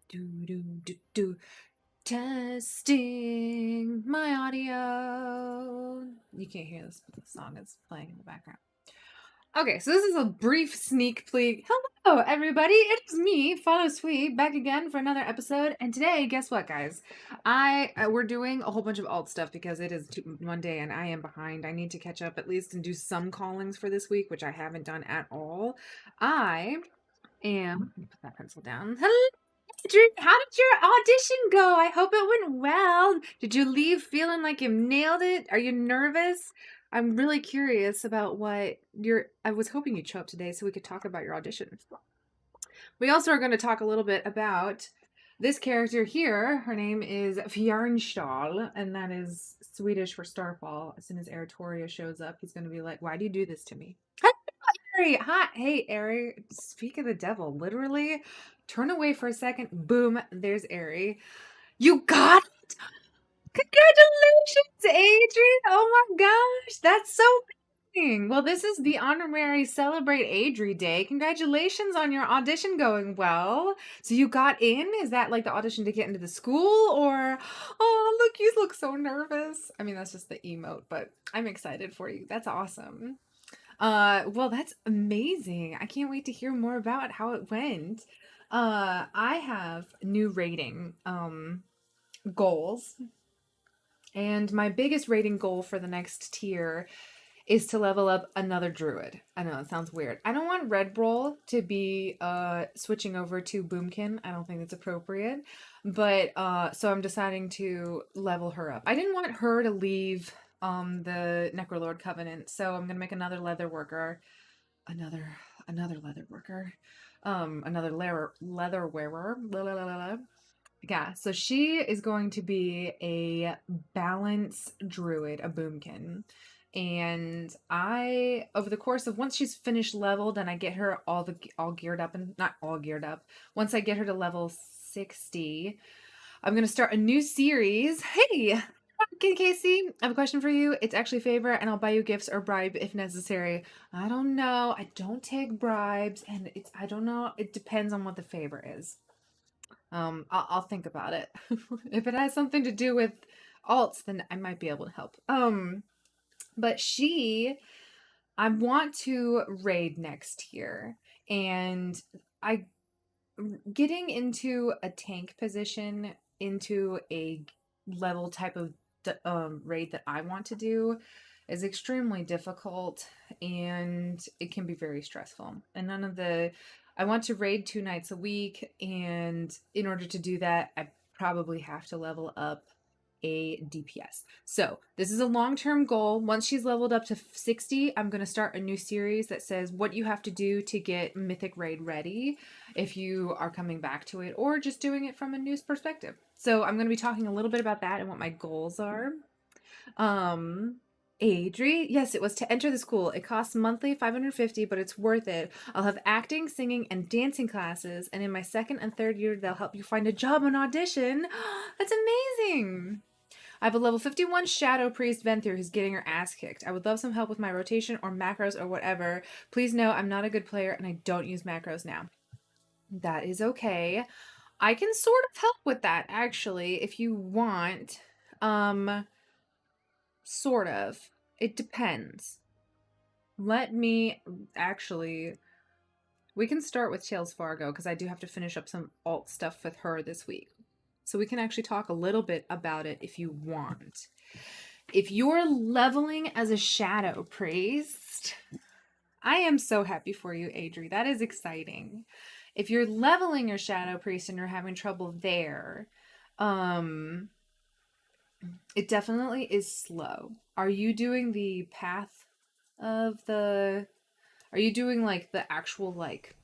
Do, do, do, do. Testing my audio. You can't hear this, but the song is playing in the background. Okay, so this is a brief sneak peek. Hello, everybody. It is me, Follow Sweet, back again for another episode. And today, guess what, guys? We're doing a whole bunch of alt stuff because it is Monday and I am behind. I need to catch up at least and do some callings for this week, which I haven't done at all. I am. Put that pencil down. Hello. How did your audition go? I hope it went well. Did you leave feeling like you nailed it? Are you nervous? I'm really curious about what I was hoping you'd show up today so we could talk about your audition. We also are going to talk a little bit about this character here. Her name is Fjarnstall, and that is Swedish for Starfall. As soon as Eritoria shows up, he's going to be like, "Why do you do this to me?" Hi, hey, Ari. Speak of the devil, literally. Turn away for a second. Boom, there's Ari. You got it! Congratulations, Adri! Oh my gosh, that's so amazing. Well, this is the honorary Celebrate Adri Day. Congratulations on your audition going well. So you got in? Is that like the audition to get into the school? Or, oh, look, you look so nervous. I mean, that's just the emote, but I'm excited for you. That's awesome. Well, that's amazing. I can't wait to hear more about how it went. I have new rating goals, and my biggest rating goal for the next tier is to level up another druid. I know it sounds weird. I don't want Red Bull to be switching over to Boomkin. I don't think that's appropriate. But so I'm deciding to level her up. I didn't want her to leave the Necrolord Covenant, so I'm gonna make another leather worker. Another leather worker. Another leather wearer. La, la, la, la, la. Yeah, so she is going to be a balance druid, a boomkin. And over the course of once she's finished leveled and I get her all geared up, and not all geared up, once I get her to level 60, I'm gonna start a new series. Hey, Casey, I have a question for you. It's actually a favor, and I'll buy you gifts or bribe if necessary. I don't know. I don't take bribes, and I don't know. It depends on what the favor is. I'll think about it. If it has something to do with alts, then I might be able to help. But I want to raid next year, and I getting into a tank position into a level type of raid that I want to do is extremely difficult, and it can be very stressful. And I want to raid 2 nights a week, and in order to do that, I probably have to level up a DPS. So this is a long-term goal. Once she's leveled up to 60, I'm going to start a new series that says what you have to do to get Mythic Raid ready if you are coming back to it or just doing it from a news perspective. So I'm going to be talking a little bit about that and what my goals are. Adri, yes, it was to enter the school. It costs monthly $550, but it's worth it. I'll have acting, singing, and dancing classes, and in my second and third year, they'll help you find a job on audition. That's amazing. I have a level 51 Shadow Priest Venthyr who's getting her ass kicked. I would love some help with my rotation or macros or whatever. Please know I'm not a good player and I don't use macros now. That is okay. I can sort of help with that, actually, if you want. Sort of. It depends. Let me actually. We can start with Tales Fargo because I do have to finish up some alt stuff with her this week. So we can actually talk a little bit about it if you want. If you're leveling as a Shadow Priest, I am so happy for you, Adri. That is exciting. If you're leveling your Shadow Priest and you're having trouble there, it definitely is slow. Are you doing the path of the... Are you doing, like, the actual, like,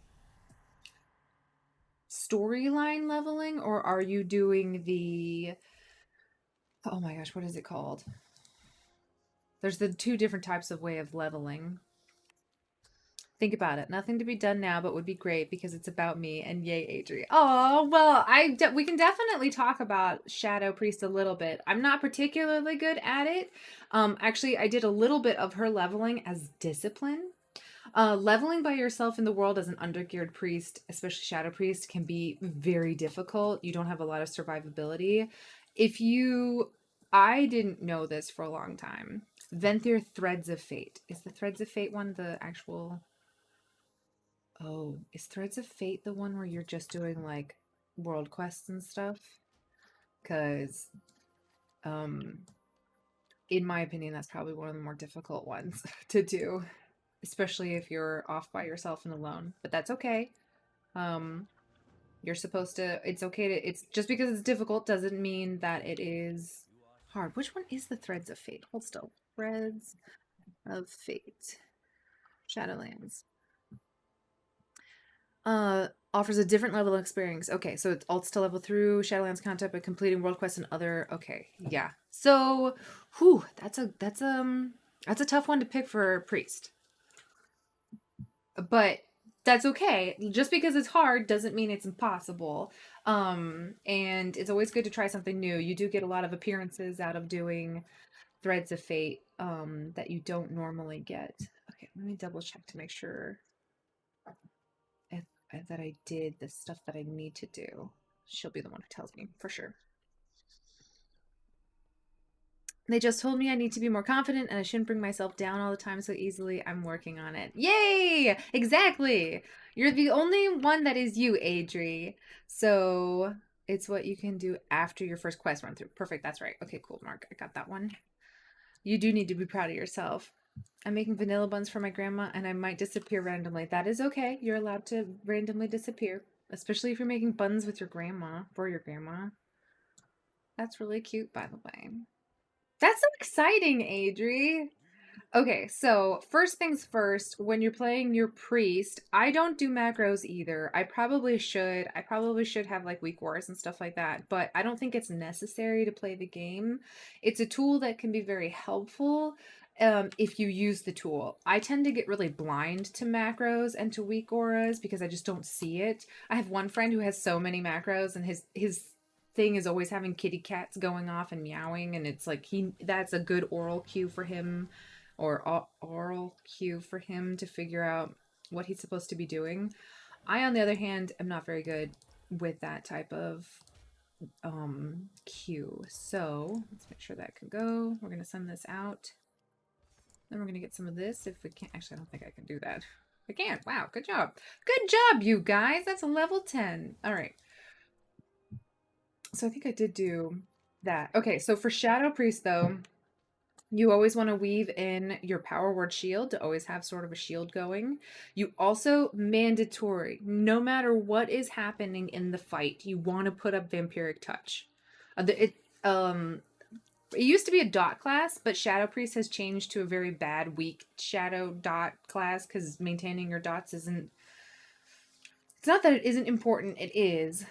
storyline leveling? Or are you doing the... Oh my gosh, what is it called? There's the 2 different types of way of leveling. Think about it. Nothing to be done now, but would be great because it's about me. And yay, Adri. Oh, well, we can definitely talk about Shadow Priest a little bit. I'm not particularly good at it. Actually, I did a little bit of her leveling as discipline. Leveling by yourself in the world as an undergeared priest, especially shadow priest, can be very difficult. You don't have a lot of survivability. If you, I didn't know this for a long time. Venthyr Threads of Fate. Is the Threads of Fate one the actual? Oh, is Threads of Fate the one where you're just doing like world quests and stuff? Because, um, in my opinion, that's probably one of the more difficult ones to do, especially if you're off by yourself and alone. But that's okay. Um, you're supposed to. It's okay to. It's just because it's difficult doesn't mean that it is hard. Which one is the Threads of Fate? Hold still. Threads of Fate. Shadowlands. Offers a different level of experience. Okay, so it's alts to level through Shadowlands content by completing world quests and other. Okay, yeah. So, whew, that's a tough one to pick for priest, but that's okay. Just because it's hard doesn't mean it's impossible. And it's always good to try something new. You do get a lot of appearances out of doing Threads of Fate, that you don't normally get. Okay, let me double check to make sure that I did the stuff that I need to do. She'll be the one who tells me for sure. They just told me I need to be more confident and I shouldn't bring myself down all the time so easily. I'm working on it. Yay! Exactly. You're the only one that is you, Adri. So it's what you can do after your first quest run through. Perfect. That's right. Okay, cool, Mark. I got that one. You do need to be proud of yourself. I'm making vanilla buns for my grandma and I might disappear randomly. That is okay. You're allowed to randomly disappear, especially if you're making buns with your grandma, for your grandma. That's really cute, by the way. That's so exciting, Adri. Okay, so first things first, when you're playing your priest, I don't do macros either. I probably should. I probably should have like weak wars and stuff like that, but I don't think it's necessary to play the game. It's a tool that can be very helpful, if you use the tool. I tend to get really blind to macros and to weak auras because I just don't see it. I have one friend who has so many macros and his thing is always having kitty cats going off and meowing, and it's like that's a good oral cue for him, or oral cue for him to figure out what he's supposed to be doing. I, on the other hand, am not very good with that type of cue. So let's make sure that can go. We're gonna send this out. Then we're gonna get some of this if we can. Actually, I don't think I can do that. I can. Wow, good job. Good job, you guys. That's a level 10. All right. So I think I did do that. Okay, so for Shadow Priest, though, you always want to weave in your power word shield to always have sort of a shield going. You also, mandatory, no matter what is happening in the fight, you want to put up Vampiric Touch. It used to be a dot class, but Shadow Priest has changed to a very bad, weak shadow dot class because maintaining your dots isn't. It's not that it isn't important, it is,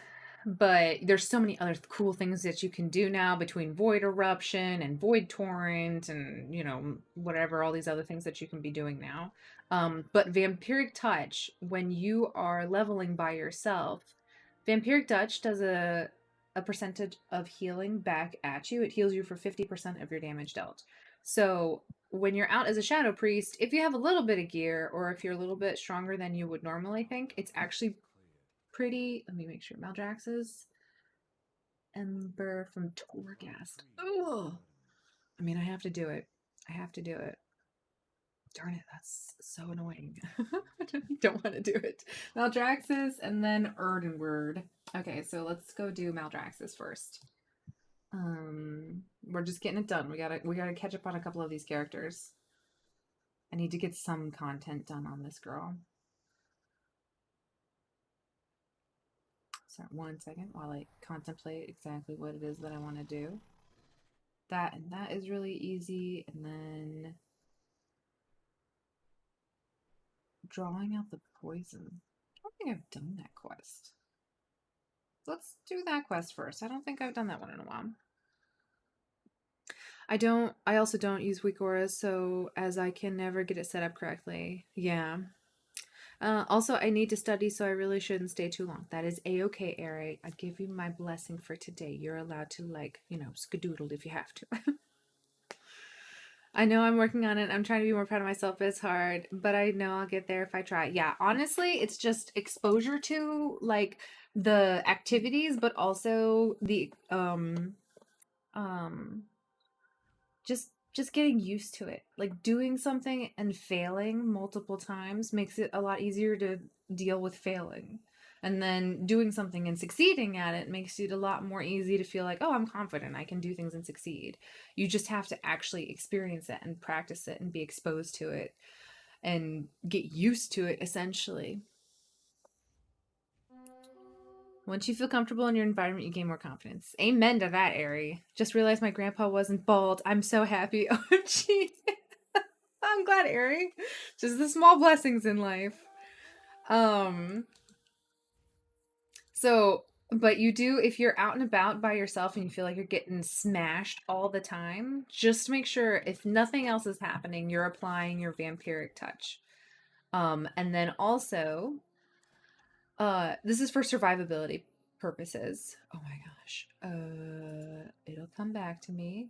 but there's so many other cool things that you can do now between Void Eruption and Void Torrent and, whatever, all these other things that you can be doing now. But Vampiric Touch, when you are leveling by yourself, Vampiric Touch does a percentage of healing back at you. It heals you for 50% of your damage dealt. So when you're out as a Shadow Priest, if you have a little bit of gear or if you're a little bit stronger than you would normally think, it's actually pretty. Let me make sure. Maldraxxus. Ember from Torghast. Ugh. I mean, I have to do it. I have to do it. Darn it, that's so annoying. I don't want to do it. Maldraxxus and then Erdenward. Okay, so let's go do Maldraxxus first. We're just getting it done. We gotta catch up on a couple of these characters. I need to get some content done on this girl. Sorry, 1 second while I contemplate exactly what it is that I want to do. That and that is really easy, and then drawing out the poison. I don't think I've done that quest. Let's do that quest first. I don't think I've done that one in a while. I also don't use weak auras, so as I can never get it set up correctly. Yeah. Also, I need to study, so I really shouldn't stay too long. That is a-okay, Ari. I give you my blessing for today. You're allowed to, skedoodle if you have to. I know I'm working on it. I'm trying to be more proud of myself, but it's hard. But I know I'll get there if I try. Yeah, honestly, it's just exposure to like the activities, but also the um just getting used to it. Like doing something and failing multiple times makes it a lot easier to deal with failing. And then doing something and succeeding at it makes it a lot more easy to feel like, oh, I'm confident, I can do things and succeed. You just have to actually experience it and practice it and be exposed to it and get used to it essentially. Once you feel comfortable in your environment, you gain more confidence. Amen to that, Ari. Just realized my grandpa wasn't bald. I'm so happy. Oh, jeez. I'm glad, Ari. Just the small blessings in life. Um, so, but you do, if you're out and about by yourself and you feel like you're getting smashed all the time, just make sure if nothing else is happening, you're applying your vampiric touch. And then also, this is for survivability purposes. Oh my gosh. It'll come back to me.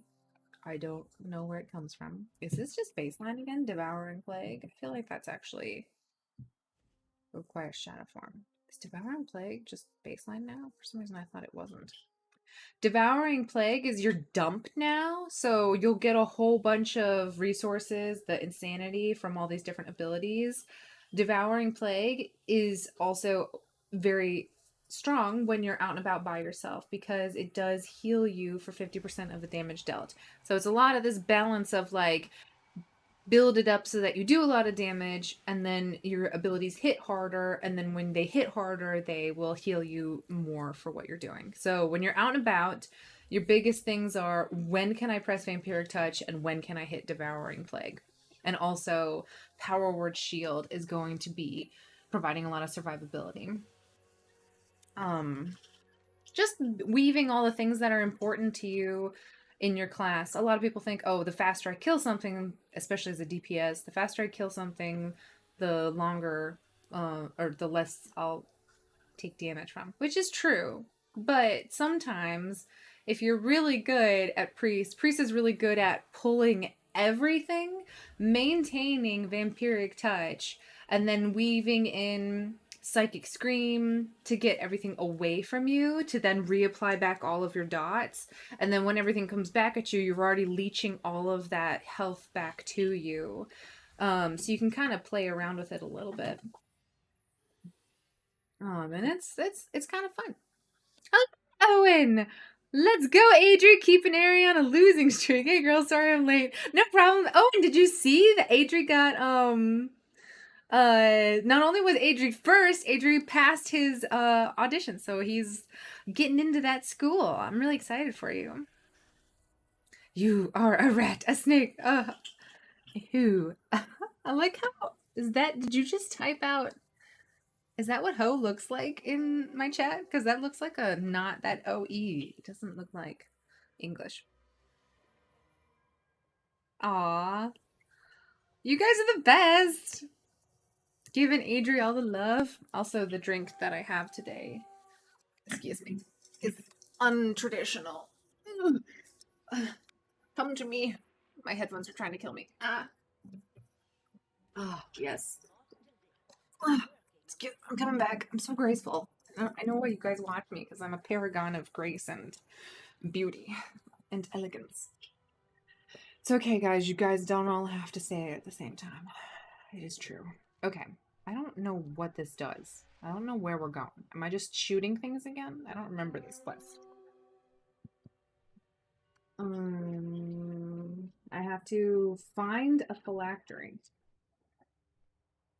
I don't know where it comes from. Is this just baseline again? Devouring Plague? I feel like that's actually requires shadow form. Is Devouring Plague just baseline now? For some reason I thought it wasn't. Devouring Plague is your dump now, so you'll get a whole bunch of resources, the insanity from all these different abilities. Devouring Plague is also very strong when you're out and about by yourself because it does heal you for 50% of the damage dealt. So it's a lot of this balance of like build it up so that you do a lot of damage and then your abilities hit harder, and then when they hit harder they will heal you more for what you're doing. So when you're out and about, your biggest things are when can I press Vampiric Touch and when can I hit Devouring Plague. And also Power Word Shield is going to be providing a lot of survivability. Just weaving all the things that are important to you in your class. A lot of people think, oh, the faster I kill something, especially as a DPS, the faster I kill something, the longer or the less I'll take damage from, which is true. But sometimes, if you're really good at Priest is really good at pulling everything, maintaining Vampiric Touch, and then weaving in Psychic Scream to get everything away from you, to then reapply back all of your dots. And then when everything comes back at you, you're already leeching all of that health back to you. So you can kind of play around with it a little bit. And it's kind of fun. Owen! Let's go, Adri. Keeping Ari on a losing streak. Hey, girl, sorry I'm late. No problem. Owen, did you see that Adri got, not only was Adri first, Adri passed his, audition, so he's getting into that school. I'm really excited for you. You are a rat, a snake, who? I like how, did you just type out, is that what ho looks like in my chat? Because that looks like a not that OE. It doesn't look like English. Aw. You guys are the best. Giving Adri all the love. Also, the drink that I have today, excuse me, is untraditional. Come to me. My headphones are trying to kill me. Yes. Excuse, I'm coming back. I'm so graceful. I know why you guys watch me, because I'm a paragon of grace and beauty and elegance. It's okay, guys. You guys don't all have to say it at the same time. It is true. Okay. I don't know what this does. I don't know where we're going. Am I just shooting things again? I don't remember this quest. I have to find a phylactery.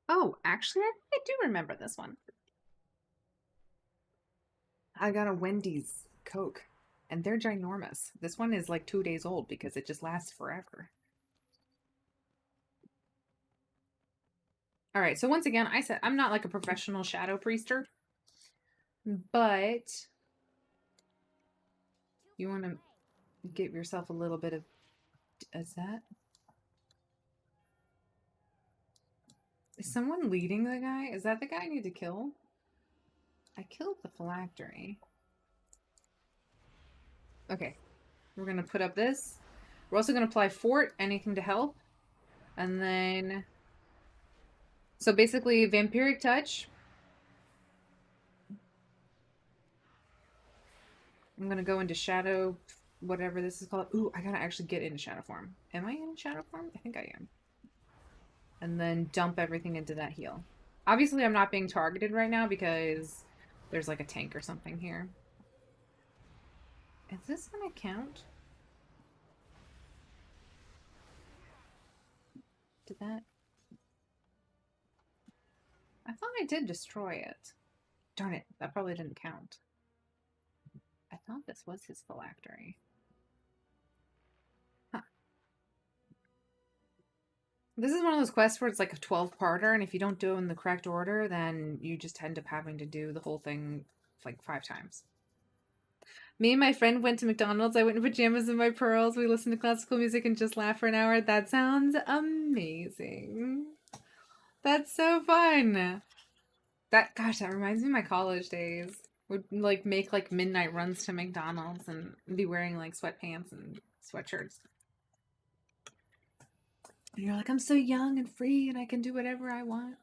Oh, actually, I do remember this one. I got a Wendy's Coke, and they're ginormous. This one is like 2 days old because it just lasts forever. All right, so once again, I said I'm not like a professional shadow priester, but you want to give yourself a little bit of, is that? Is someone leading the guy? Is that the guy I need to kill? I killed the phylactery. Okay, we're gonna put up this. We're also going to apply Fort, anything to help. And then... So basically, Vampiric Touch. I'm going to go into Shadow, whatever this is called. Ooh, I got to actually get into Shadow form. Am I in Shadow form? I think I am. And then dump everything into that heal. Obviously, I'm not being targeted right now because there's like a tank or something here. Is this going to count? Did that... I thought I did destroy it. Darn it, that probably didn't count. I thought this was his phylactery. Huh. This is one of those quests where it's like a 12-parter, and if you don't do it in the correct order, then you just end up having to do the whole thing like 5 times. Me and my friend went to McDonald's. I went in pajamas and my pearls. We listened to classical music and just laughed for an hour. That sounds amazing. That's so fun. Gosh, that reminds me of my college days. Would like make like midnight runs to McDonald's and be wearing like sweatpants and sweatshirts. And you're like, I'm so young and free and I can do whatever I want.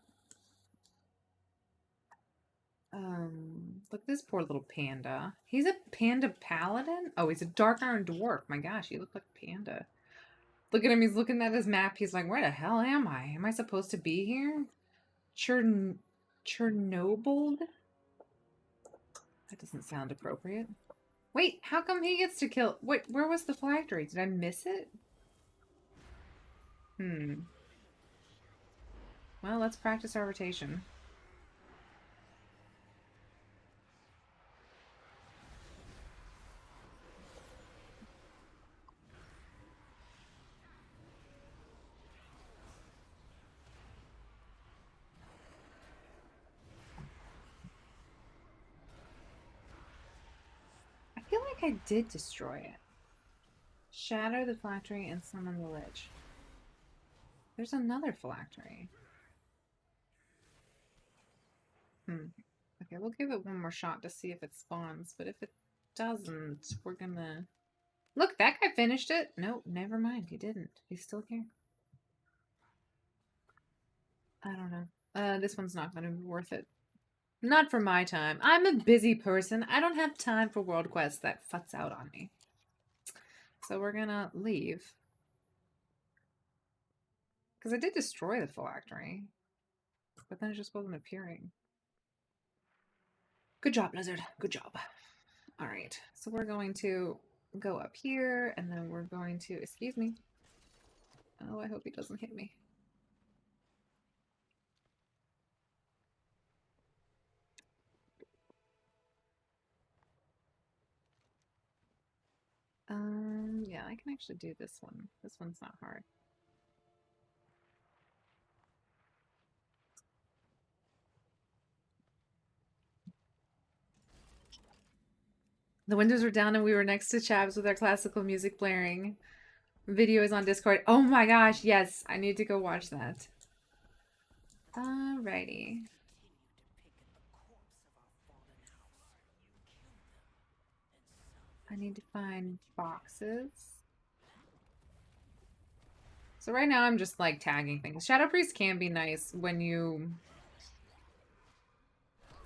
Look, this poor little panda. He's a panda paladin? Oh, he's a dark iron dwarf. My gosh, he looked like a panda. Look at him, he's looking at his map. He's like, where the hell am I? Am I supposed to be here? Chernobyl? That doesn't sound appropriate. Wait, how come he gets to kill? Wait, where was the phylactery? Did I miss it? Well, let's practice our rotation. I feel like I did destroy it. Shatter the phylactery and summon the lich. There's another phylactery. Okay, we'll give it one more shot to see if it spawns, but if it doesn't, we're gonna... Look, that guy finished it! No, never mind, he didn't. He's still here. I don't know. This one's not gonna be worth it. Not for my time. I'm a busy person. I don't have time for world quests that futs out on me. So we're gonna leave. Because I did destroy the phylactery. But then it just wasn't appearing. Good job, Blizzard. Good job. Alright, so we're going to go up here, and then we're going to... Excuse me. Oh, I hope he doesn't hit me. Yeah, I can actually do this one. This one's not hard. The windows were down and we were next to Chabs with our classical music blaring. Video is on Discord. Oh my gosh, yes. I need to go watch that. Alrighty. I need to find boxes. So right now I'm just like tagging things. Shadow Priest can be nice when you...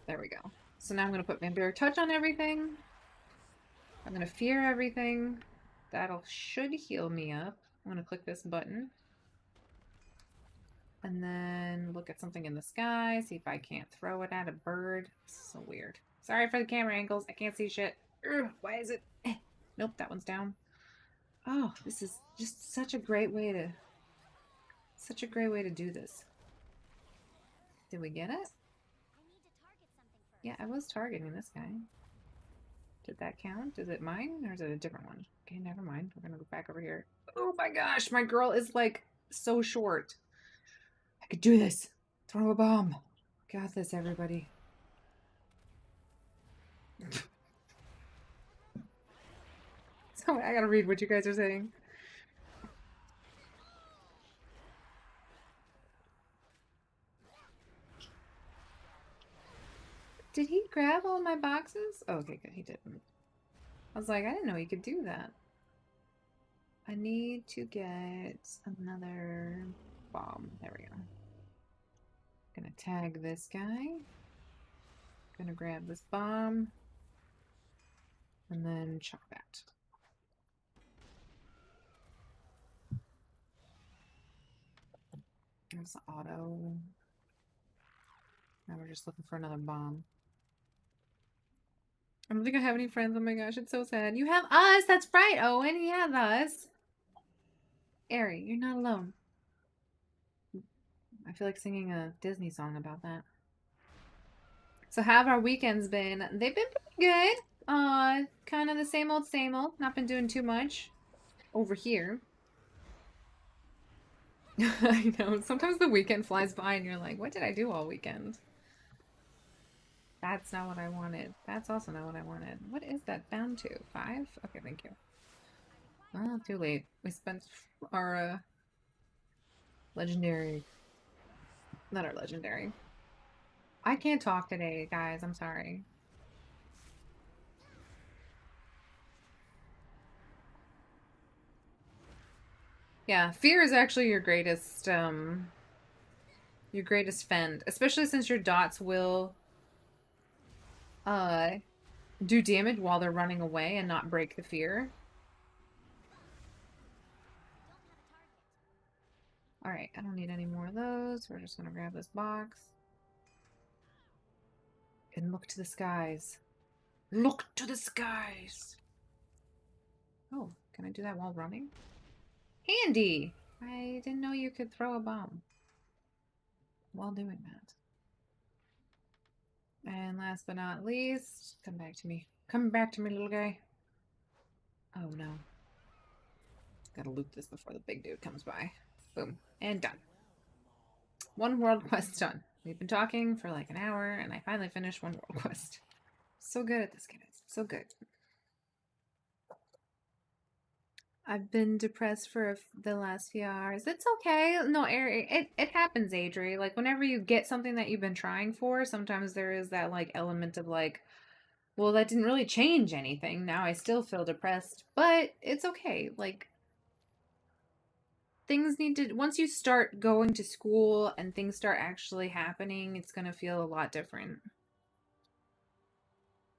There we go. So now I'm going to put Vampiric Touch on everything. I'm going to fear everything. That'll should heal me up. I'm going to click this button. And then look at something in the sky. See if I can't throw it at a bird. So weird. Sorry for the camera angles. I can't see shit. Ugh, why is it? Nope, that one's down. Oh, this is just such a great way to... Such a great way to do this. Did we get it? Yeah, I was targeting this guy. Did that count? Is it mine or is it a different one? Okay, never mind. We're gonna go back over here. Oh my gosh, my girl is like so short. I could do this. Throw a bomb. Got this, everybody. So I gotta read what you guys are saying. Did he grab all my boxes? Oh, okay, good. He didn't. I was like, I didn't know he could do that. I need to get another bomb. There we go. Gonna tag this guy. Gonna grab this bomb. And then chuck that. There's the auto. Now we're just looking for another bomb. I don't think I have any friends. Oh my gosh, it's so sad. You have us! That's right, Owen. He has us. Ari, you're not alone. I feel like singing a Disney song about that. So how have our weekends been? They've been pretty good. Kind of the same old, same old. Not been doing too much over here. I know. Sometimes the weekend flies by and you're like, what did I do all weekend? That's not what I wanted. That's also not what I wanted. What is that bound to? 5? Okay, thank you. Oh, too late. We spent our legendary. Not our legendary. I can't talk today, guys. I'm sorry. Yeah, fear is actually your greatest friend, especially since your dots will uh do damage while they're running away and not break the fear. Alright, I don't need any more of those. We're just gonna grab this box. And look to the skies. Look to the skies! Oh, can I do that while running? Handy! I didn't know you could throw a bomb while doing that. And last but not least, come back to me. Come back to me, little guy. Oh no. Gotta loot this before the big dude comes by. Boom. And done. One world quest done. We've been talking for like an hour, and I finally finished one world quest. So good at this, guys. So good. I've been depressed for the last few hours. It's okay. No, it happens, Adri. Like, whenever you get something that you've been trying for, sometimes there is that, like, element of, like, well, that didn't really change anything. Now I still feel depressed, but it's okay. Like, things need to, once you start going to school and things start actually happening, it's going to feel a lot different.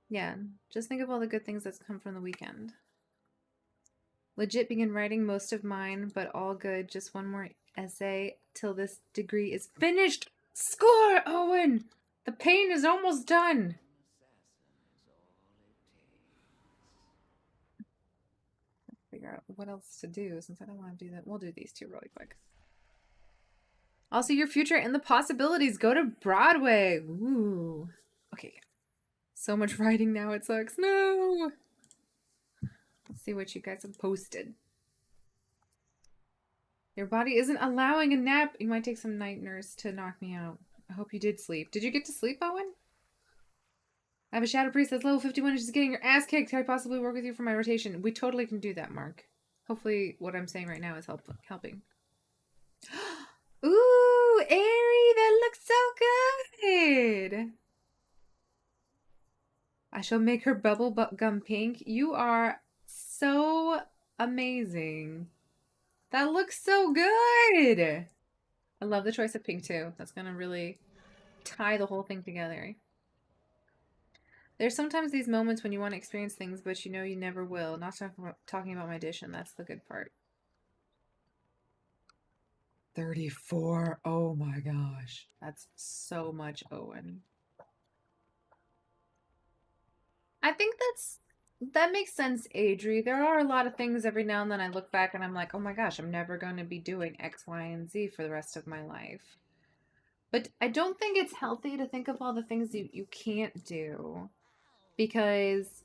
Yeah, just think of all the good things that's come from the weekend. Legit begin writing most of mine, but all good. Just one more essay till this degree is finished. Score, Owen! The pain is almost done. Figure out what else to do since I don't want to do that. We'll do these two really quick. Also, your future and the possibilities. Go to Broadway. Ooh. Okay. So much writing now, it sucks. No! Let's see what you guys have posted. Your body isn't allowing a nap. You might take some night nurse to knock me out. I hope you did sleep. Did you get to sleep, Owen? I have a shadow priest that's level 51 and she's getting your ass kicked. Can I possibly work with you for my rotation? We totally can do that, Mark. Hopefully what I'm saying right now is helping. Ooh, Airy, that looks so good. I shall make her bubble gum pink. You are so amazing. That looks so good. I love the choice of pink too. That's gonna really tie the whole thing together. There's sometimes these moments when you want to experience things, but you know you never will. Not talking about my addition. That's the good part. 34. Oh my gosh. That's so much, Owen. I think that makes sense, Adri. There are a lot of things every now and then I look back and I'm like, oh my gosh, I'm never going to be doing X, Y, and Z for the rest of my life. But I don't think it's healthy to think of all the things you can't do, because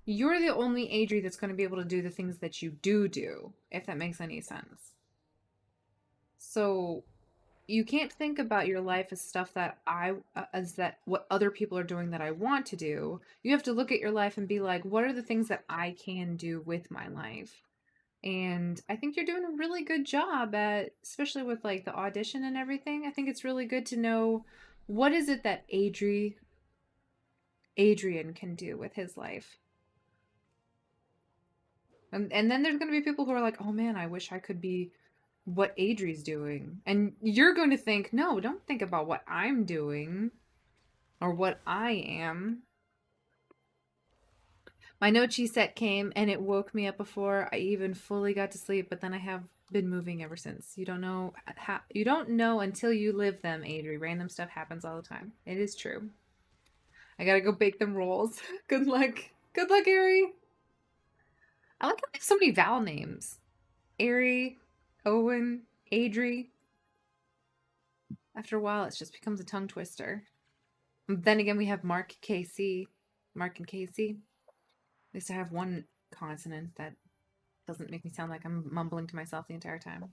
you're the only Adri that's going to be able to do the things that you do, if that makes any sense. So you can't think about your life as stuff that what other people are doing that I want to do. You have to look at your life and be like, what are the things that I can do with my life? And I think you're doing a really good job at, especially with like the audition and everything. I think it's really good to know what is it that Adrian can do with his life. And then there's gonna be people who are like, oh man, I wish I could be what Adri's doing. And you're going to think, no, don't think about what I'm doing or what I am. My Nochi set came and it woke me up before I even fully got to sleep, but then I have been moving ever since. You don't know how, you don't know until you live them, Adri. Random stuff happens all the time. It is true. I gotta go bake them rolls. Good luck. Good luck, Ari. I like how they have so many vowel names. Ari, Owen, Adri. After a while, it just becomes a tongue twister. Then again, we have Mark KC. Mark and Casey. At least I have one consonant that doesn't make me sound like I'm mumbling to myself the entire time.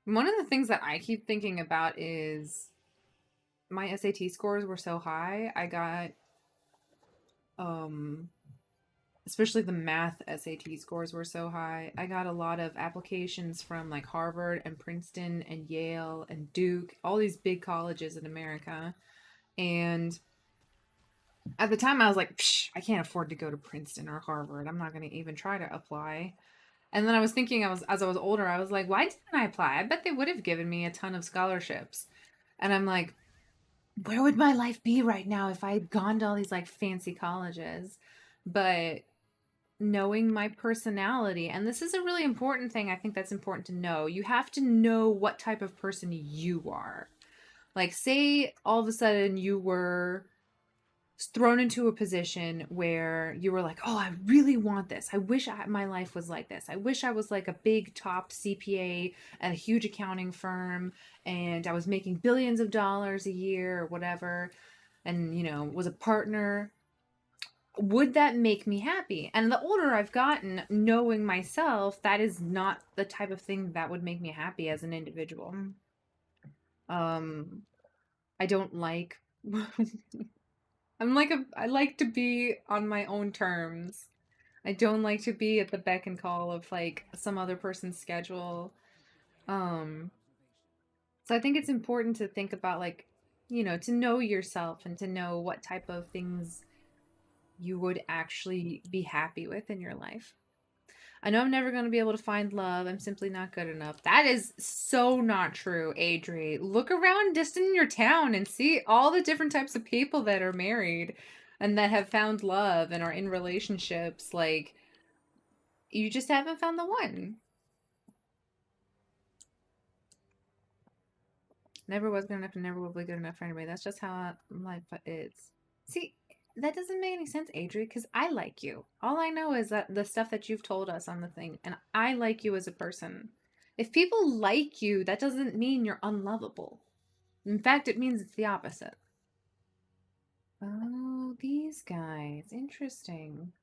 One of the things that I keep thinking about is my SAT scores were so high. I got, especially the math SAT scores were so high. I got a lot of applications from like Harvard and Princeton and Yale and Duke, all these big colleges in America. And at the time I was like, I can't afford to go to Princeton or Harvard. I'm not going to even try to apply. And then I was thinking, as I was older, I was like, why didn't I apply? I bet they would have given me a ton of scholarships. And I'm like, where would my life be right now if I had gone to all these like fancy colleges? But knowing my personality, and this is a really important thing, I think that's important to know. You have to know what type of person you are. Like, say all of a sudden you were thrown into a position where you were like, oh, I really want this. I wish my life was like this. I wish I was like a big top CPA at a huge accounting firm and I was making billions of dollars a year or whatever, and, you know, was a partner. Would that make me happy? And the older I've gotten, knowing myself, that is not the type of thing that would make me happy as an individual. Um, I don't like I like to be on my own terms. I don't like to be at the beck and call of like some other person's schedule. Um, so I think it's important to think about like, you know, to know yourself and to know what type of things you would actually be happy with in your life. I know I'm never going to be able to find love. I'm simply not good enough. That is so not true, Adri. Look around just in your town and see all the different types of people that are married and that have found love and are in relationships. Like, you just haven't found the one. Never was good enough and never will be good enough for anybody. That's just how life is. See, that doesn't make any sense, Adri, because I like you. All I know is that the stuff that you've told us on the thing, and I like you as a person. If people like you, that doesn't mean you're unlovable. In fact, it means it's the opposite. Oh, these guys. Interesting.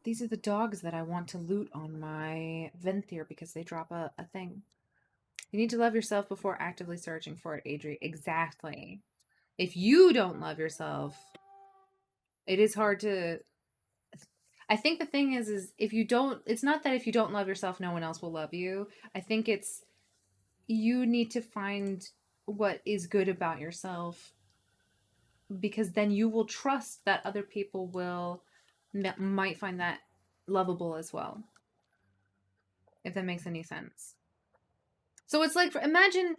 These are the dogs that I want to loot on my Venthyr because they drop a thing. You need to love yourself before actively searching for it, Adri. Exactly. If you don't love yourself, it is hard to. I think the thing is if you don't, it's not that if you don't love yourself, no one else will love you. I think it's you need to find what is good about yourself because then you will trust that other people will might find that lovable as well. If that makes any sense. So it's like imagine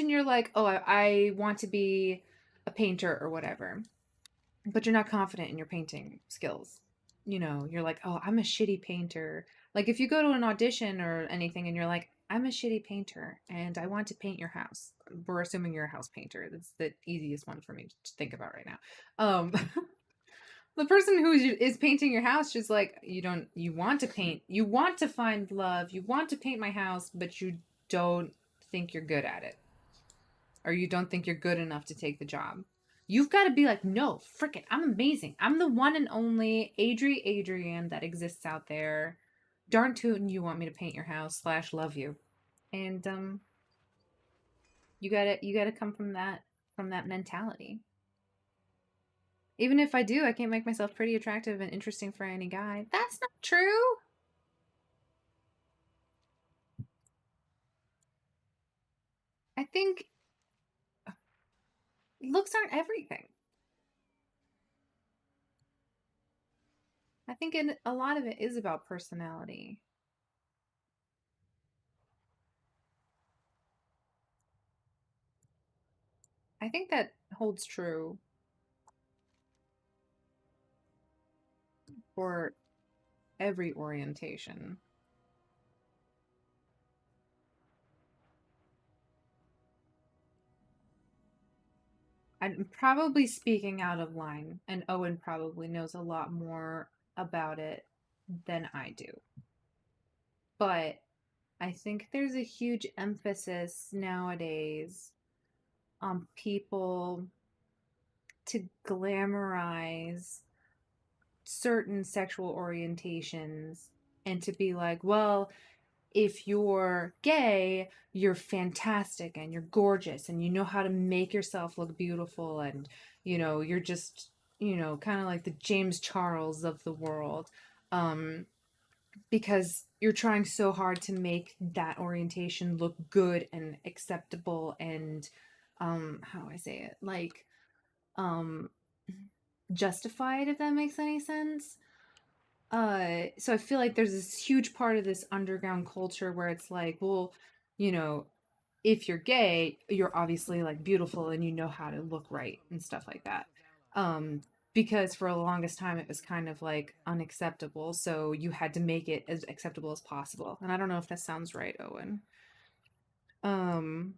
you're like, oh, I want to be a painter or whatever, but you're not confident in your painting skills. You know, you're like, oh, I'm a shitty painter. Like if you go to an audition or anything and you're like, I'm a shitty painter and I want to paint your house. We're assuming you're a house painter. That's the easiest one for me to think about right now. The person who is painting your house just like you want to paint, you want to find love, you want to paint my house, but you don't think you're good at it, or you don't think you're good enough to take the job. You've got to be like, no, frick it, I'm amazing. I'm the one and only Adrian that exists out there. Darn tootin', you want me to paint your house / love you, and you gotta come from that mentality. Even if I do, I can't make myself pretty attractive and interesting for any guy. That's not true. I think looks aren't everything. I think a lot of it is about personality. I think that holds true for every orientation. I'm probably speaking out of line, and Owen probably knows a lot more about it than I do. But I think there's a huge emphasis nowadays on people to glamorize certain sexual orientations and to be like, well, if you're gay, you're fantastic and you're gorgeous and you know how to make yourself look beautiful and you're just, kind of like the James Charles of the world. Because you're trying so hard to make that orientation look good and acceptable and how do I say it? Like um justified, if that makes any sense. So I feel like there's this huge part of this underground culture where it's like, well, you know, if you're gay, you're obviously like beautiful and you know how to look right and stuff like that. Um, because for the longest time it was kind of like unacceptable, so you had to make it as acceptable as possible. And I don't know if that sounds right, Owen. Um,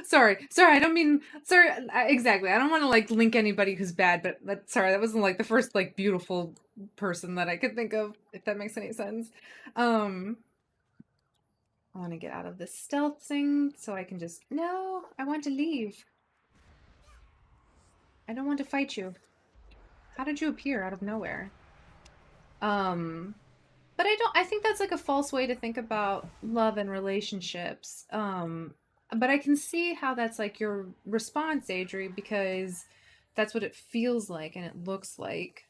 sorry, I don't mean sorry. Exactly, I don't want to like link anybody who's bad, but sorry, that wasn't like the first like beautiful person that I could think of, if that makes any sense. Um, I want to get out of this stealth thing so I can just. No, I want to leave. I don't want to fight you. How did you appear out of nowhere? Um, but I think that's like a false way to think about love and relationships. But I can see how that's like your response, Adri, because that's what it feels like and it looks like,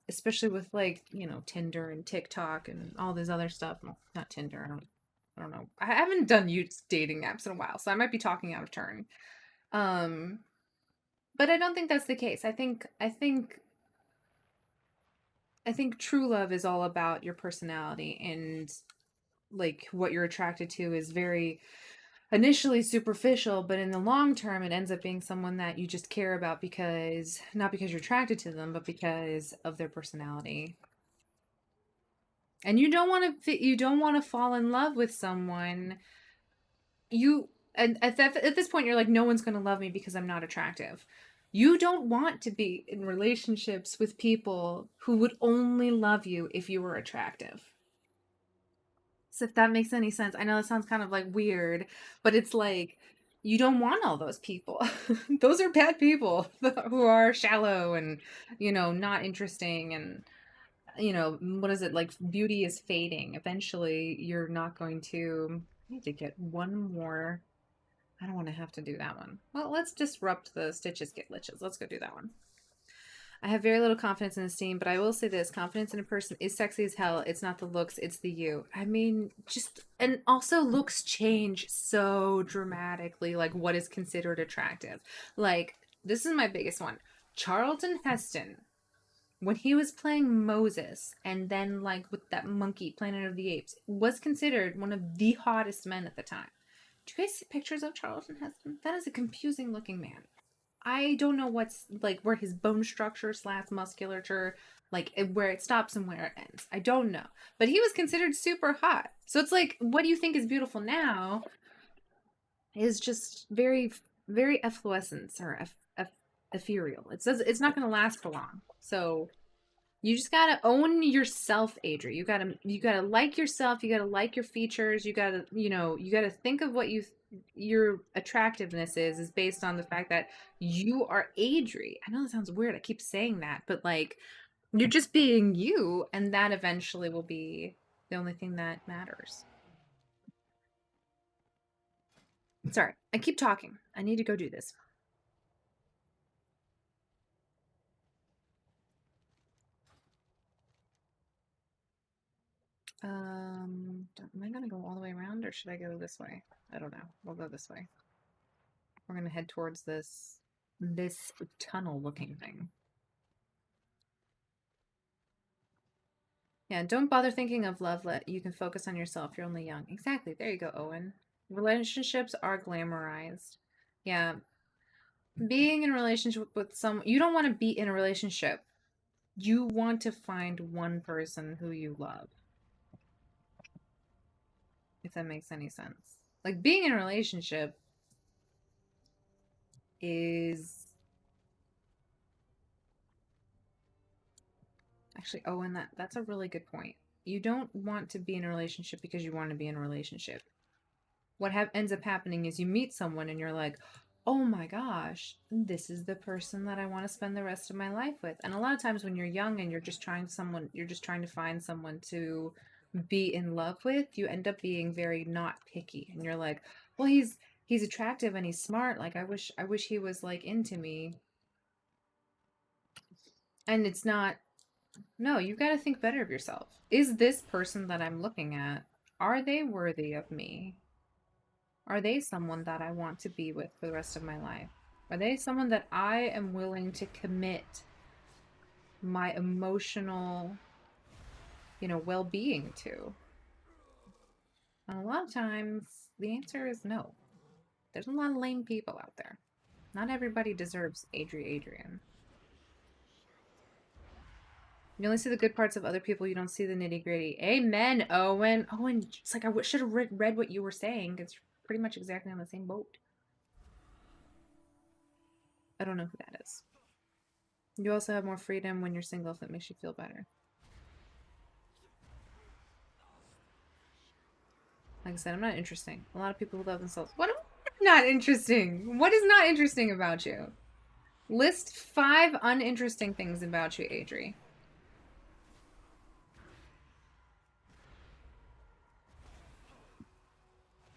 especially with like, Tinder and TikTok and all this other stuff. Well, not Tinder, I don't know. I haven't done used dating apps in a while, so I might be talking out of turn. Um, but I don't think that's the case. I think true love is all about your personality, and like what you're attracted to is very initially superficial, but in the long term it ends up being someone that you just care about, because not because you're attracted to them, but because of their personality. And you don't want to fall in love with someone you and at this point you're like, no one's going to love me because I'm not attractive. You don't want to be in relationships with people who would only love you if you were attractive. So if that makes any sense. I know that sounds kind of like weird, but it's like you don't want all those people. Those are bad people who are shallow and, not interesting, and what is it, like beauty is fading. Eventually you're not going to. I need to get one more. I don't want to have to do that one. Well, let's disrupt the stitches get liches. Let's go do that one. I have very little confidence in esteem, but I will say this: confidence in a person is sexy as hell. It's not the looks, it's the you. I mean, and also looks change so dramatically, like what is considered attractive. Like, this is my biggest one. Charlton Heston, when he was playing Moses and then like with that monkey, Planet of the Apes, was considered one of the hottest men at the time. Do you guys see pictures of Charlton Heston? That is a confusing looking man. I don't know what's like where his bone structure slash musculature, like where it stops and where it ends. I don't know. But he was considered super hot. So it's like, what do you think is beautiful now is just very, very efflorescence or ethereal. It says it's not going to last for long. So you just gotta own yourself, Adri. You gotta like yourself. You gotta like your features. You gotta think of what your attractiveness is based on the fact that you are Adri. I know that sounds weird. I keep saying that, but like you're just being you, and that eventually will be the only thing that matters. Sorry, I keep talking. I need to go do this. Am I gonna go all the way around or should I go this way? I don't know. We'll go this way. We're gonna head towards this tunnel looking thing. Yeah, don't bother thinking of love. You can focus on yourself. You're only young. Exactly. There you go, Owen. Relationships are glamorized. Yeah. Being in a relationship with someone, you don't want to be in a relationship. You want to find one person who you love. If that makes any sense. Like being in a relationship is actually, Owen, that's a really good point. You don't want to be in a relationship because you want to be in a relationship. What ends up happening is you meet someone and you're like, oh my gosh, this is the person that I want to spend the rest of my life with. And a lot of times when you're young and you're just trying to find someone to be in love with, you end up being very not picky. And you're like, well, he's attractive and he's smart. Like I wish he was like into me. And it's not. No, you've got to think better of yourself. Is this person that I'm looking at, are they worthy of me? Are they someone that I want to be with for the rest of my life? Are they someone that I am willing to commit my emotional, well-being to? And a lot of times the answer is no. There's a lot of lame people out there. Not everybody deserves Adrian. You only see the good parts of other people. You don't see the nitty-gritty. Amen, Owen. Owen, it's like I should have read what you were saying. It's pretty much exactly on the same boat. I don't know who that is. You also have more freedom when you're single if it makes you feel better. Like I said, I'm not interesting. A lot of people who love themselves. What am I not interesting? What is not interesting about you? List 5 uninteresting things about you, Adri.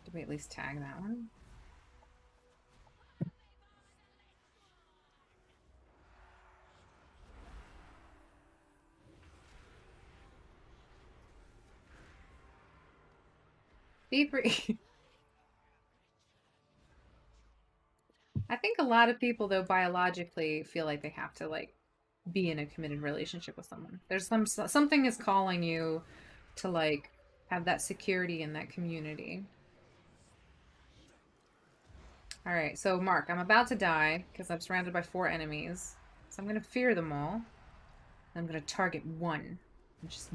Did we at least tag that one? Be free. I think a lot of people, though, biologically feel like they have to, like, be in a committed relationship with someone. There's something is calling you to, like, have that security in that community. All right, so Mark, I'm about to die because I'm surrounded by 4 enemies. So I'm going to fear them all. I'm going to target one and just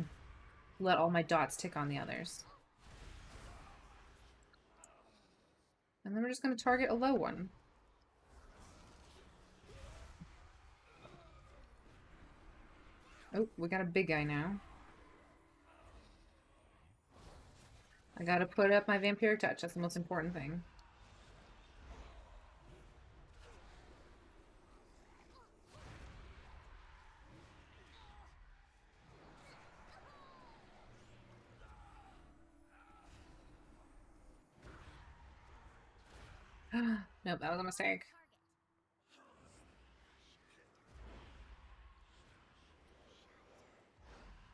let all my dots tick on the others. And then we're just going to target a low one. Oh, we got a big guy now. I gotta put up my vampiric touch. That's the most important thing. Nope, that was a mistake.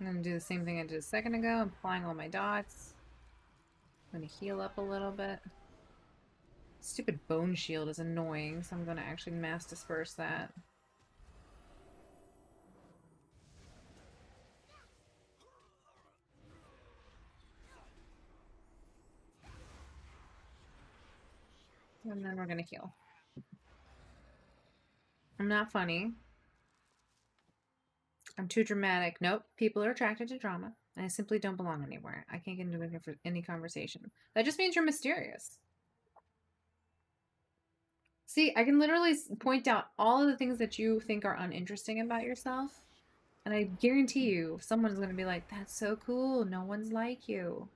I'm gonna do the same thing I did a second ago. I'm applying all my dots. I'm gonna heal up a little bit. Stupid bone shield is annoying, so I'm gonna actually mass disperse that. And then we're gonna heal. I'm not funny. I'm too dramatic. Nope, people are attracted to drama. And I simply don't belong anywhere. I can't get into any conversation. That just means you're mysterious. See, I can literally point out all of the things that you think are uninteresting about yourself. And I guarantee you, someone's going to be like, that's so cool. No one's like you.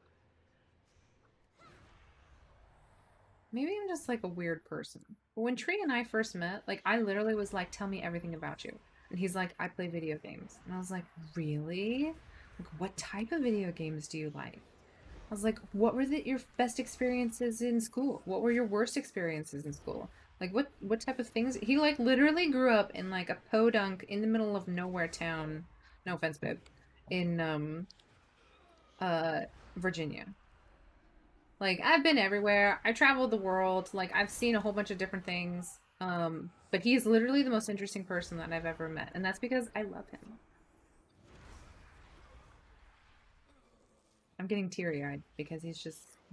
Maybe I'm just like a weird person. But when Tree and I first met, like, I literally was like, tell me everything about you. And he's like, I play video games. And I was like, really? Like, what type of video games do you like? I was like, what were your best experiences in school? What were your worst experiences in school? Like, what type of things? He, like, literally grew up in, like, a podunk in the middle of nowhere town. No offense, babe. In, Virginia. Like, I've been everywhere. I traveled the world. Like, I've seen a whole bunch of different things. But he is literally the most interesting person that I've ever met, and that's because I love him. I'm getting teary-eyed because he's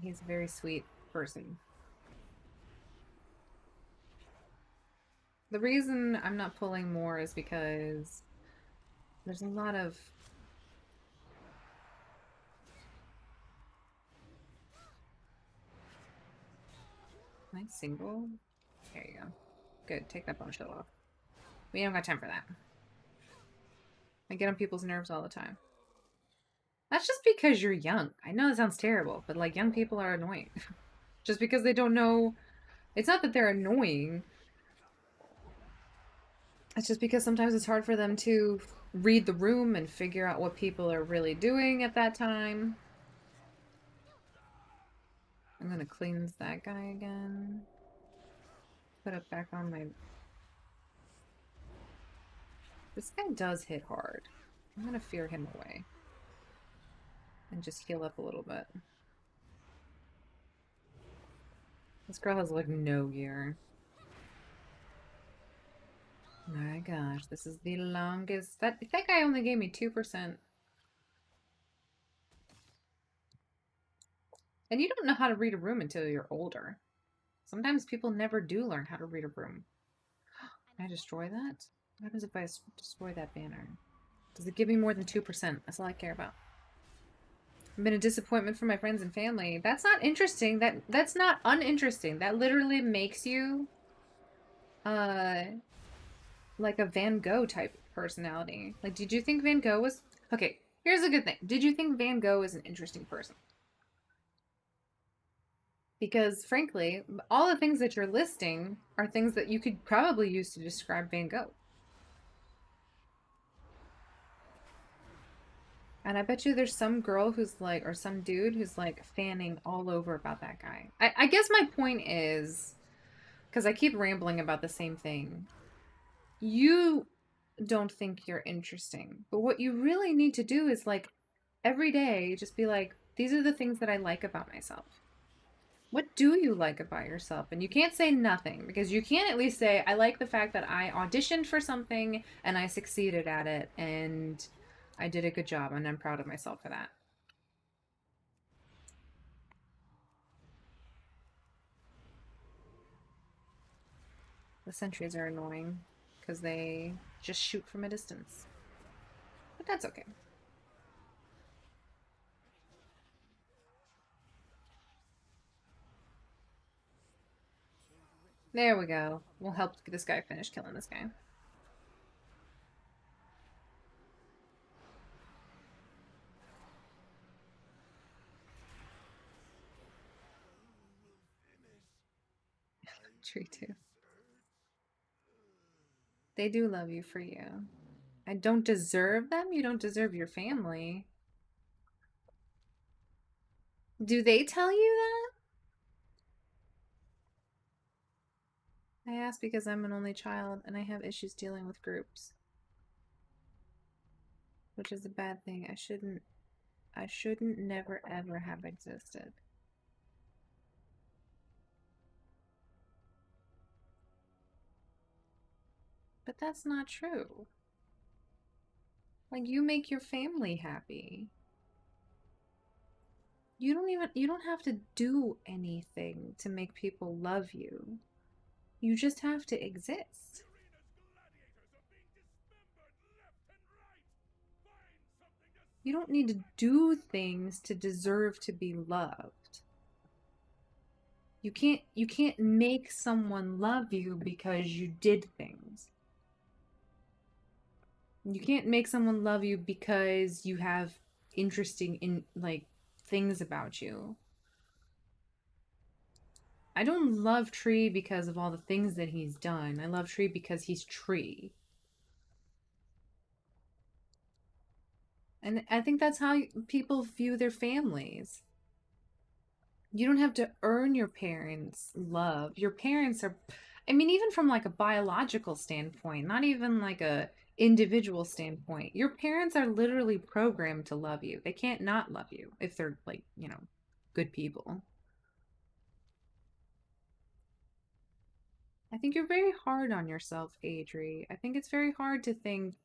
a very sweet person. The reason I'm not pulling more is because there's a lot of... Am I single? There you go. Good, take that bombshell off. We don't got time for that. I get on people's nerves all the time. That's just because you're young. I know it sounds terrible, but like young people are annoying. Just because they don't know. It's not that they're annoying. It's just because sometimes it's hard for them to read the room and figure out what people are really doing at that time. I'm gonna cleanse that guy again. Put it back on my... This guy does hit hard. I'm gonna fear him away. And just heal up a little bit. This girl has like no gear. My gosh, this is the longest... That guy only gave me 2%. And you don't know how to read a room until you're older. Sometimes people never do learn how to read a room. Can I destroy that? What happens if I destroy that banner? Does it give me more than 2%? That's all I care about. I've been a disappointment for my friends and family. That's not interesting. That's not uninteresting. That literally makes you like a Van Gogh type personality. Like, did you think Van Gogh was... Okay, here's a good thing. Did you think Van Gogh is an interesting person? Because, frankly, all the things that you're listing are things that you could probably use to describe Van Gogh. And I bet you there's some girl who's like, or some dude who's like fanning all over about that guy. I guess my point is, because I keep rambling about the same thing, you don't think you're interesting. But what you really need to do is like every day just be like, these are the things that I like about myself. What do you like about yourself? And you can't say nothing because you can at least say, I like the fact that I auditioned for something and I succeeded at it and I did a good job and I'm proud of myself for that. The sentries are annoying because they just shoot from a distance. But that's okay. There we go. We'll help this guy finish killing this guy. Tree too. They do love you for you. I don't deserve them? You don't deserve your family. Do they tell you that? I ask because I'm an only child and I have issues dealing with groups. Which is a bad thing. I shouldn't never ever have existed. But that's not true. Like, you make your family happy. You don't have to do anything to make people love you. You just have to exist. You don't need to do things to deserve to be loved. You can't make someone love you because you did things. You can't make someone love you because you have interesting things about you. I don't love Tree because of all the things that he's done. I love Tree because he's Tree. And I think that's how people view their families. You don't have to earn your parents' love. Your parents are, I mean, even from like a biological standpoint, not even like a individual standpoint, your parents are literally programmed to love you. They can't not love you if they're like, good people. I think you're very hard on yourself, Adri. I think it's very hard to think.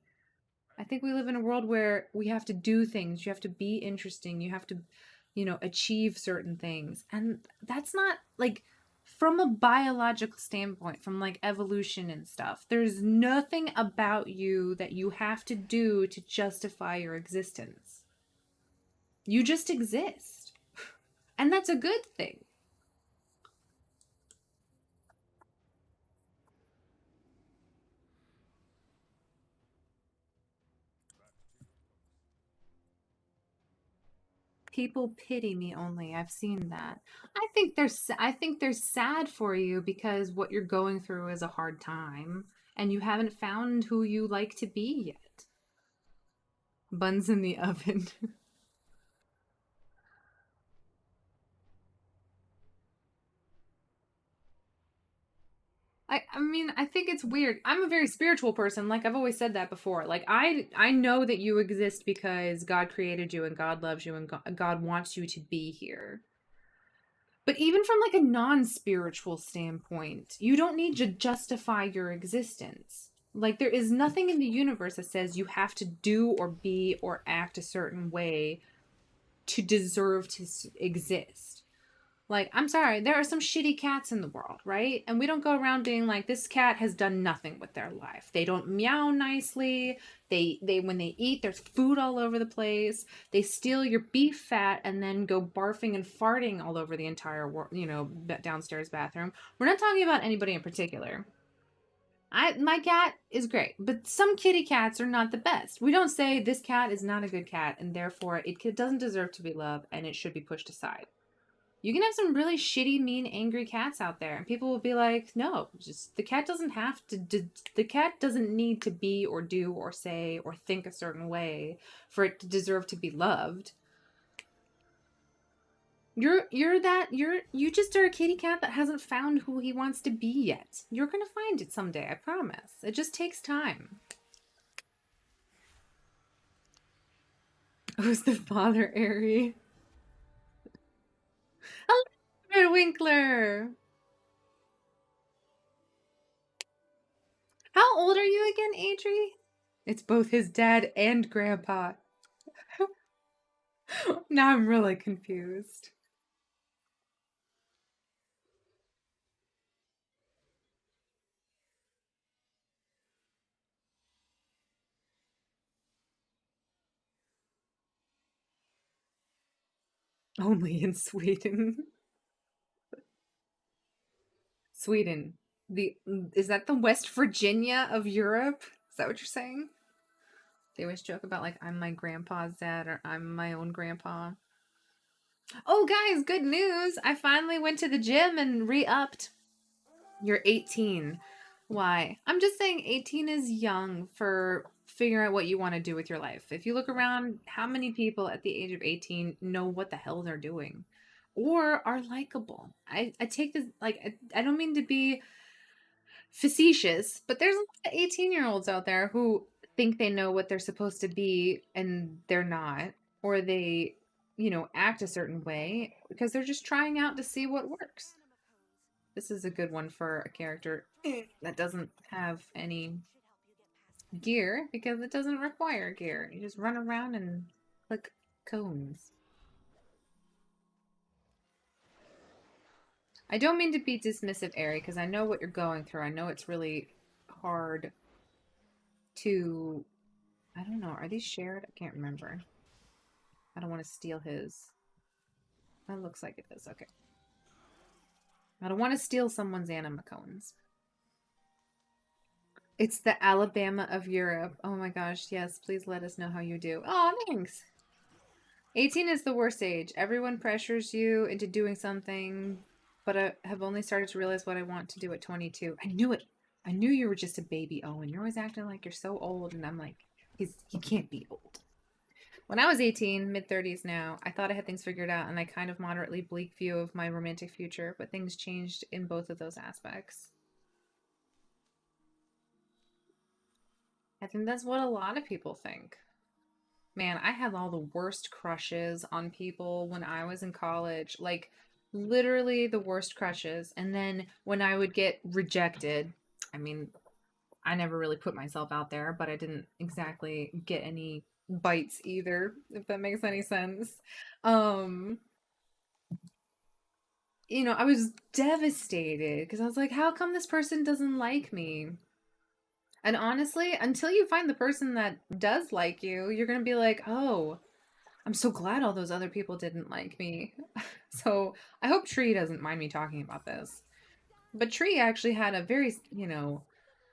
I think we live in a world where we have to do things. You have to be interesting. You have to, achieve certain things. And that's not like from a biological standpoint, from like evolution and stuff. There's nothing about you that you have to do to justify your existence. You just exist. And that's a good thing. People pity me only. I've seen that. I think they're sad for you because what you're going through is a hard time and you haven't found who you like to be yet. Buns in the oven. I mean, I think it's weird. I'm a very spiritual person. Like I've always said that before. Like I know that you exist because God created you and God loves you and God wants you to be here. But even from like a non-spiritual standpoint, you don't need to justify your existence. Like there is nothing in the universe that says you have to do or be or act a certain way to deserve to exist. Like, I'm sorry, there are some shitty cats in the world, right? And we don't go around being like, this cat has done nothing with their life. They don't meow nicely. They when they eat, there's food all over the place. They steal your beef fat and then go barfing and farting all over the entire, downstairs bathroom. We're not talking about anybody in particular. My cat is great, but some kitty cats are not the best. We don't say this cat is not a good cat and therefore it doesn't deserve to be loved and it should be pushed aside. You can have some really shitty, mean, angry cats out there, and people will be like, "No, just the cat doesn't have to. The cat doesn't need to be or do or say or think a certain way for it to deserve to be loved." You just are a kitty cat that hasn't found who he wants to be yet. You're gonna find it someday, I promise. It just takes time. Who's the father, Ari? Hello, Winkler. How old are you again, Adri? It's both his dad and grandpa. Now I'm really confused. Only in Sweden. Sweden. The is that the West Virginia of Europe? Is that what you're saying? They always joke about like I'm my grandpa's dad or I'm my own grandpa. Oh guys, good news. I finally went to the gym and re-upped. You're 18. Why? I'm just saying 18 is young for figuring out what you want to do with your life. If you look around, how many people at the age of 18 know what the hell they're doing or are likable? I take this like I don't mean to be facetious, but there's a lot of 18-year-olds out there who think they know what they're supposed to be and they're not, or they, act a certain way because they're just trying out to see what works. This is a good one for a character that doesn't have any gear because it doesn't require gear. You just run around and click cones. I don't mean to be dismissive, Ari, because I know what you're going through. I know it's really hard to. I don't know. Are these shared? I can't remember. I don't want to steal his. That looks like it is. Okay. I don't want to steal someone's anima cones. It's the Alabama of Europe. Oh my gosh, yes. Please let us know how you do. Oh, thanks. 18 is the worst age. Everyone pressures you into doing something, but I have only started to realize what I want to do at 22. I knew it. I knew you were just a baby, Owen. You're always acting like you're so old, and I'm like, he can't be old. When I was 18, mid 30s now, I thought I had things figured out and I kind of moderately bleak view of my romantic future, but things changed in both of those aspects. I think that's what a lot of people think. Man, I had all the worst crushes on people when I was in college. Like, literally the worst crushes. And then when I would get rejected, I mean, I never really put myself out there, but I didn't exactly get any bites either, if that makes any sense. Um, I was devastated because I was like, how come this person doesn't like me? And honestly, until you find the person that does like you, you're going to be like, oh, I'm so glad all those other people didn't like me. So I hope Tree doesn't mind me talking about this. But Tree actually had a very,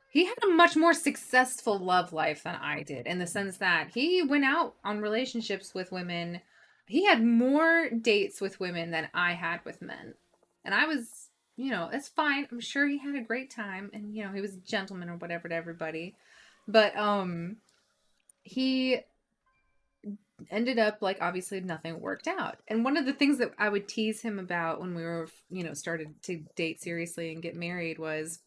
he had a much more successful love life than I did in the sense that he went out on relationships with women. He had more dates with women than I had with men. And I was, that's fine. I'm sure he had a great time and he was a gentleman or whatever to everybody. But he ended up like obviously nothing worked out. And one of the things that I would tease him about when we were, started to date seriously and get married was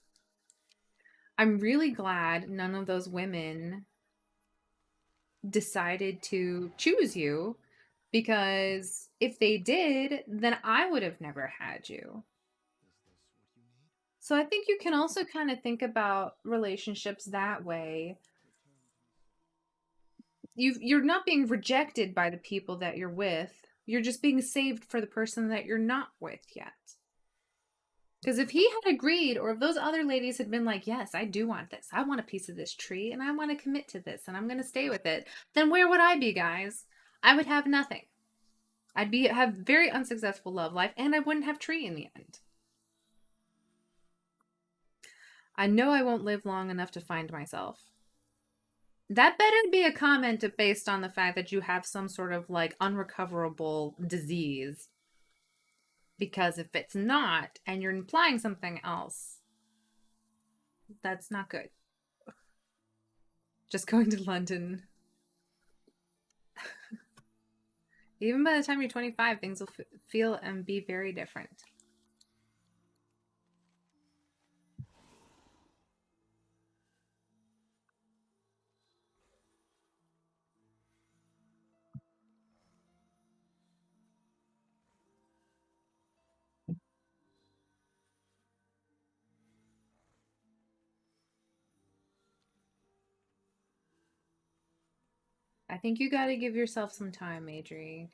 I'm really glad none of those women decided to choose you because if they did, then I would have never had you. So I think you can also kind of think about relationships that way. You're not being rejected by the people that you're with. You're just being saved for the person that you're not with yet. Because if he had agreed, or if those other ladies had been like, yes, I do want this, I want a piece of this tree, and I want to commit to this, and I'm going to stay with it, then where would I be, guys? I would have nothing. Have very unsuccessful love life, and I wouldn't have Tree in the end. I know I won't live long enough to find myself. That better be a comment based on the fact that you have some sort of like unrecoverable disease. Because if it's not, and you're implying something else, that's not good. Just going to London. Even by the time you're 25, things will feel and be very different. I think you got to give yourself some time, Adri.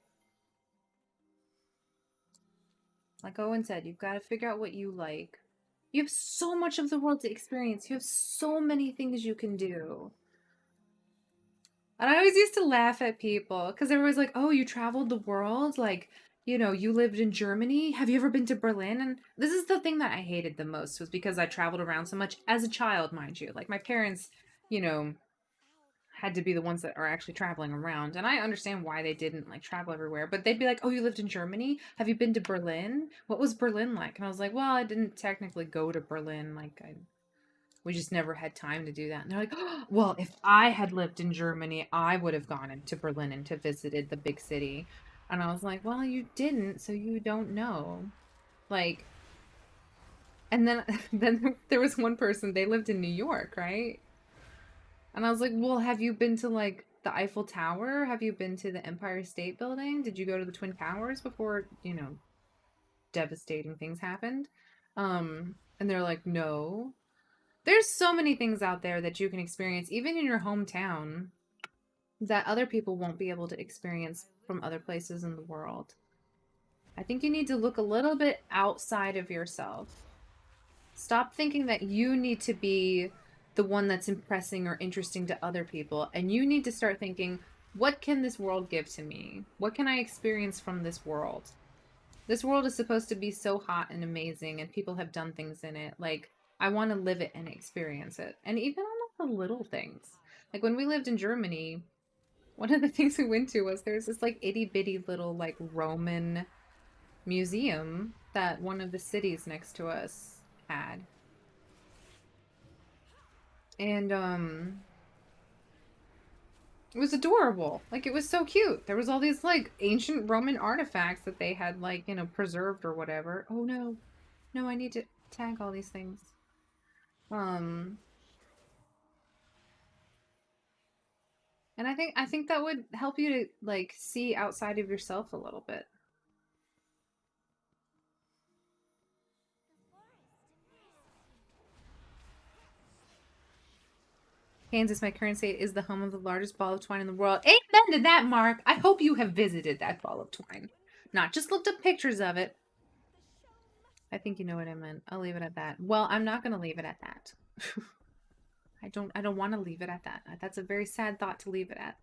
Like Owen said, you've got to figure out what you like. You have so much of the world to experience. You have so many things you can do. And I always used to laugh at people because they were always like, oh, you traveled the world? Like, you lived in Germany. Have you ever been to Berlin? And this is the thing that I hated the most was because I traveled around so much as a child, mind you. Like, my parents, you know, had to be the ones that are actually traveling around. And I understand why they didn't like travel everywhere, but they'd be like, "Oh, you lived in Germany? Have you been to Berlin? What was Berlin like?" And I was like, "Well, I didn't technically go to Berlin. We just never had time to do that." And they're like, oh, "Well, if I had lived in Germany, I would have gone into Berlin and to visited the big city." And I was like, "Well, you didn't, so you don't know." Like, and then then there was one person, they lived in New York, right? And I was like, well, have you been to like the Eiffel Tower? Have you been to the Empire State Building? Did you go to the Twin Towers before, devastating things happened? And they're like, no. There's so many things out there that you can experience, even in your hometown, that other people won't be able to experience from other places in the world. I think you need to look a little bit outside of yourself. Stop thinking that you need to be the one that's impressing or interesting to other people. And you need to start thinking, what can this world give to me? What can I experience from this world? This world is supposed to be so hot and amazing, and people have done things in it. Like, I want to live it and experience it. And even on the little things. Like, when we lived in Germany, one of the things we went to was there's this like itty bitty little like Roman museum that one of the cities next to us had. And it was adorable. Like it was so cute. There was all these like ancient Roman artifacts that they had like, preserved or whatever. Oh no. No, I need to tag all these things. Um and I think that would help you to like see outside of yourself a little bit. Kansas, my current state, is the home of the largest ball of twine in the world. Amen to that, Mark. I hope you have visited that ball of twine. Not just looked up pictures of it. I think you know what I meant. I'll leave it at that. Well, I'm not going to leave it at that. I don't want to leave it at that. That's a very sad thought to leave it at.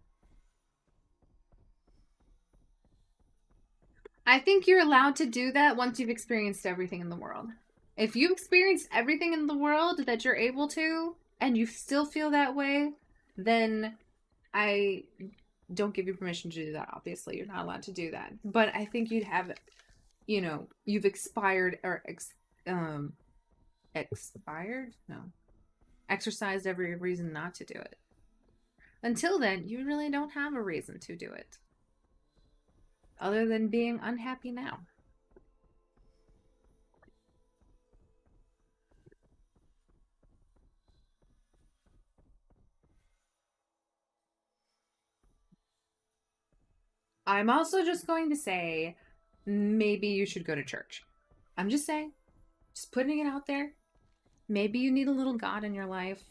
I think you're allowed to do that once you've experienced everything in the world. If you've experienced everything in the world that you're able to, and you still feel that way, then I don't give you permission to do that. Obviously, you're not allowed to do that. But I think you'd have, you've expired or expired? No. Exercised every reason not to do it. Until then, you really don't have a reason to do it. Other than being unhappy now. I'm also just going to say maybe you should go to church. I'm just saying, just putting it out there. Maybe you need a little God in your life.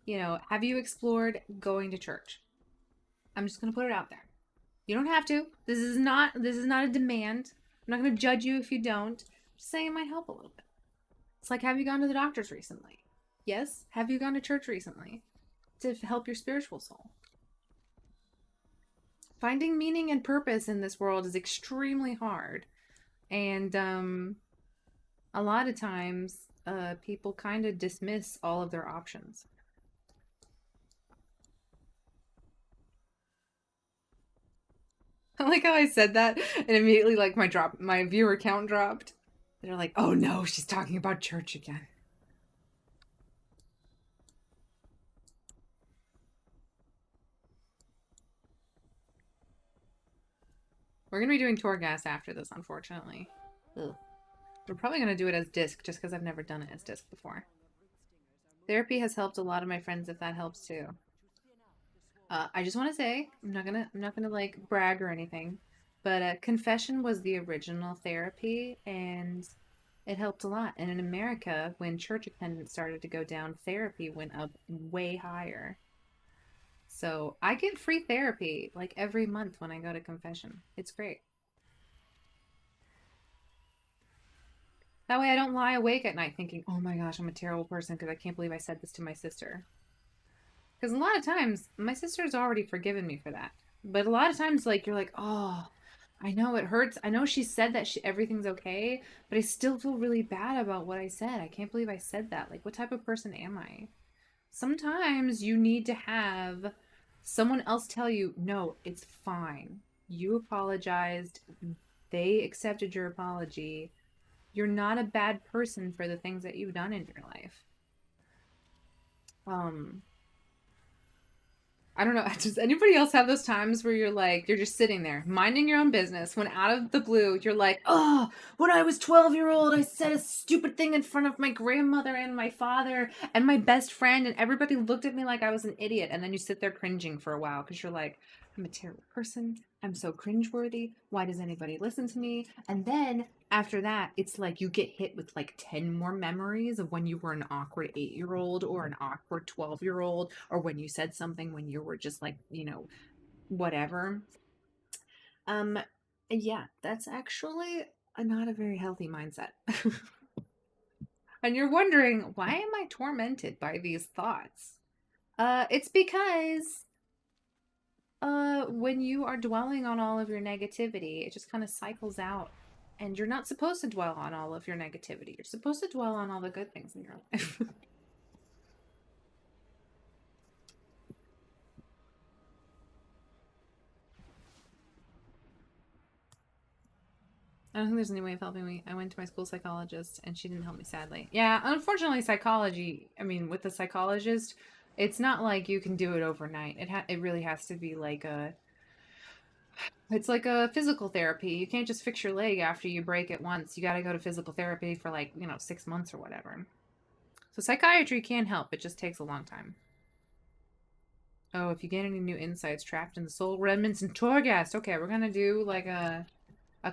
Have you explored going to church? I'm just going to put it out there. You don't have to. This is not a demand. I'm not going to judge you if you don't. I'm just saying it might help a little bit. It's like, have you gone to the doctors recently? Yes. Have you gone to church recently to help your spiritual soul? Finding meaning and purpose in this world is extremely hard. And a lot of times people kind of dismiss all of their options. I like how I said that and immediately like my viewer count dropped. They're like, "Oh no, she's talking about church again." We're going to be doing Torghast after this, unfortunately. Ugh. We're probably going to do it as disc just because I've never done it as disc before. Therapy has helped a lot of my friends if that helps too. I just want to say, I'm not gonna like brag or anything, but confession was the original therapy and it helped a lot. And in America, when church attendance started to go down, therapy went up way higher. So I get free therapy like every month when I go to confession. It's great. That way I don't lie awake at night thinking, oh my gosh, I'm a terrible person because I can't believe I said this to my sister. Because a lot of times, my sister's already forgiven me for that. But a lot of times, like, you're like, oh, I know it hurts. I know she said that everything's okay, but I still feel really bad about what I said. I can't believe I said that. Like, what type of person am I? Sometimes you need to have someone else tell you, no, it's fine. You apologized. They accepted your apology. You're not a bad person for the things that you've done in your life. Um, I don't know. Does anybody else have those times where you're just sitting there, minding your own business, when out of the blue, you're like, oh, when I was 12-year-old, I said a stupid thing in front of my grandmother and my father and my best friend, and everybody looked at me like I was an idiot. And then you sit there cringing for a while because you're like, I'm a terrible person. I'm so cringeworthy. Why does anybody listen to me? And then after that, it's like you get hit with like 10 more memories of when you were an awkward 8-year-old or an awkward 12-year-old, or when you said something when you were just like, whatever. Um, yeah, that's actually not a very healthy mindset. And you're wondering, why am I tormented by these thoughts? It's because when you are dwelling on all of your negativity, it just kind of cycles out. And you're not supposed to dwell on all of your negativity. You're supposed to dwell on all the good things in your life. I don't think there's any way of helping me. I went to my school psychologist and she didn't help me, sadly. Yeah, unfortunately, psychology, I mean, with the psychologist, it's not like you can do it overnight. It really has to be like it's like a physical therapy. You can't just fix your leg after you break it once. You got to go to physical therapy for like, 6 months or whatever. So psychiatry can help. It just takes a long time. Oh, if you get any new insights, trapped in the soul remnants and Torghast. Okay, we're gonna do like a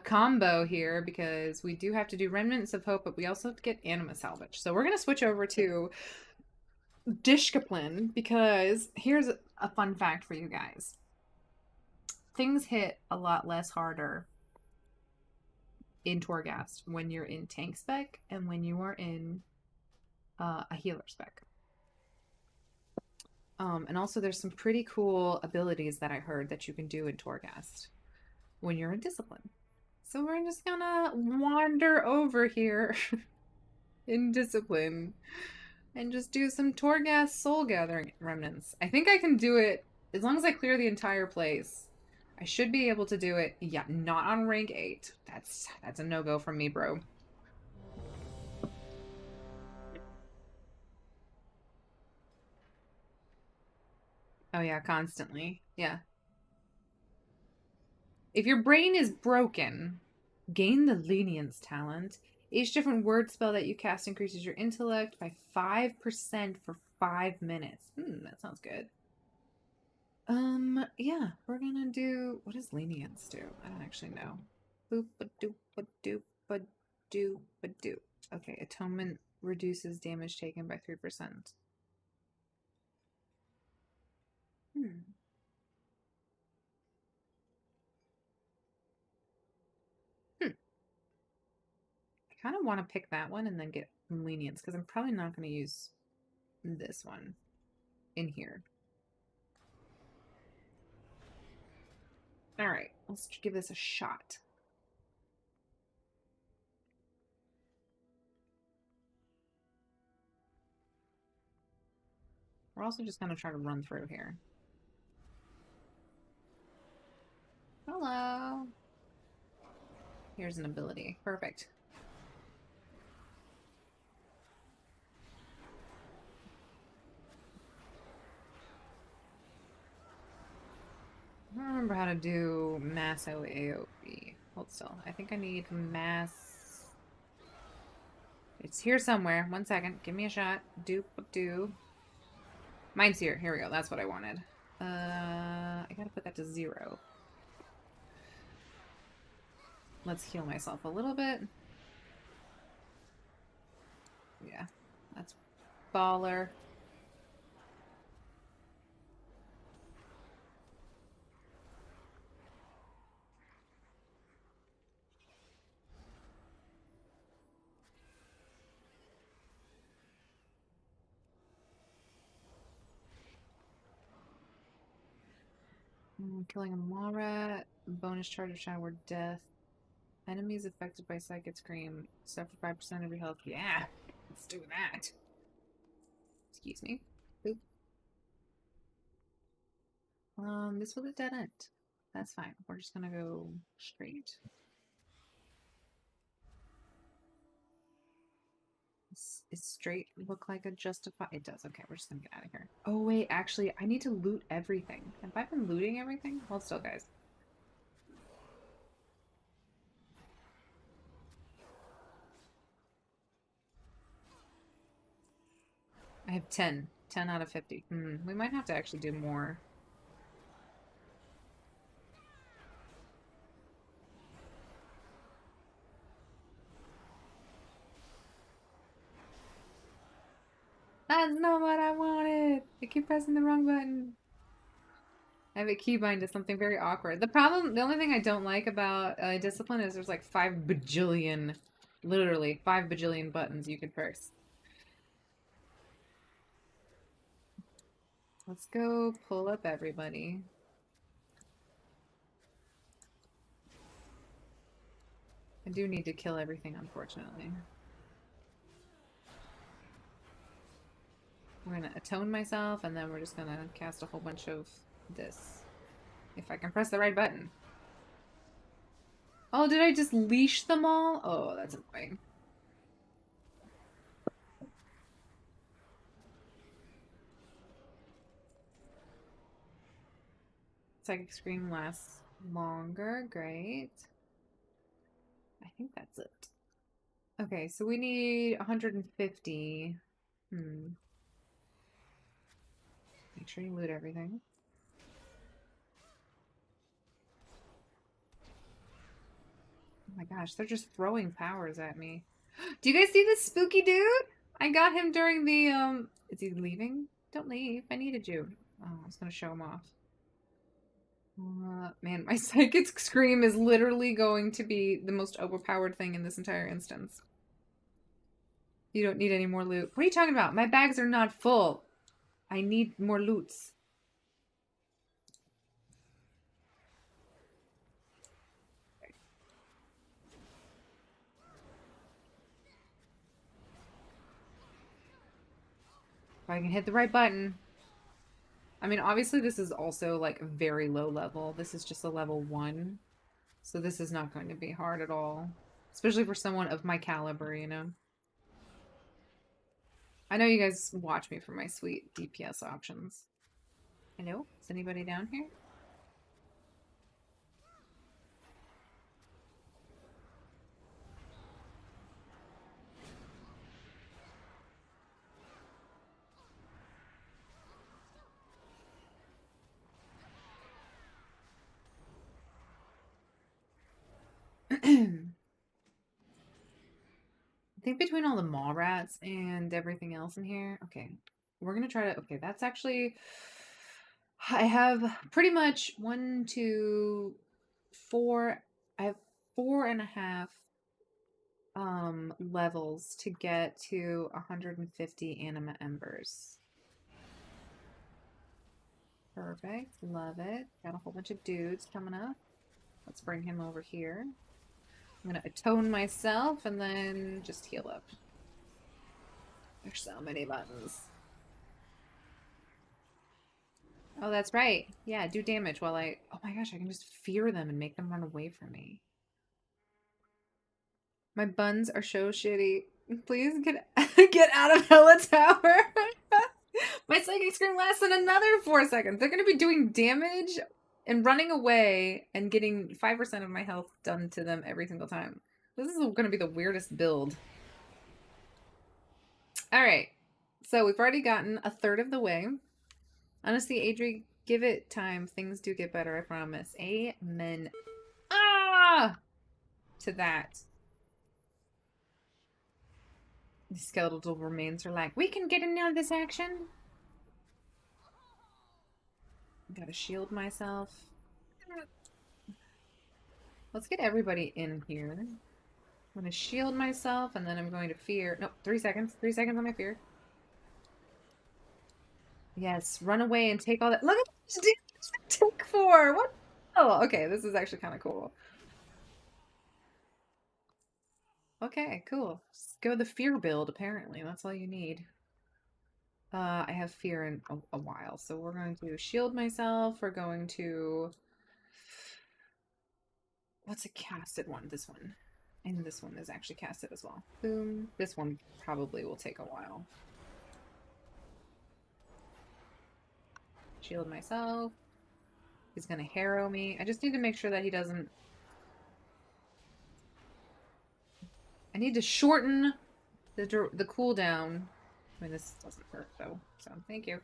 combo here because we do have to do Remnants of Hope, but we also have to get Anima Salvage. So we're going to switch over to Dishkaplan, because here's a fun fact for you guys. Things hit a lot less harder in Torghast when you're in tank spec and when you are in a healer spec. And also there's some pretty cool abilities that I heard that you can do in Torghast when you're in Discipline. So we're just gonna wander over here in Discipline and just do some Torghast Soul Gathering Remnants. I think I can do it as long as I clear the entire place. I should be able to do it. Yeah, not on rank 8. That's a no-go from me, bro. Oh yeah, constantly. Yeah. If your brain is broken, gain the Lenience talent. Each different word spell that you cast increases your intellect by 5% for 5 minutes. That sounds good. Yeah, we're gonna do, what does Lenience do? I don't actually know. Boop a doop a doop a doop a doop. Okay, Atonement reduces damage taken by 3%. Hmm. I kind of want to pick that one and then get Lenience because I'm probably not going to use this one in here. All right, let's give this a shot. We're also just going to try to run through here. Hello. Here's an ability. Perfect. I don't remember how to do mass AOE. Hold still. I think I need mass. It's here somewhere. 1 second. Give me a shot. Doop doo. Mine's here. Here we go. That's what I wanted. I gotta put that to 0. Let's heal myself a little bit. Yeah, that's baller. Killing a Mallrat. Bonus charge of Shadow Word Death. Enemies affected by Psychic Scream suffer 5% of your health. Yeah, let's do that. Excuse me. Boop. This was a dead end. That's fine. We're just gonna go straight. Is straight look like a justify? It does. Okay, we're just gonna get out of here. Oh wait, actually, I need to loot everything. Have I been looting everything? Hold still, guys. I have 10. 10 out of 50. We might have to actually do more. That's not what I wanted! I keep pressing the wrong button. I have a keybind to something very awkward. The only thing I don't like about Discipline is there's like 5 bajillion, literally 5 bajillion buttons you can press. Let's go pull up everybody. I do need to kill everything, unfortunately. We're gonna atone myself, and then we're just gonna cast a whole bunch of this. If I can press the right button. Oh, did I just leash them all? Oh, that's annoying. Psychic Scream lasts longer. Great. I think that's it. Okay, so we need 150. Make sure you loot everything. Oh my gosh, they're just throwing powers at me. Do you guys see this spooky dude? I got him during the. Is he leaving? Don't leave. I needed you. Oh, I was gonna show him off. Man, my psychic scream is literally going to be the most overpowered thing in this entire instance. You don't need any more loot. What are you talking about? My bags are not full. I need more loots. If I can hit the right button. I mean, obviously this is also like very low level. This is just a level 1. So this is not going to be hard at all. Especially for someone of my caliber, you know? I know you guys watch me for my sweet DPS options. Hello? Is anybody down here? I think between all the mall rats and everything else in here, okay, we're gonna try to. Okay, that's actually. I have pretty much 1, 2, 4. I have 4.5 levels to get to 150 anima embers. Perfect, love it. Got a whole bunch of dudes coming up. Let's bring him over here. I'm gonna atone myself and then just heal up. There's so many buttons. Oh, that's right. Yeah, do damage while I... Oh my gosh, I can just fear them and make them run away from me. My buns are so shitty. Please get get out of Hella Tower. My psychic scream lasts in another 4 seconds. They're gonna be doing damage and running away and getting 5% of my health done to them every single time. This is gonna be the weirdest build. Alright. So we've already gotten a third of the way. Honestly, Adri, give it time. Things do get better, I promise. Amen. Ah! To that. The skeletal remains are like, we can get in on this action. Gotta shield myself. Let's get everybody in here. I'm gonna shield myself and then I'm going to fear. No, 3 seconds. 3 seconds on my fear. Yes, run away and take all that. Look at this damage took for. What? Oh, okay. This is actually kind of cool. Okay, cool. Just go the fear build, apparently. That's all you need. I have fear in a while, so we're going to shield myself. We're going to... What's a casted one? This one. And this one is actually casted as well. Boom. This one probably will take a while. Shield myself. He's gonna harrow me. I just need to make sure that he doesn't... I need to shorten the cooldown. I mean, this doesn't hurt though, so thank you.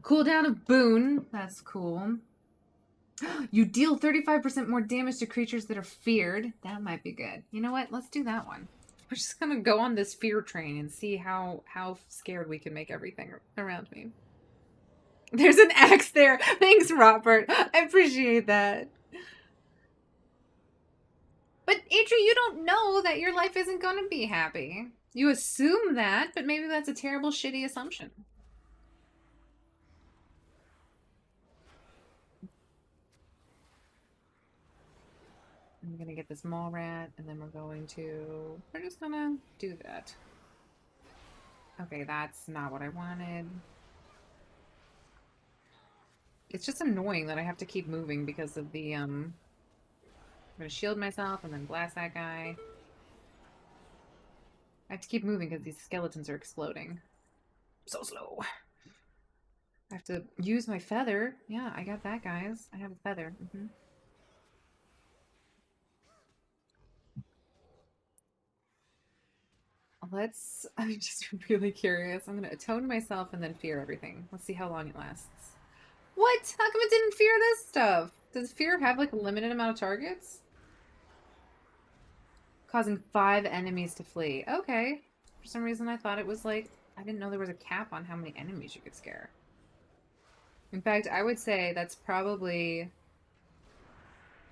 Cooldown of Boon. That's cool. You deal 35% more damage to creatures that are feared. That might be good. You know what? Let's do that one. We're just gonna go on this fear train and see how scared we can make everything around me. There's an axe there. Thanks, Robert. I appreciate that. But Adri, you don't know that your life isn't gonna be happy. You assume that, but maybe that's a terrible, shitty assumption. I'm gonna get this mall rat, and then we're just gonna do that. Okay, that's not what I wanted. It's just annoying that I have to keep moving because of the, I'm gonna shield myself and then blast that guy. I have to keep moving because these skeletons are exploding. So slow. I have to use my feather. Yeah, I got that, guys. I have a feather. I'm just really curious. I'm gonna atone myself and then fear everything. Let's see how long it lasts. What? How come it didn't fear this stuff? Does fear have like a limited amount of targets? Causing 5 enemies to flee. Okay. For some reason, I thought it was like, I didn't know there was a cap on how many enemies you could scare. In fact, I would say that's probably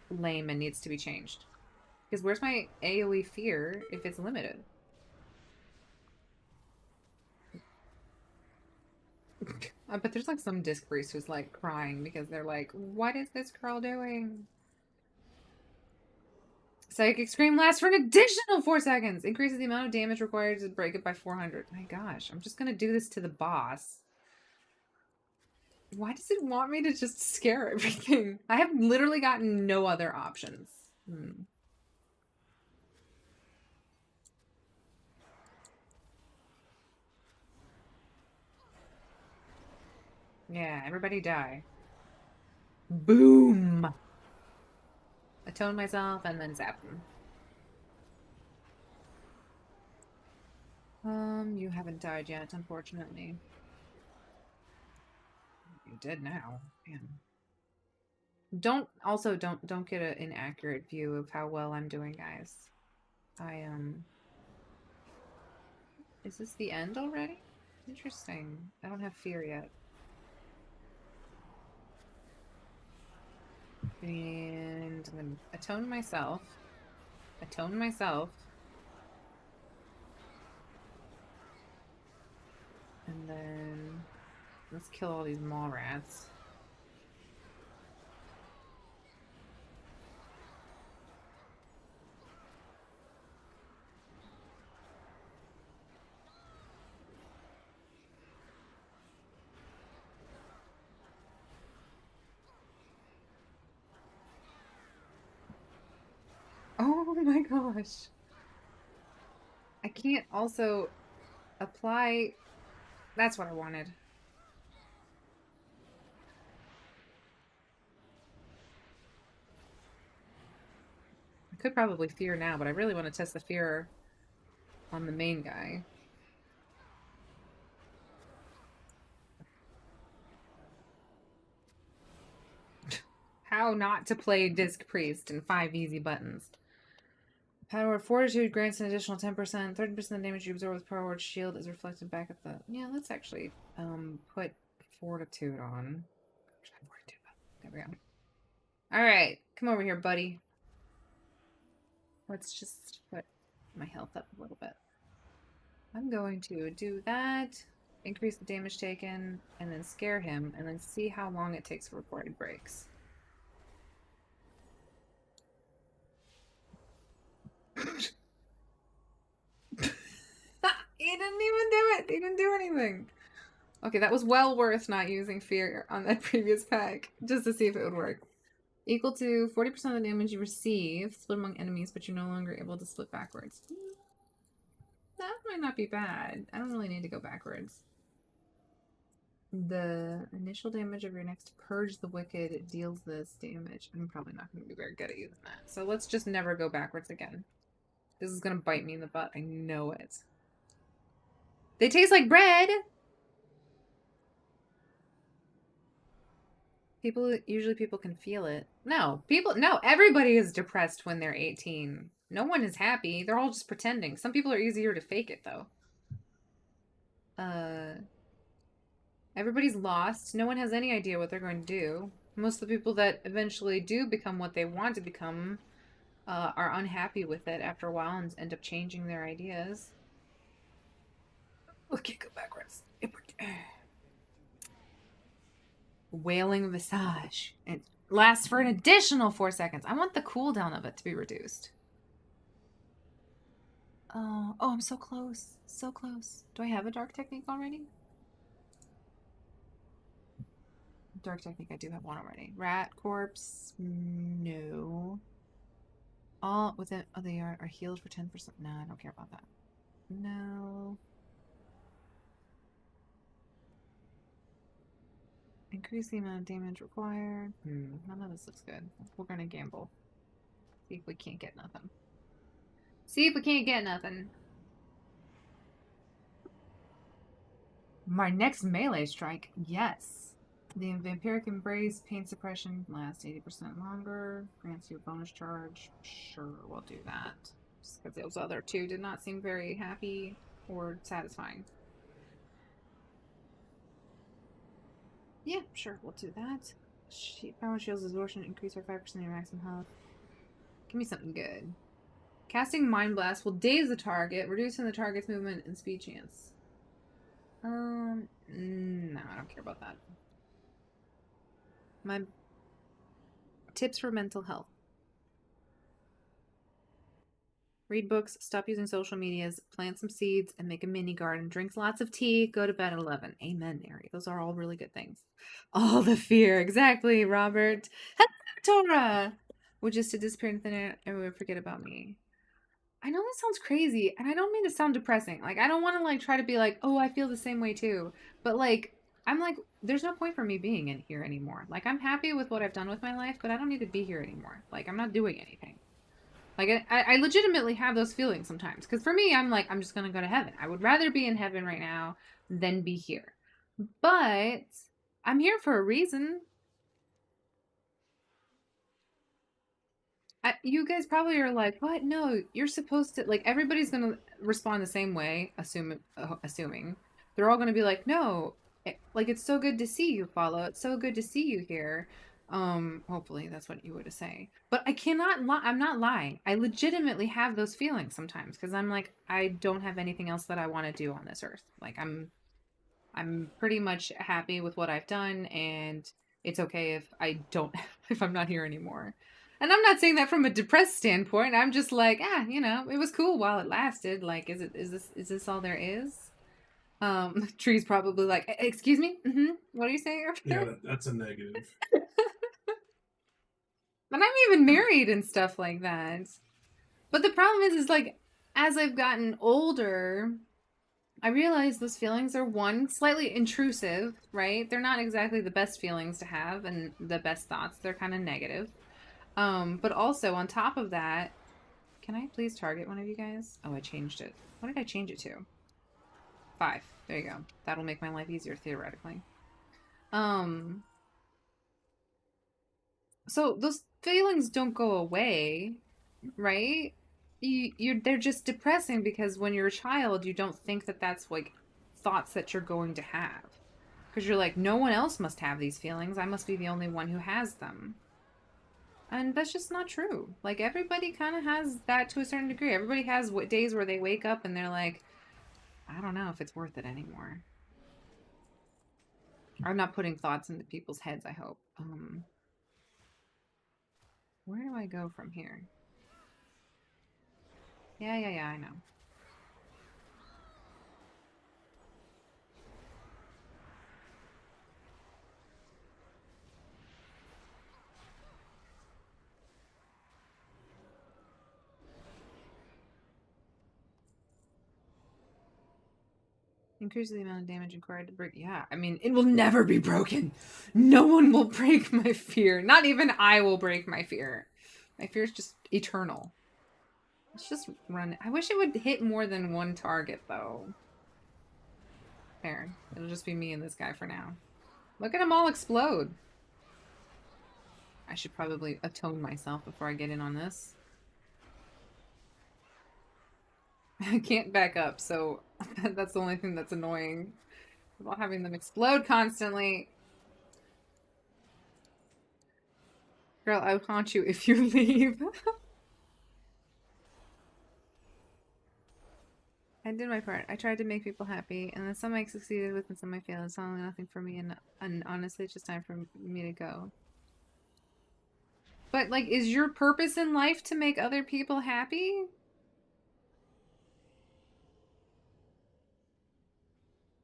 lame and needs to be changed. Because where's my AoE fear if it's limited? But there's like some disc priest who's like crying because they're like, what is this girl doing? Psychic Scream lasts for an additional 4 seconds. Increases the amount of damage required to break it by 400. My gosh, I'm just gonna do this to the boss. Why does it want me to just scare everything? I have literally gotten no other options. Yeah, everybody die. Boom! Atone myself and then zap them. You haven't died yet, unfortunately. You did now. Man. Don't get an inaccurate view of how well I'm doing, guys. Is this the end already? Interesting. I don't have fear yet. And I'm gonna atone myself. Atone myself. And then let's kill all these mall rats. Oh my gosh. I can't also apply. That's what I wanted. I could probably fear now, but I really want to test the fear on the main guy. How not to play Disc Priest in 5 easy buttons. Power Word Fortitude grants an additional 10%. 30% of the damage you absorb with Power Word Shield is reflected back at the... Yeah, let's actually put Fortitude on. There we go. Alright, come over here, buddy. Let's just put my health up a little bit. I'm going to do that, increase the damage taken, and then scare him, and then see how long it takes before he breaks. He didn't even do it! He didn't do anything! Okay, that was well worth not using fear on that previous pack, just to see if it would work. Equal to 40% of the damage you receive, split among enemies, but you're no longer able to split backwards. That might not be bad. I don't really need to go backwards. The initial damage of your next Purge the Wicked deals this damage. I'm probably not going to be very good at using that. So let's just never go backwards again. This is going to bite me in the butt. I know it. They taste like bread! Usually people can feel it. No, everybody is depressed when they're 18. No one is happy. They're all just pretending. Some people are easier to fake it, though. Everybody's lost. No one has any idea what they're going to do. Most of the people that eventually do become what they want to become are unhappy with it after a while and end up changing their ideas. Okay, go backwards. Wailing Visage. It lasts for an additional 4 seconds. I want the cooldown of it to be reduced. Oh, I'm so close. So close. Do I have a Dark Technique already? Dark Technique, I do have one already. Rat Corpse, no. All within, they are healed for 10%. No, I don't care about that. No. Increase the amount of damage required. None of this looks good. We're gonna gamble. See if we can't get nothing. See if we can't get nothing. My next melee strike, yes. The Vampiric Embrace, pain suppression lasts 80% longer. Grants you a bonus charge. Sure, we'll do that. Just because those other two did not seem very happy. or satisfying. Yeah, sure, we'll do that. Power Shield's absorption increase by 5% of your maximum health. Give me something good. Casting Mind Blast will daze the target, reducing the target's movement and speed chance. No, I don't care about that. My tips for mental health. Read books, stop using social medias, plant some seeds, and make a mini garden. Drink lots of tea, go to bed at 11. Amen, Mary. Those are all really good things. All the fear. Exactly, Robert. Hello, Tora! Which is to disappear in thin air, everyone would forget about me. I know that sounds crazy, and I don't mean to sound depressing. Like, I don't want to, like, try to be like, oh, I feel the same way too. But, like, I'm like, there's no point for me being in here anymore. Like, I'm happy with what I've done with my life, but I don't need to be here anymore. Like, I'm not doing anything. Like, I legitimately have those feelings sometimes. Because for me, I'm like, I'm just going to go to heaven. I would rather be in heaven right now than be here. But I'm here for a reason. You guys probably are like, what? No, you're supposed to, like, everybody's going to respond the same way, assuming. They're all going to be like, no, like, it's so good to see you, Follow. It's so good to see you here. Hopefully that's what you would say. But I cannot lie. I'm not lying. I legitimately have those feelings sometimes because I'm like, I don't have anything else that I want to do on this earth. Like, I'm pretty much happy with what I've done, and it's okay if I don't, if I'm not here anymore. And I'm not saying that from a depressed standpoint. I'm just like, it was cool while it lasted. Like, is this all there is? Tree's probably like, excuse me? What are you saying? Yeah, that's a negative. And I'm even married and stuff like that. But the problem is like, as I've gotten older, I realize those feelings are one, slightly intrusive, right? They're not exactly the best feelings to have and the best thoughts. They're kind of negative. But also on top of that, can I please target one of you guys? Oh, I changed it. What did I change it to? 5. There you go. That'll make my life easier theoretically. So those feelings don't go away, right? They're just depressing because when you're a child, you don't think that that's like thoughts that you're going to have. Because you're like, no one else must have these feelings. I must be the only one who has them. And that's just not true. Like, everybody kind of has that to a certain degree. Everybody has days where they wake up and they're like, I don't know if it's worth it anymore. I'm not putting thoughts into people's heads, I hope. Where do I go from here? Yeah, I know. Increases the amount of damage required to break. Yeah, I mean, it will never be broken. No one will break my fear. Not even I will break my fear. My fear is just eternal. Let's just run. I wish it would hit more than one target, though. There. It'll just be me and this guy for now. Look at them all explode. I should probably atone myself before I get in on this. I can't back up, so that's the only thing that's annoying about having them explode constantly. Girl, I'll haunt you if you leave. I did my part. I tried to make people happy, and then some I succeeded with and some I failed. It's all nothing for me, and honestly, it's just time for me to go. But, like, is your purpose in life to make other people happy?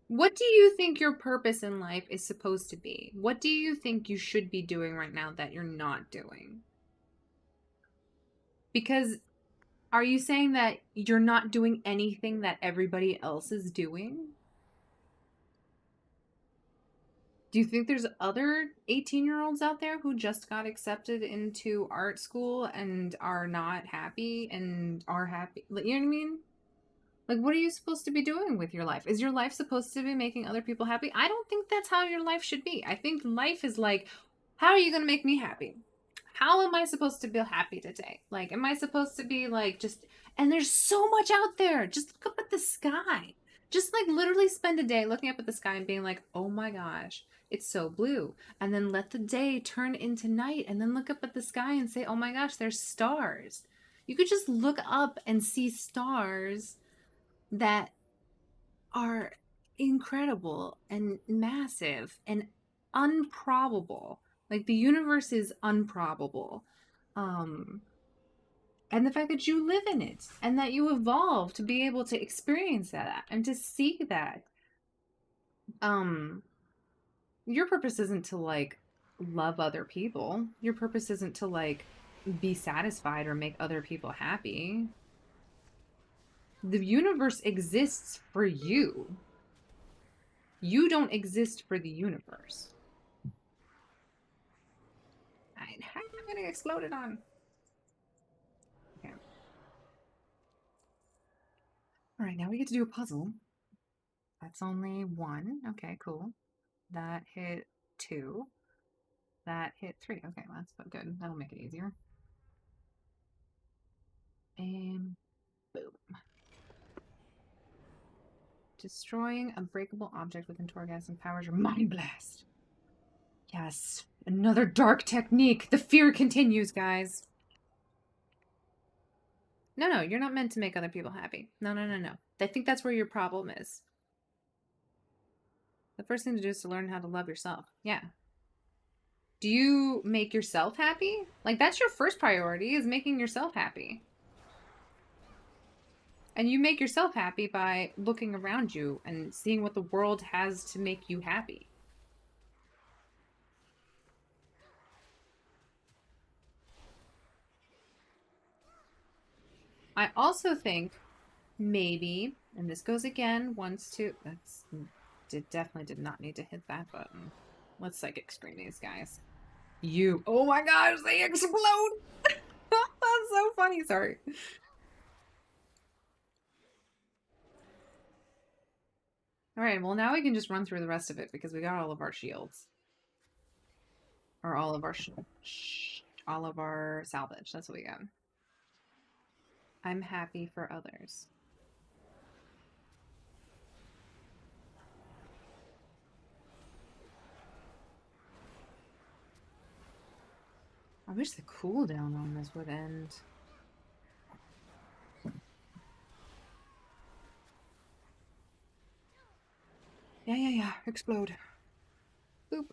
What do you think your purpose in life is supposed to be? What do you think you should be doing right now that you're not doing? Because are you saying that you're not doing anything that everybody else is doing? Do you think there's other 18-year-olds out there who just got accepted into art school and are not happy and are happy? You know what I mean? Like, what are you supposed to be doing with your life? Is your life supposed to be making other people happy? I don't think that's how your life should be. I think life is like, how are you going to make me happy? How am I supposed to feel happy today? Like, am I supposed to be like just And there's so much out there. Just look up at the sky. Just like literally spend a day looking up at the sky and being like, oh my gosh, it's so blue. And then let the day turn into night and then look up at the sky and say, oh my gosh, there's stars. You could just look up and see stars that are incredible and massive and unprobable. Like the universe is unprobable. Um, and the fact that you live in it and that you evolve to be able to experience that and to see that. Um, your purpose isn't to like love other people. Your purpose isn't to like be satisfied or make other people happy. The universe exists for you. You don't exist for the universe. How am I getting exploded on? Okay. All right, now we get to do a puzzle. That's only one. Okay, cool. That hit 2. That hit 3. Okay, well, that's good. That'll make it easier. And boom. Destroying a breakable object with Torghast empowers your Mind Blast. Yes, another dark technique. The fear continues, guys. No, you're not meant to make other people happy. No. I think that's where your problem is. The first thing to do is to learn how to love yourself. Yeah. Do you make yourself happy? Like, that's your first priority, is making yourself happy. And you make yourself happy by looking around you and seeing what the world has to make you happy. I also think maybe, and this goes again, definitely did not need to hit that button. Let's psychic screen these guys. Oh my gosh, they explode! That's so funny, sorry. Alright, well now we can just run through the rest of it because we got all of our shields. Or all of our salvage, that's what we got. I'm happy for others. I wish the cooldown on this would end. Yeah. Explode. Boop.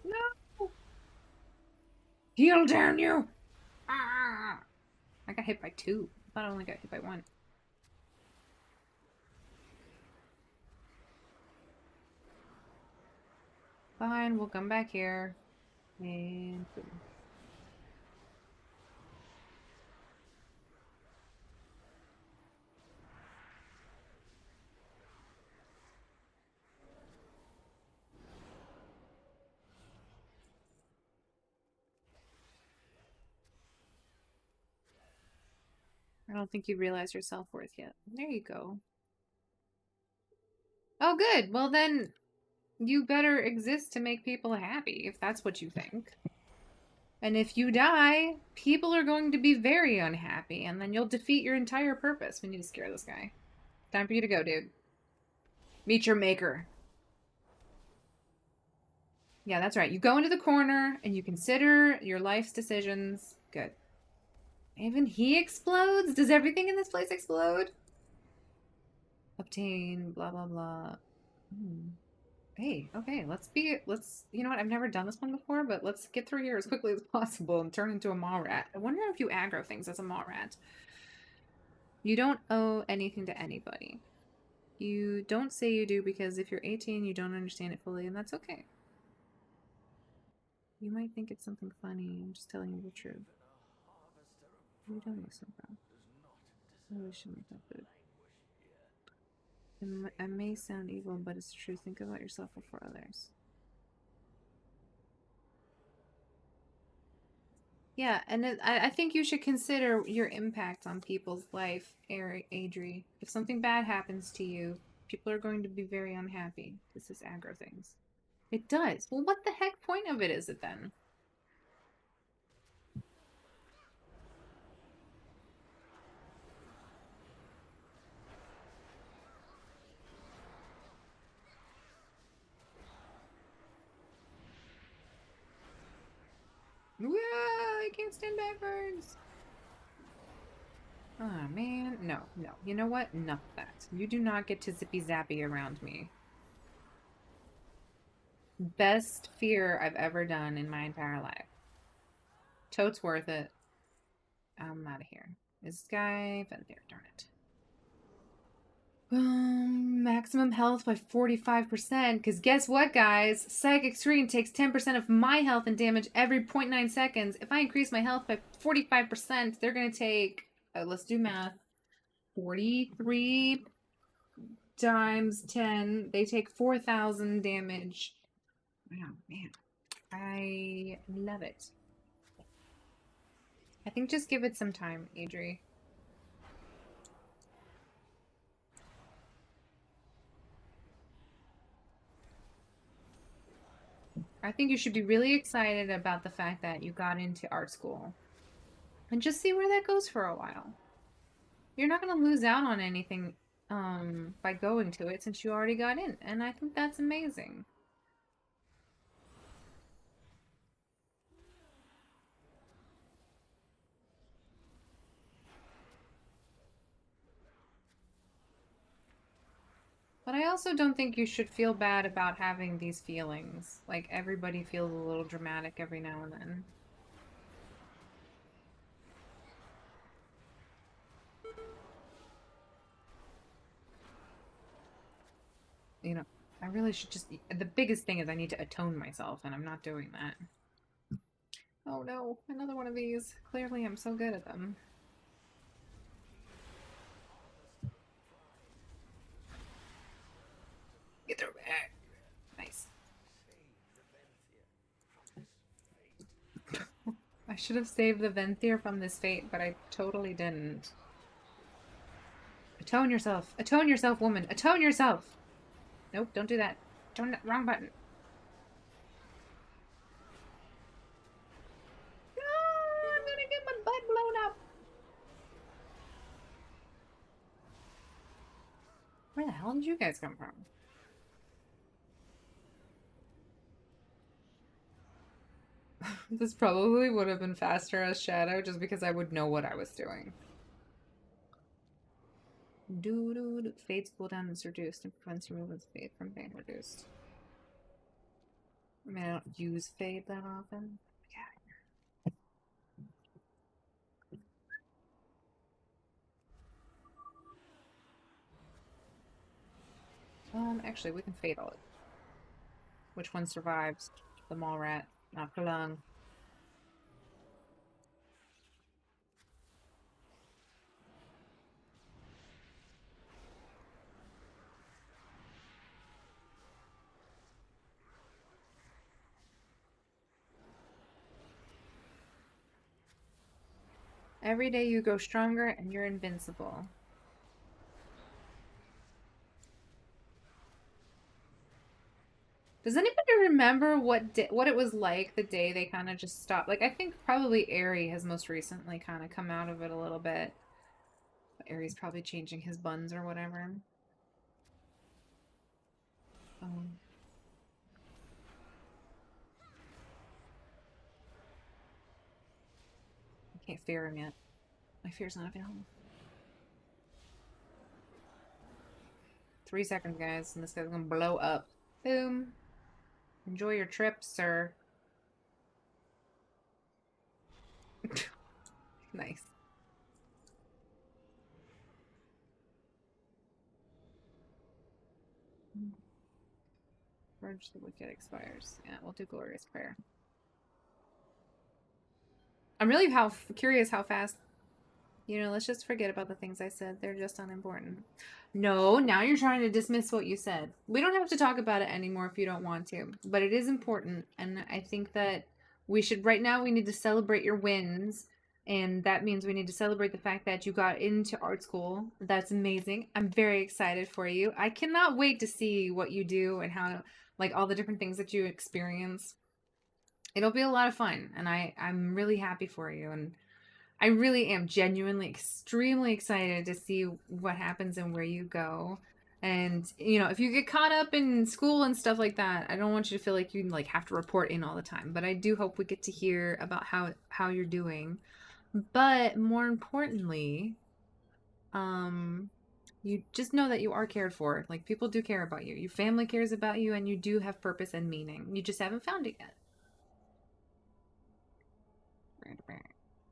No! Heal down you! Ah! I got hit by 2. I thought I only got hit by 1. Fine, we'll come back here. And boom. I don't think you realize your self-worth yet. There you go. Oh, good. Well, then you better exist to make people happy, if that's what you think. And if you die, people are going to be very unhappy, and then you'll defeat your entire purpose. We need to scare this guy. Time for you to go, dude. Meet your maker. Yeah, that's right. You go into the corner, and you consider your life's decisions. Good. Even he explodes? Does everything in this place explode? Obtain, blah, blah, blah. Hey, okay, you know what, I've never done this one before, but let's get through here as quickly as possible and turn into a mall rat. I wonder if you aggro things as a mall rat. You don't owe anything to anybody. You don't say you do because if you're 18, you don't understand it fully, and that's okay. You might think it's something funny. I'm just telling you the truth. You don't know something. I wish I make that food. It may sound evil, but it's true. Think about yourself before others. Yeah, and I think you should consider your impact on people's life, Adri. If something bad happens to you, people are going to be very unhappy. This is aggro things. It does. Well, what the heck point of it is it then? Whoa, I can't stand backwards. Oh man, no, no. You know what? Enough of that. You do not get to zippy zappy around me. Best fear I've ever done in my entire life. Totes worth it. I'm out of here. Is this guy? There, darn it. Maximum health by 45%. Because guess what, guys? Psychic Screen takes 10% of my health and damage every 0.9 seconds. If I increase my health by 45%, they're going to take, let's do math, 43 times 10. They take 4,000 damage. Wow, man. I love it. I think just give it some time, Adri. I think you should be really excited about the fact that you got into art school. And just see where that goes for a while. You're not going to lose out on anything by going to it since you already got in. And I think that's amazing. But I also don't think you should feel bad about having these feelings. Like, everybody feels a little dramatic every now and then. You know, I really should just... The biggest thing is I need to atone myself, and I'm not doing that. Oh no, another one of these. Clearly I'm so good at them. Get her back. Nice. I should have saved the Venthyr from this fate, but I totally didn't. Atone yourself. Atone yourself, woman. Atone yourself. Nope, don't do that. Wrong button. No, I'm gonna get my butt blown up. Where the hell did you guys come from? This probably would have been faster as Shadow just because I would know what I was doing. Fade's cooldown is reduced and prevents removal of Fade from being reduced. I mean, I don't use Fade that often. Actually, we can Fade all it. Which one survives? The Mall Rat. Not for long. Every day you grow stronger and you're invincible. Does anybody remember what it was like the day they kind of just stopped? Like, I think probably Aerie has most recently kind of come out of it a little bit. Aerie's probably changing his buns or whatever. I can't fear him yet. My fear's not available. 3 seconds, guys, and this guy's gonna blow up. Boom. Enjoy your trip, sir. Nice. Purge the Wicked expires. Yeah, we'll do Glorious Prayer. I'm really curious how fast... You know, let's just forget about the things I said. They're just unimportant. No, now you're trying to dismiss what you said. We don't have to talk about it anymore if you don't want to, but it is important, and I think that We should right now we need to celebrate your wins. And that means we need to celebrate the fact that you got into art school. That's amazing. I'm very excited for you. I cannot wait to see what you do and how like all the different things that you experience. It'll be a lot of fun and I'm really happy for you and I really am genuinely extremely excited to see what happens and where you go. And you know, if you get caught up in school and stuff like that, I don't want you to feel like you like have to report in all the time. But I do hope we get to hear about how you're doing. But more importantly, um you just know that you are cared for. Like people do care about you. Your family cares about you and you do have purpose and meaning. You just haven't found it yet.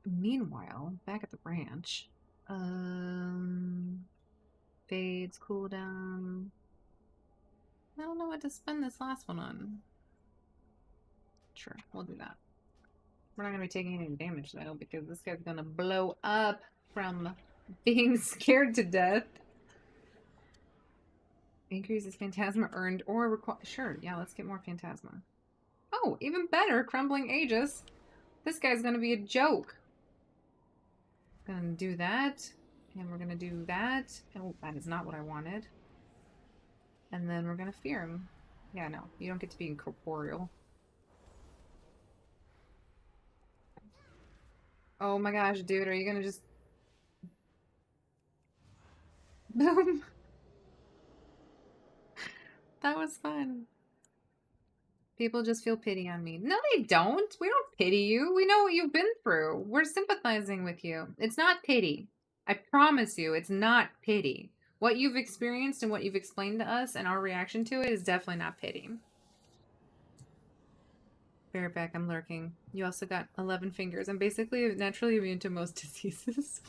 Meanwhile, back at the ranch, um, fades, cooldown. I don't know what to spend this last one on. Sure, we'll do that. We're not gonna be taking any damage though, because this guy's gonna blow up from being scared to death. Increases Phantasma earned or require. Sure, yeah, let's get more Phantasma. Oh, even better, Crumbling Aegis. This guy's gonna be a joke. Gonna do that, and we're gonna do that. Oh, that is not what I wanted. And then we're gonna fear him. Yeah, no, you don't get to be incorporeal. Oh my gosh, dude, are you gonna just... Boom! That was fun. People just feel pity on me. No, they don't. We don't pity you. We know what you've been through. We're sympathizing with you. It's not pity. I promise you, it's not pity. What you've experienced and what you've explained to us and our reaction to it is definitely not pity. Bareback, I'm lurking. You also got 11 fingers. I'm basically naturally immune to most diseases.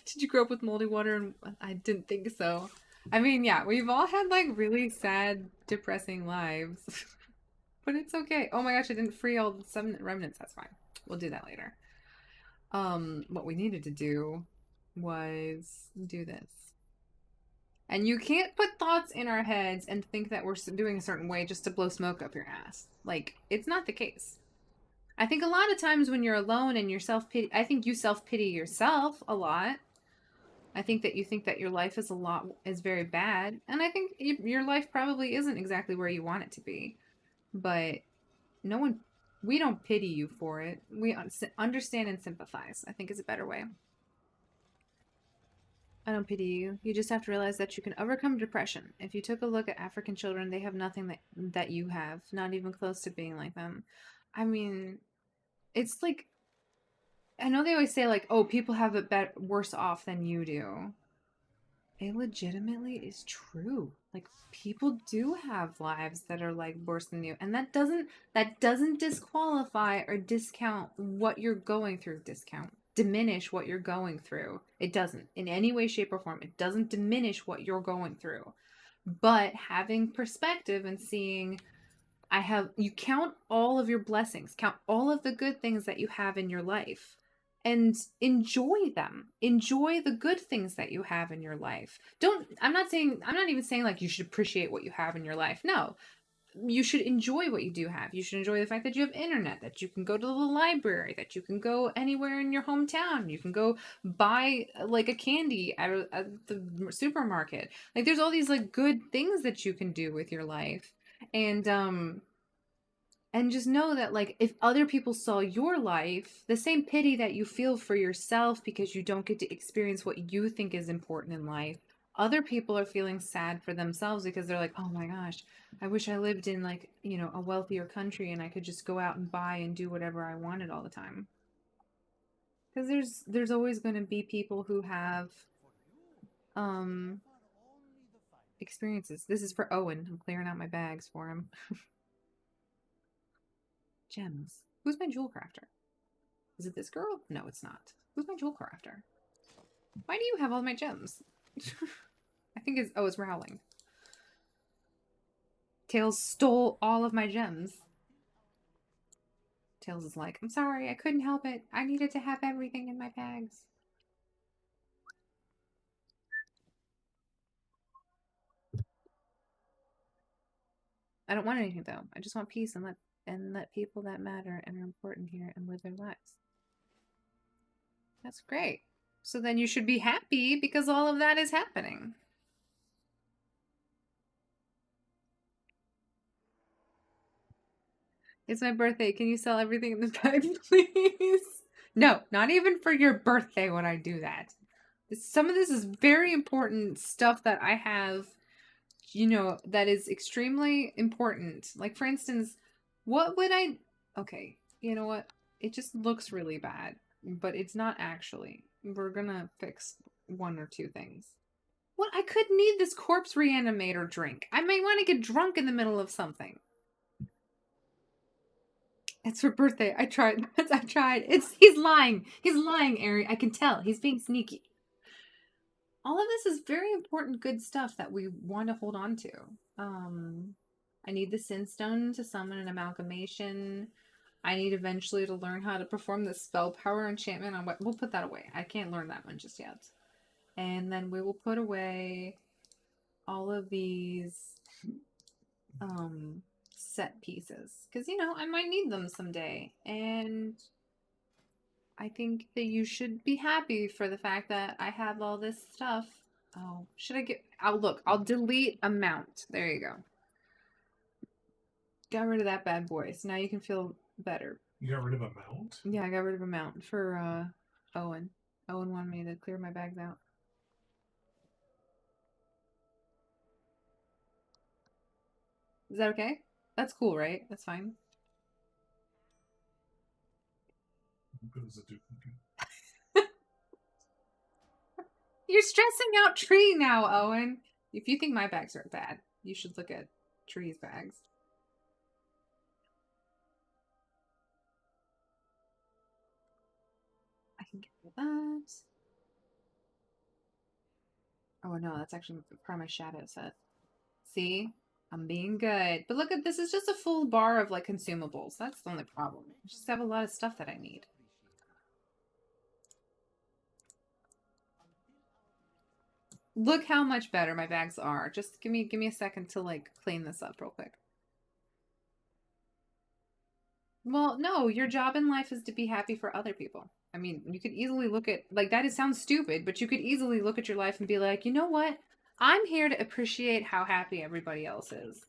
Did you grow up with moldy water? And I didn't think so. I mean, yeah, we've all had like really sad, depressing lives. But it's okay. Oh my gosh, I didn't free all the seven remnants. That's fine. We'll do that later. What we needed to do was do this. And you can't put thoughts in our heads and think that we're doing a certain way just to blow smoke up your ass. Like, it's not the case. I think a lot of times when you're alone and you're self-pity, I think you self-pity yourself a lot. I think that you think that your life is very bad. And I think your life probably isn't exactly where you want it to be. But no one, we don't pity you for it. We understand and sympathize, I think is a better way. I don't pity you. You just have to realize that you can overcome depression. If you took a look at African children, they have nothing that you have, not even close to being like them. I mean, it's like I know they always say like, "Oh, people have it worse off than you do." It legitimately is true. Like people do have lives that are like worse than you, and that doesn't disqualify or discount what you're going through. Diminish what you're going through. It doesn't in any way, shape, or form. It doesn't diminish what you're going through. But having perspective and seeing you count all of your blessings, count all of the good things that you have in your life and enjoy them. Enjoy the good things that you have in your life. I'm not even saying like you should appreciate what you have in your life. No. You should enjoy what you do have. You should enjoy the fact that you have internet, that you can go to the library, that you can go anywhere in your hometown. You can go buy like a candy at the supermarket. Like there's all these like good things that you can do with your life. And just know that like if other people saw your life, the same pity that you feel for yourself because you don't get to experience what you think is important in life, other people are feeling sad for themselves because they're like, oh my gosh, I wish I lived in like, you know, a wealthier country and I could just go out and buy and do whatever I wanted all the time. Because there's always going to be people who have um experiences. This is for Owen. I'm clearing out my bags for him. Gems. Who's my jewel crafter? Is it this girl? No, it's not. Who's my jewel crafter? Why do you have all my gems? I think it's Rowling. Tails stole all of my gems. Tails is like, I'm sorry, I couldn't help it. I needed to have everything in my bags. I don't want anything though. I just want peace and let and let people that matter and are important here and live their lives. That's great. So then you should be happy because all of that is happening. It's my birthday. Can you sell everything in the bag, please? No, not even for your birthday would I do that. Some of this is very important stuff that I have, that is extremely important. Like, for instance, what would I. Okay, you know what? It just looks really bad, but it's not actually. We're gonna fix one or two things. What? I could need this corpse reanimator drink. I may want to get drunk in the middle of something. It's her birthday. I tried. I tried. He's lying. He's lying, Ari. I can tell. He's being sneaky. All of this is very important, good stuff that we want to hold on to. I need the Sin Stone to summon an amalgamation. I need eventually to learn how to perform the spell power enchantment on what. We'll put that away. I can't learn that one just yet. And then we will put away all of these set pieces because I might need them someday, and I think that you should be happy for the fact that I have all this stuff. Oh, should I get... I'll delete a mount. There you go. Got rid of that bad boy. So now you can feel better. You got rid of a mount? Yeah, I got rid of a mount for Owen. Owen wanted me to clear my bags out. Is that okay? That's cool, right? That's fine. Good as a duplicate. You're stressing out Tree now, Owen. If you think my bags are bad, you should look at Tree's bags. I can get rid of that. Oh no, that's actually part of my shadow set. See? I'm being good. But look at this, is just a full bar of like consumables. That's the only problem. I just have a lot of stuff that I need. Look how much better my bags are. Just give me a second to like clean this up real quick. Well, no, your job in life is to be happy for other people. I mean, you could easily look at, like, that sounds stupid, but you could easily look at your life and be like, you know what? I'm here to appreciate how happy everybody else is.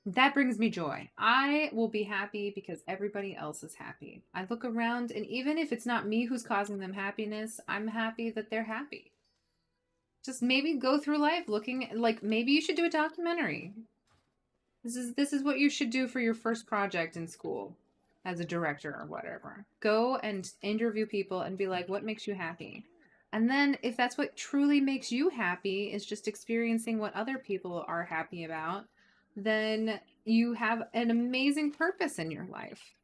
That brings me joy. I will be happy because everybody else is happy. I look around, and even if it's not me who's causing them happiness, I'm happy that they're happy. Just maybe go through life looking like maybe you should do a documentary. This is what you should do for your first project in school as a director or whatever. Go and interview people and be like, what makes you happy? And then if that's what truly makes you happy is just experiencing what other people are happy about, then you have an amazing purpose in your life.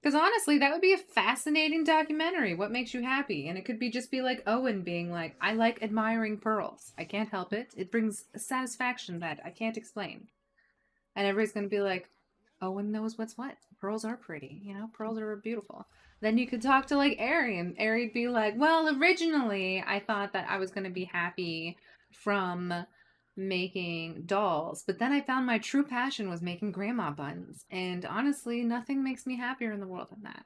Because honestly, that would be a fascinating documentary. What makes you happy? And it could be just be like Owen being like, I like admiring pearls. I can't help it. It brings a satisfaction that I can't explain. And everybody's going to be like, Owen knows what's what. Pearls are pretty. Pearls are beautiful. Then you could talk to like Ari, and Ari'd be like, well, originally I thought that I was going to be happy from making dolls, but then I found my true passion was making grandma buns. And honestly, nothing makes me happier in the world than that.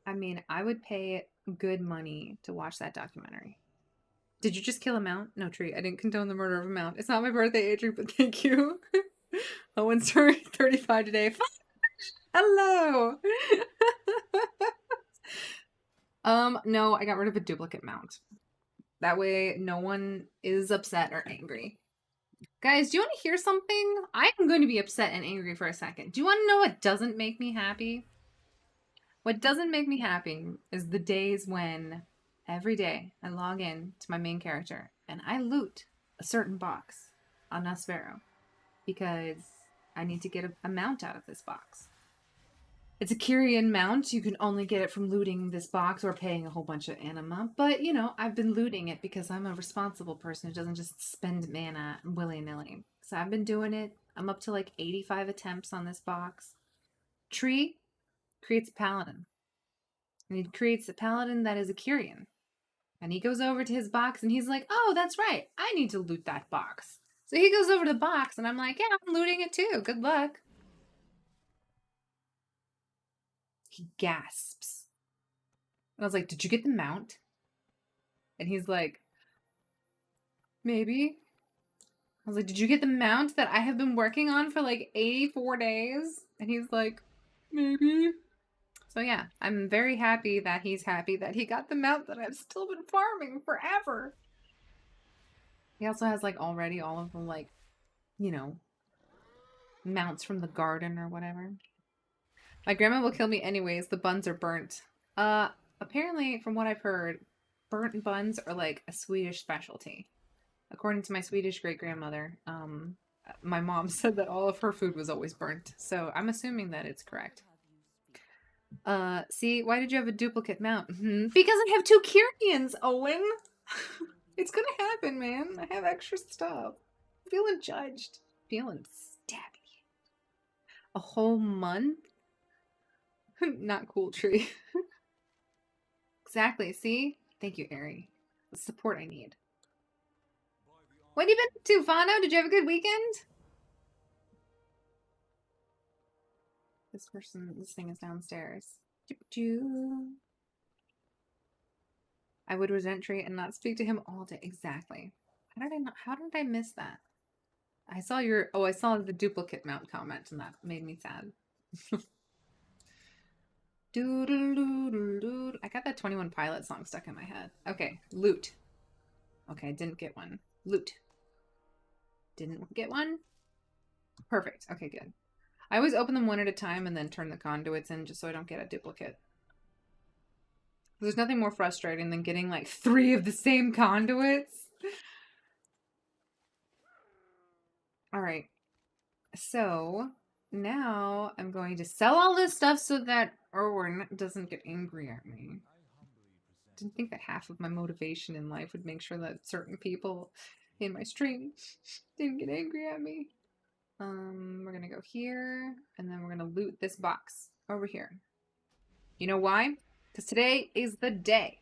I mean, I would pay good money to watch that documentary. Did you just kill a mount? No, Tree. I didn't condone the murder of a mount. It's not my birthday, Adrian, but thank you. Owen's turning 35 today. Hello. No, I got rid of a duplicate mount. That way no one is upset or angry. Guys, do you want to hear something? I'm going to be upset and angry for a second. Do you want to know what doesn't make me happy? What doesn't make me happy is the days when every day I log in to my main character and I loot a certain box on Nosfero because I need to get a mount out of this box. It's a Kyrian mount. You can only get it from looting this box or paying a whole bunch of anima. But, I've been looting it because I'm a responsible person who doesn't just spend mana willy-nilly. So I've been doing it. I'm up to like 85 attempts on this box. Tree creates a paladin. And he creates a paladin that is a Kyrian. And he goes over to his box and he's like, oh, that's right. I need to loot that box. So he goes over to the box, and I'm like, yeah, I'm looting it too. Good luck. He gasps. And I was like, did you get the mount? And he's like, maybe. I was like, did you get the mount that I have been working on for like 84 days? And he's like, maybe. So yeah, I'm very happy that he's happy that he got the mount that I've still been farming forever. He also has like already all of the like, you know, mounts from the garden or whatever. My grandma will kill me anyways. The buns are burnt. Apparently, from what I've heard, burnt buns are like a Swedish specialty. According to my Swedish great grandmother, my mom said that all of her food was always burnt. So I'm assuming that it's correct. See, why did you have a duplicate mount? Because I have two Kyrians, Owen. It's gonna happen, man. I have extra stuff. Feeling judged. Feeling stabby. A whole month? Not cool, tree. Exactly, see? Thank you, Ari. The support I need. What have you been up to, Fano? Did you have a good weekend? This thing is downstairs. I would resent Tree and not speak to him all day. Exactly. How did I miss that? I saw the duplicate mount comment and that made me sad. I got that 21 Pilot song stuck in my head. Okay, loot. Okay, didn't get one. Loot. Didn't get one? Perfect. Okay, good. I always open them one at a time and then turn the conduits in just so I don't get a duplicate. There's nothing more frustrating than getting like 3 of the same conduits. All right. So now I'm going to sell all this stuff so that Erwin doesn't get angry at me. Didn't think that half of my motivation in life would make sure that certain people in my stream didn't get angry at me. We're gonna go here, and then we're gonna loot this box over here. You know why? Because today is the day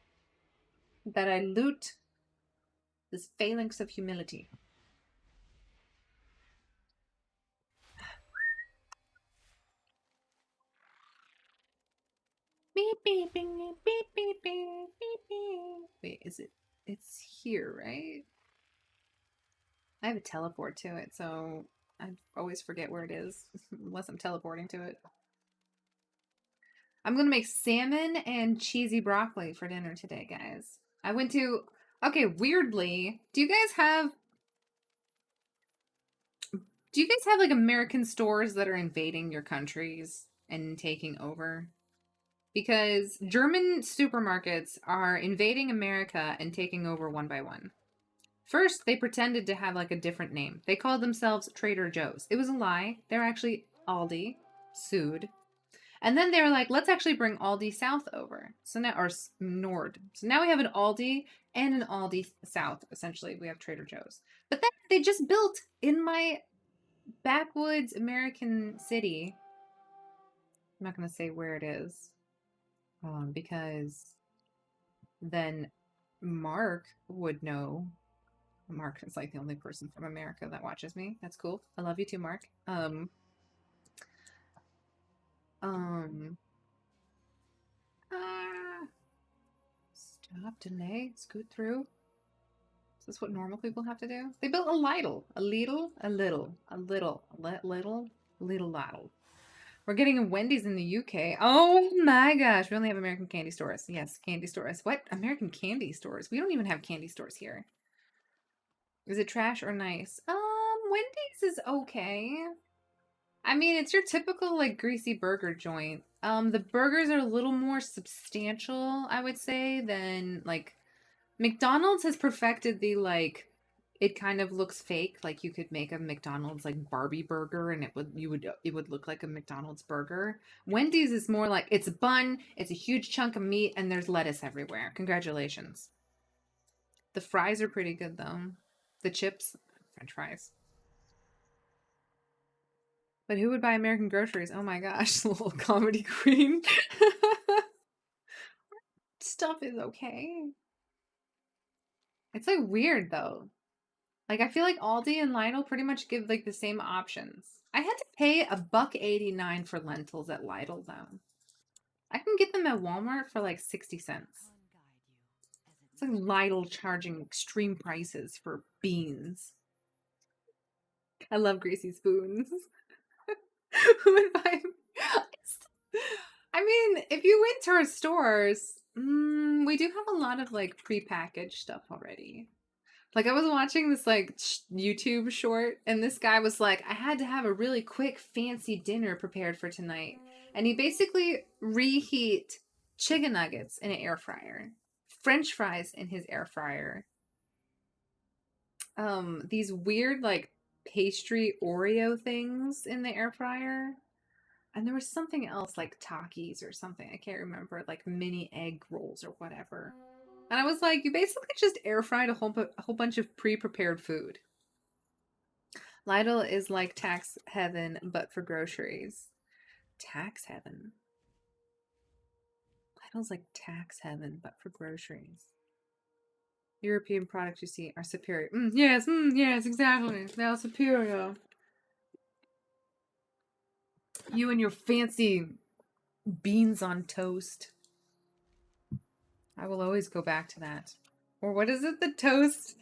that I loot this phalanx of humility. Beep, beep, beep, beep, beep, beep, beep. Wait, is it? It's here, right? I have a teleport to it, so I always forget where it is, unless I'm teleporting to it. I'm gonna make salmon and cheesy broccoli for dinner today, guys. Okay, weirdly, do you guys have like American stores that are invading your countries and taking over? Because German supermarkets are invading America and taking over one by one. First, they pretended to have like a different name. They called themselves Trader Joe's. It was a lie. They're actually Aldi, sued. And then they were like, let's actually bring Aldi South over. So now, or Nord. So now we have an Aldi and an Aldi South. Essentially, we have Trader Joe's. But then they just built in my backwoods American city. I'm not going to say where it is. Because then Mark would know. Mark is like the only person from America that watches me. That's cool. I love you too, Mark. Stop, delay, scoot through. Is this what normal people have to do? They built a little. We're getting a Wendy's in the UK. Oh my gosh. We only have American candy stores. Yes, candy stores. What? American candy stores? We don't even have candy stores here. Is it trash or nice? Wendy's is okay. I mean, it's your typical like greasy burger joint. The burgers are a little more substantial, I would say, than like McDonald's has perfected the like it kind of looks fake. Like you could make a McDonald's like Barbie burger and it would look like a McDonald's burger. Wendy's is more like it's a bun, it's a huge chunk of meat, and there's lettuce everywhere. Congratulations. The fries are pretty good though. The chips, French fries. But who would buy American groceries? Oh my gosh, little comedy queen. Stuff is okay. It's like weird though. Like, I feel like Aldi and Lidl pretty much give like the same options. I had to pay $1.89 for lentils at Lidl though. I can get them at Walmart for like 60 cents. It's like Lidl charging extreme prices for beans. I love greasy spoons. Who would buy? I mean, if you went to our stores, we do have a lot of like prepackaged stuff already. Like I was watching this like YouTube short, and this guy was like, I had to have a really quick fancy dinner prepared for tonight. And he basically reheat chicken nuggets in an air fryer, French fries in his air fryer, these weird like pastry Oreo things in the air fryer. And there was something else like Takis or something. I can't remember, like mini egg rolls or whatever. And I was like, you basically just air fried a whole bunch of pre-prepared food. Lidl is like tax heaven, but for groceries. Tax heaven. Lidl's like tax heaven, but for groceries. European products you see are superior. Yes, exactly. They are superior. You and your fancy beans on toast. I will always go back to that. Or what is it? The toast?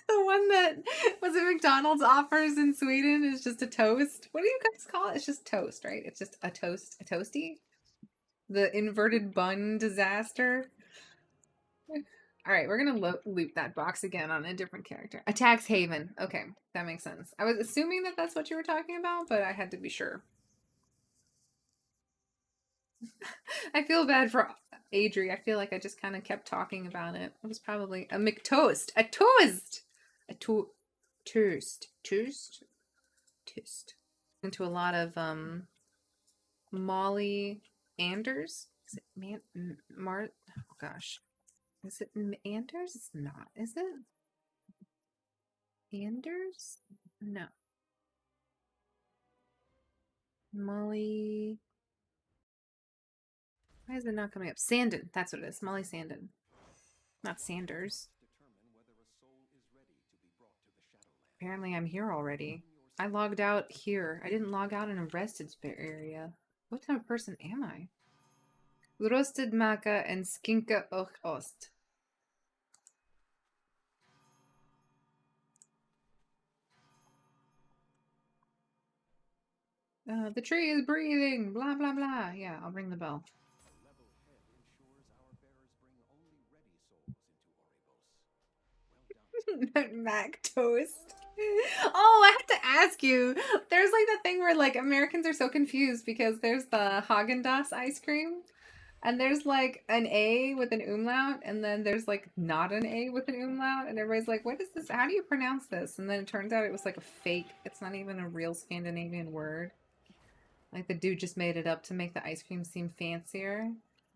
The one that was it McDonald's offers in Sweden is just a toast. What do you guys call it? It's just toast, right? It's just a toast, a toasty. The inverted bun disaster. All right, we're gonna loop that box again on a different character. A tax haven. Okay, that makes sense. I was assuming that that's what you were talking about, but I had to be sure. I feel bad for Adri. I feel like I just kind of kept talking about it. It was probably a McToast. A toast! A toast. Toast? Toast. Into a lot of Molly Anders. Is it oh gosh. Is it Anders? It's not, is it? Anders? No. Molly. Why is it not coming up? Sandon. That's what it is. Molly Sandon. Not Sanders. Apparently I'm here already. I logged out here. I didn't log out in a rested area. What type of person am I? Roasted maca and skinka och ost. The tree is breathing. Blah, blah, blah. Yeah, I'll ring the bell. Mac toast. Oh, I have to ask you. There's like the thing where like Americans are so confused because there's the Haagen-Dazs ice cream, and there's like an A with an umlaut, and then there's like not an A with an umlaut, and everybody's like, "What is this? How do you pronounce this?" And then it turns out it was like a fake. It's not even a real Scandinavian word. Like the dude just made it up to make the ice cream seem fancier.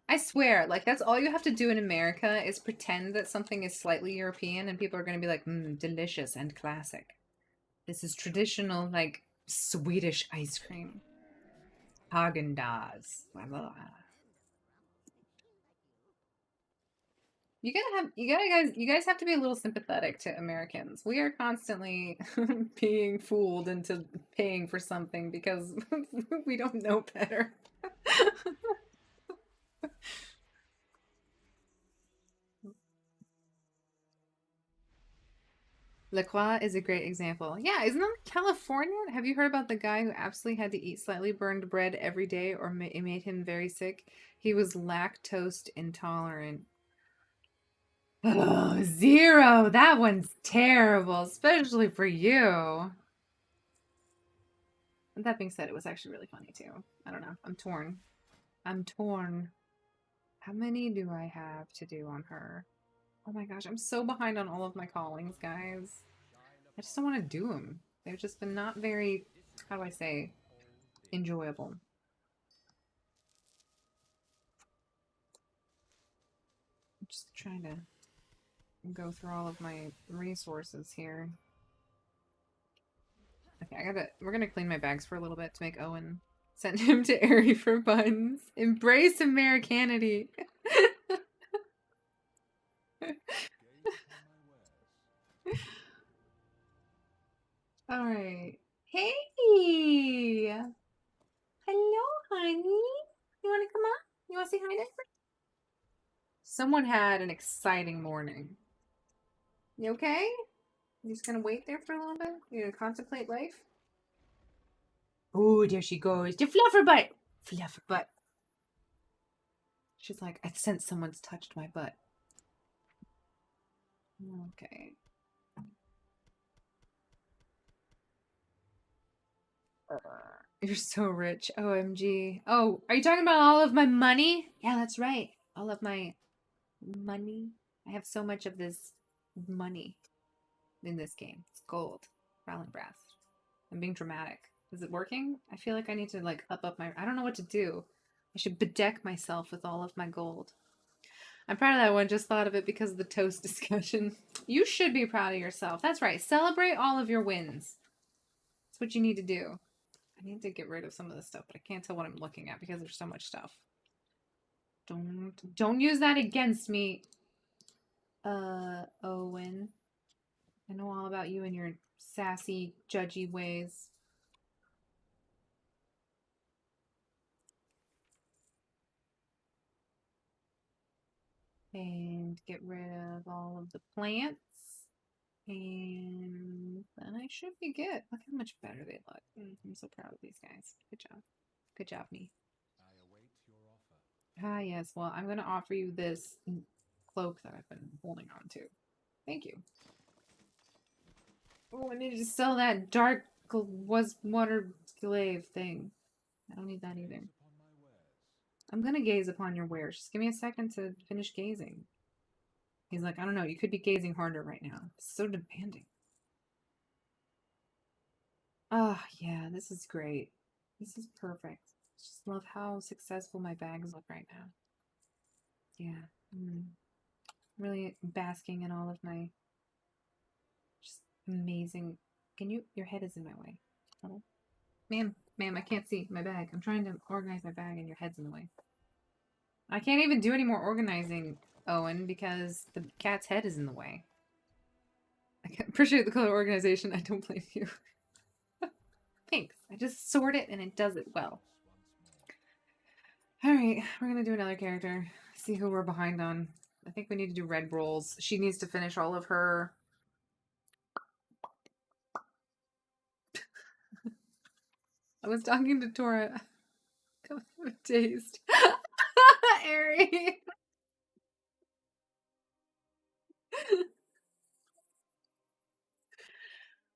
I swear, like that's all you have to do in America is pretend that something is slightly European, and people are going to be like, delicious and classic. This is traditional, like Swedish ice cream. Haagen-Dazs. Blah, blah, blah. You guys have to be a little sympathetic to Americans. We are constantly being fooled into paying for something because we don't know better. La Croix is a great example. Yeah, isn't that California? Have you heard about the guy who absolutely had to eat slightly burned bread every day or it made him very sick? He was lactose intolerant. Oh, Zero! That one's terrible, especially for you. That being said, it was actually really funny too. I don't know. I'm torn. I'm torn. How many do I have to do on her? Oh my gosh, I'm so behind on all of my callings, guys. I just don't want to do them. They've just been not very, how do I say, enjoyable. I'm just trying to go through all of my resources here. Okay, we're gonna clean my bags for a little bit to make Owen. Send him to Airy for buns. Embrace Americanity. Someone had an exciting morning. You okay? You just gonna wait there for a little bit? You gonna contemplate life? Oh, there she goes. The fluffer butt. Fluffer butt. She's like, I sense someone's touched my butt. Okay. You're so rich. OMG. Oh, are you talking about all of my money? Yeah, that's right. All of my money. I have so much of this money in this game. It's gold. Rowling Brass. I'm being dramatic. Is it working? I feel like I need to like up my. I don't know what to do. I should bedeck myself with all of my gold. I'm proud of that one. Just thought of it because of the toast discussion. You should be proud of yourself. That's right. Celebrate all of your wins. That's what you need to do. I need to get rid of some of this stuff, but I can't tell what I'm looking at because there's so much stuff. Don't use that against me, Owen. I know all about you and your sassy, judgy ways. And get rid of all of the plants. And then I should be good. Look how much better they look. I'm so proud of these guys. Good job. Good job, me. I await your offer. Ah, yes. Well, I'm going to offer you this cloak that I've been holding on to. Thank you. Oh, I need to sell that dark was water glaive thing. I don't need that either. I'm gonna gaze upon your wares. Just give me a second to finish gazing. He's like, I don't know, you could be gazing harder right now. It's so demanding. Oh, yeah, this is great. This is perfect. Just love how successful my bags look right now. Yeah. Really basking in all of my just amazing. Can you? Your head is in my way. Oh. Ma'am, I can't see my bag. I'm trying to organize my bag and your head's in the way. I can't even do any more organizing, Owen, because the cat's head is in the way. I can appreciate the color organization. I don't blame you. Thanks. I just sort it and it does it well. Alright, we're gonna do another character. See who we're behind on. I think we need to do Red Rolls. She needs to finish all of her... I was talking to Tora. Taste. Ari.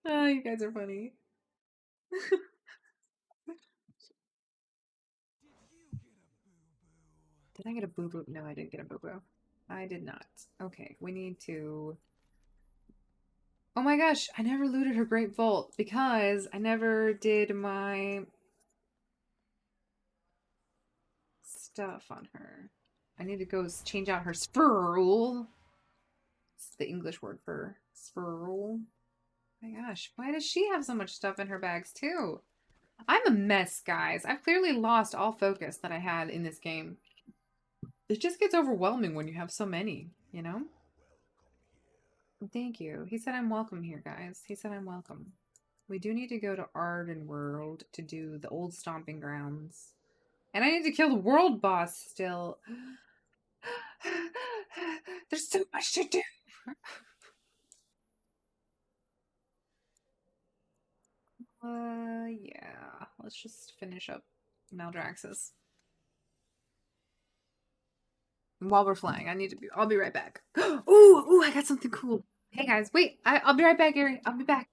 Oh, you guys are funny. Did I get a boo-boo? No, I didn't get a boo-boo. I did not. Okay, we need to... Oh my gosh, I never looted her Great Vault because I never did my stuff on her. I need to go change out her spurl. It's the English word for spurl. Oh my gosh, why does she have so much stuff in her bags too? I'm a mess, guys. I've clearly lost all focus that I had in this game. It just gets overwhelming when you have so many, you know? Thank you. He said I'm welcome here, guys. He said I'm welcome. We do need to go to Ardenworld to do the old stomping grounds. And I need to kill the world boss still. There's so much to do. Yeah. Let's just finish up Maldraxxus. While we're flying, I'll be right back. Ooh, I got something cool. Hey guys, wait, I'll be right back, Gary. I'll be back.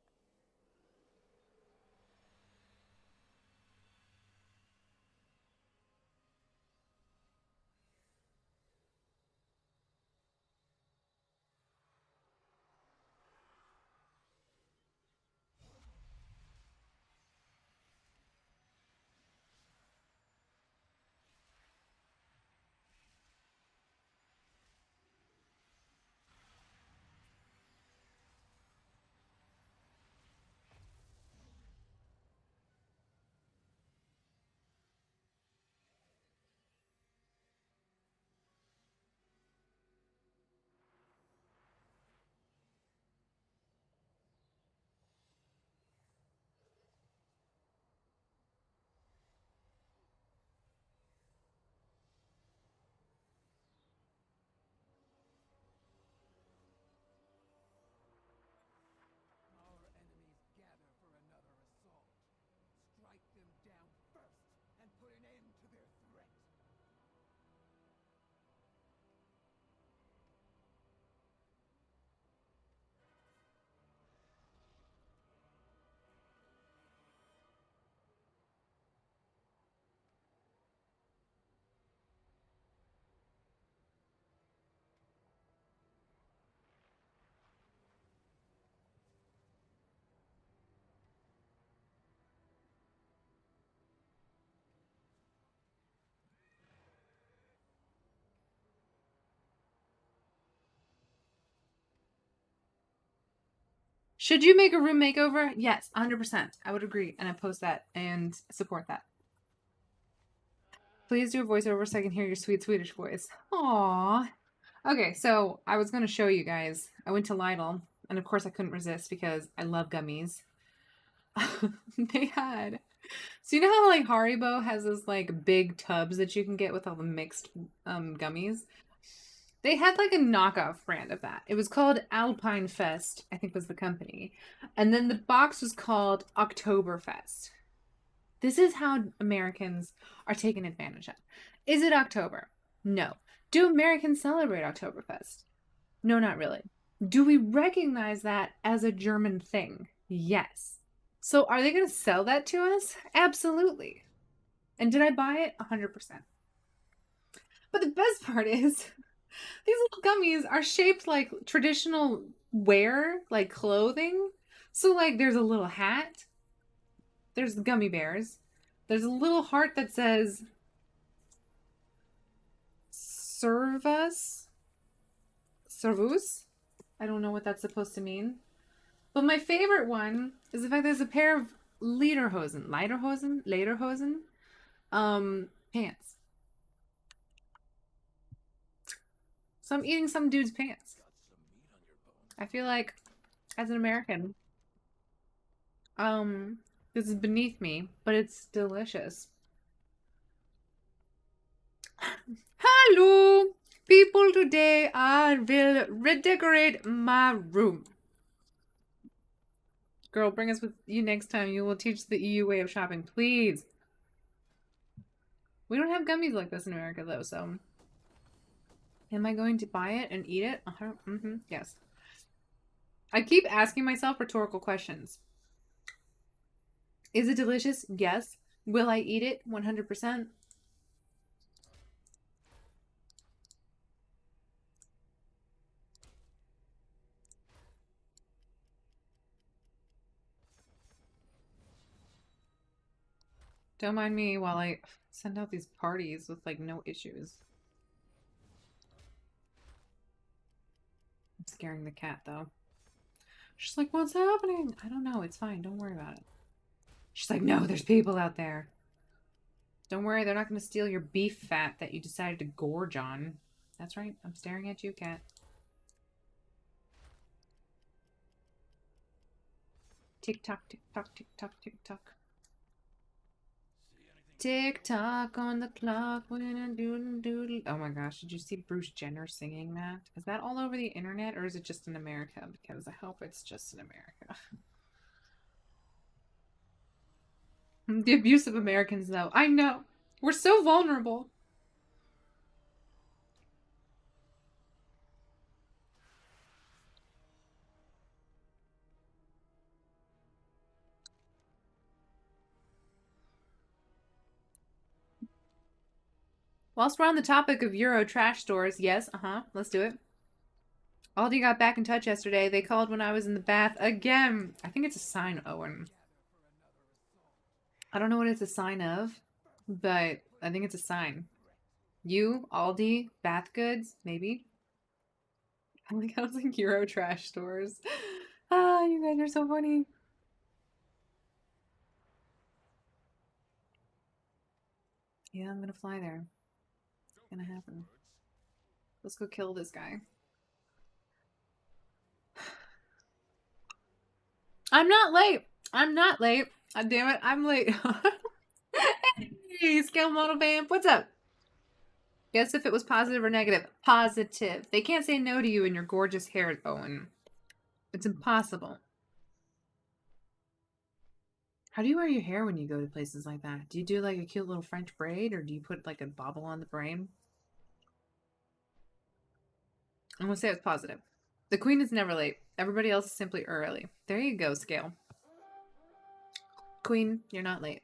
Should you make a room makeover? Yes, 100%. I would agree, and I post that and support that. Please do a voiceover so I can hear your sweet Swedish voice. Aww. Okay, so I was going to show you guys. I went to Lidl, and of course I couldn't resist because I love gummies. They had... So you know how like Haribo has those like big tubs that you can get with all the mixed gummies? They had like a knockoff brand of that. It was called Alpine Fest, I think was the company. And then the box was called Oktoberfest. This is how Americans are taken advantage of. Is it October? No. Do Americans celebrate Oktoberfest? No, not really. Do we recognize that as a German thing? Yes. So are they going to sell that to us? Absolutely. And did I buy it? 100%. But the best part is these little gummies are shaped like traditional wear, like clothing. So like there's a little hat. There's the gummy bears. There's a little heart that says Servus. Servus? I don't know what that's supposed to mean. But my favorite one is the fact there's a pair of lederhosen pants. So I'm eating some dude's pants. I feel like, as an American, this is beneath me, but it's delicious. Hello! People today I will redecorate my room. Girl, bring us with you next time. You will teach the EU way of shopping, please. We don't have gummies like this in America, though, so... Am I going to buy it and eat it? Yes. I keep asking myself rhetorical questions. Is it delicious? Yes. Will I eat it? 100%. Don't mind me while I send out these parties with, like, no issues. I'm scaring the cat, though. She's like, what's happening? I don't know. It's fine. Don't worry about it. She's like, no, there's people out there. Don't worry. They're not going to steal your beef fat that you decided to gorge on. That's right. I'm staring at you, cat. Tick-tock, tick-tock, tick-tock, tick-tock. Tick-tock on the clock when a doodle-doodle. Oh my gosh, did you see Bruce Jenner singing that? Is that all over the internet or is it just in America? Because I hope it's just in America. The abuse of Americans, though. I know. We're so vulnerable. Whilst we're on the topic of Euro trash stores, yes, let's do it. Aldi got back in touch yesterday. They called when I was in the bath again. I think it's a sign, Owen. I don't know what it's a sign of, but I think it's a sign. You, Aldi, bath goods, maybe. I like how it's like Euro trash stores. Ah, you guys are so funny. Yeah, I'm gonna fly there. It's gonna happen. Let's go kill this guy. I'm not late. I'm not late. Damn it, I'm late. Hey, scale model vamp, what's up? Guess if it was positive or negative. Positive. They can't say no to you and your gorgeous hair, Owen. It's impossible. How do you wear your hair when you go to places like that? Do you do like a cute little French braid or do you put like a bobble on the braid? I'm gonna say it's positive. The queen is never late. Everybody else is simply early. There you go, Scale. Queen, you're not late.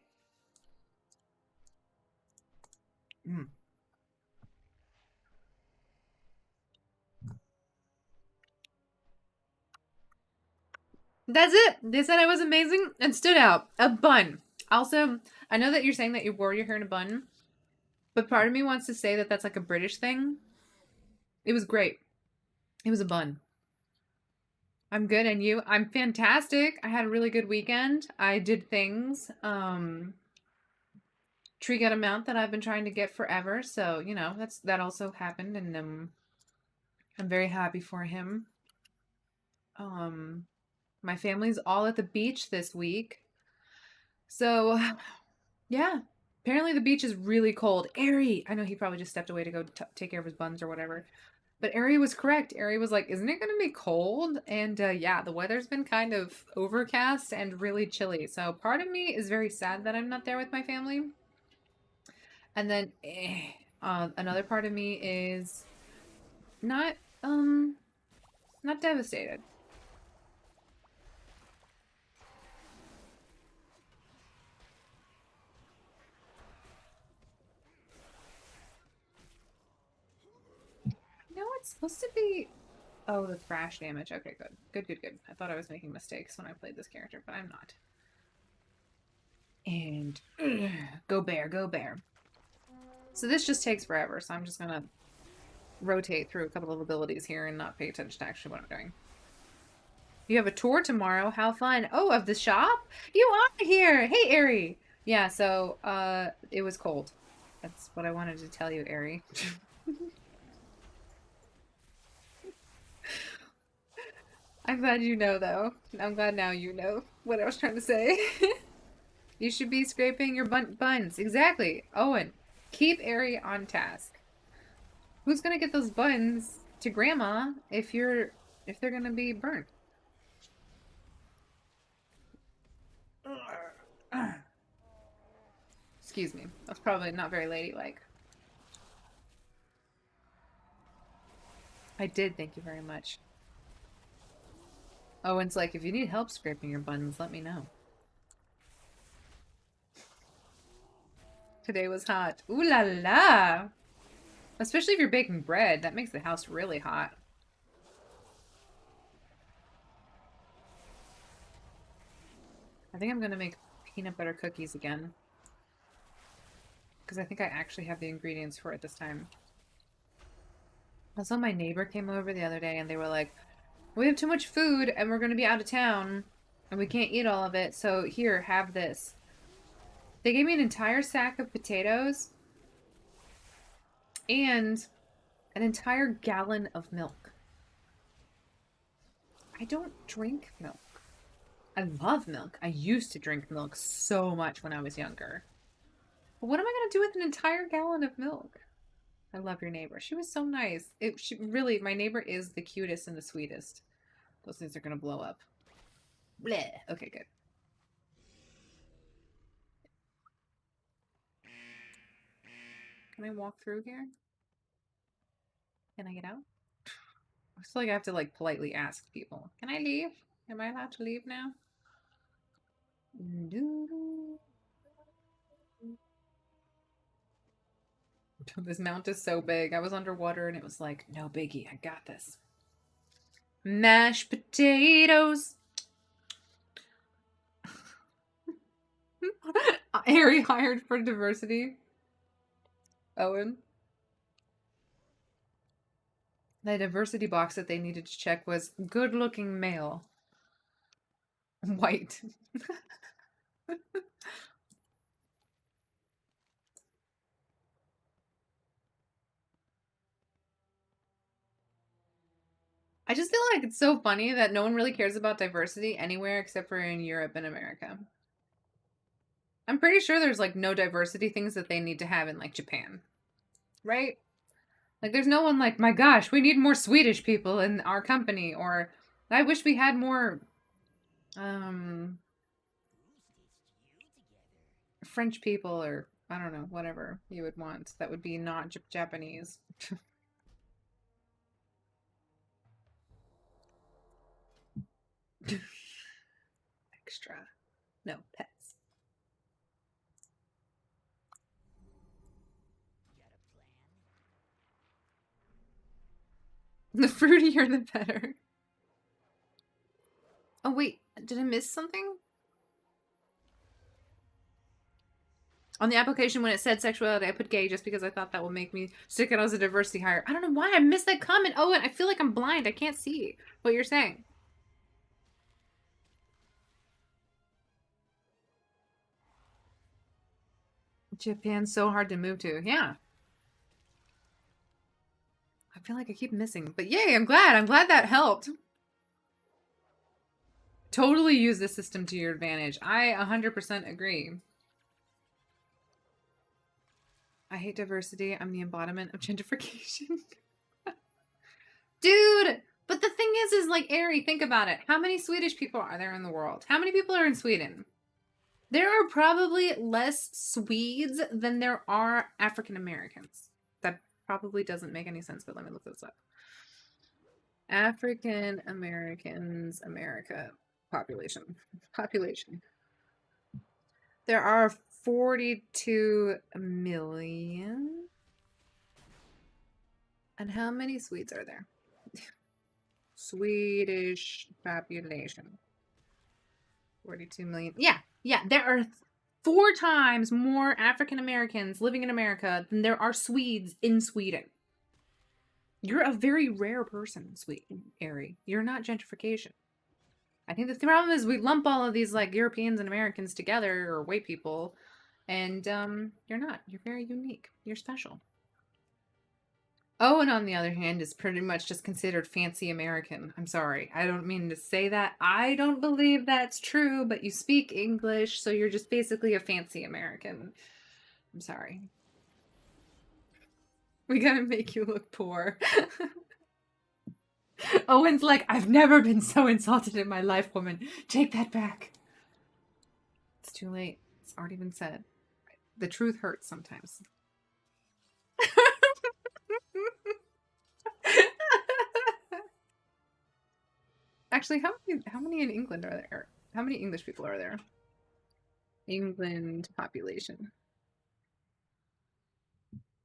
That's it. They said I was amazing and stood out. A bun. Also, I know that you're saying that you wore your hair in a bun, but part of me wants to say that that's like a British thing. It was great. It was a bun. I'm good, and you? I'm fantastic. I had a really good weekend. I did things. Tree got a mount that I've been trying to get forever, so you know that also happened, and I'm very happy for him. My family's all at the beach this week, so yeah. Apparently the beach is really cold. Ari, I know he probably just stepped away to go take care of his buns or whatever. But Ari was correct. Ari was like, isn't it going to be cold? And yeah, the weather's been kind of overcast and really chilly. So part of me is very sad that I'm not there with my family. And then another part of me is not not devastated. No, it's supposed to be. Oh, the thrash damage. Okay, good. Good. I thought I was making mistakes when I played this character, but I'm not. And go bear. So this just takes forever, so I'm just gonna rotate through a couple of abilities here and not pay attention to actually what I'm doing. You have a tour tomorrow. How fun. Oh, of the shop? You are here. Hey, Ari. Yeah, so it was cold. That's what I wanted to tell you, Ari. I'm glad you know, though. I'm glad now you know what I was trying to say. You should be scraping your buns. Exactly. Owen, keep Ari on task. Who's gonna get those buns to Grandma if they're gonna be burnt? Excuse me. That's probably not very ladylike. I did, thank you very much. Owen's like, if you need help scraping your buns, let me know. Today was hot. Ooh la la! Especially if you're baking bread. That makes the house really hot. I think I'm gonna make peanut butter cookies again. Because I think I actually have the ingredients for it this time. Also, my neighbor came over the other day and they were like, we have too much food and we're gonna be out of town and we can't eat all of it, so here, have this. They gave me an entire sack of potatoes and an entire gallon of milk. I don't drink milk. I love milk. I used to drink milk so much when I was younger. But what am I going to do with an entire gallon of milk? I love your neighbor. She was so nice. Really, my neighbor is the cutest and the sweetest. Those things are going to blow up. Bleh. Okay, good. Can I walk through here? Can I get out? I feel like I have to like politely ask people. Can I leave? Am I allowed to leave now? This mount is so big. I was underwater and it was like, no biggie, I got this. Mashed potatoes. Harry hired for diversity. Owen. The diversity box that they needed to check was good-looking male. White. I just feel like it's so funny that no one really cares about diversity anywhere except for in Europe and America. I'm pretty sure there's like no diversity things that they need to have in like Japan. Right? Like there's no one like, my gosh, we need more Swedish people in our company, or I wish we had more French people, or I don't know, whatever you would want that would be not Japanese. Extra. No, pets. The fruitier the better. Oh wait, did I miss something? On the application when it said sexuality, I put gay just because I thought that would make me stick it as a diversity hire. I don't know why I missed that comment. Oh, and I feel like I'm blind. I can't see what you're saying. Japan's so hard to move to. Yeah. I feel like I keep missing. But yay, I'm glad. I'm glad that helped. Totally use the system to your advantage. I 100% agree. I hate diversity. I'm the embodiment of gentrification. Dude, but the thing is like, Ari, think about it. How many Swedish people are there in the world? How many people are in Sweden? There are probably less Swedes than there are African Americans. That probably doesn't make any sense, but let me look this up. African Americans, America, population. There are 42 million. And how many Swedes are there? Swedish population. 42 million. Yeah, there are 4 times more African Americans living in America than there are Swedes in Sweden. You're a very rare person, Ari. You're not gentrification. I think the problem is we lump all of these like Europeans and Americans together, or white people, and you're not. You're very unique. You're special. Owen, on the other hand, is pretty much just considered fancy American. I'm sorry. I don't mean to say that. I don't believe that's true, but you speak English, so you're just basically a fancy American. I'm sorry. We gotta make you look poor. Owen's like, I've never been so insulted in my life, woman. Take that back. It's too late. It's already been said. The truth hurts sometimes. Actually, how many in England are there? How many English people are there? England population.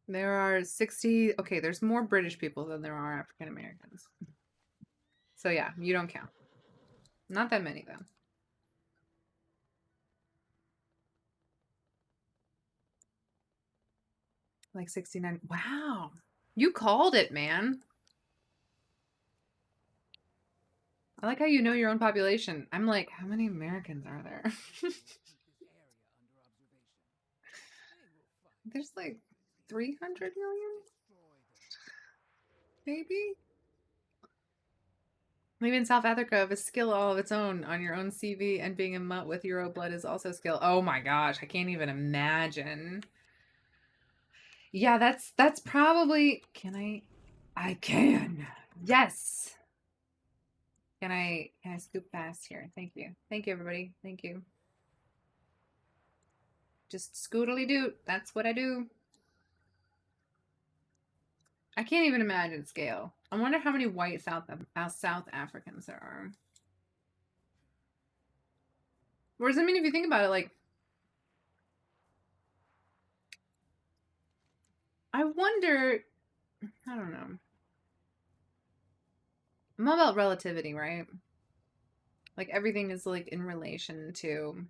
There are 60. Okay, there's more British people than there are African Americans. So yeah, you don't count. Not that many though. Like 69. Wow. You called it, man. I like how you know your own population. I'm like, how many Americans are there? There's like 300 million? Maybe? Maybe in South Africa, have a skill all of its own on your own CV, and being a mutt with Euro blood is also a skill. Oh my gosh, I can't even imagine. Yeah, that's probably... Can I can. Yes. Can I scoop past here? Thank you. Thank you, everybody. Thank you. Just scootily doot. That's what I do. I can't even imagine scale. I wonder how many white South Africans there are. Whereas, I mean, if you think about it, like, I wonder, I don't know. I'm all about relativity, right? Like, everything is, like, in relation to...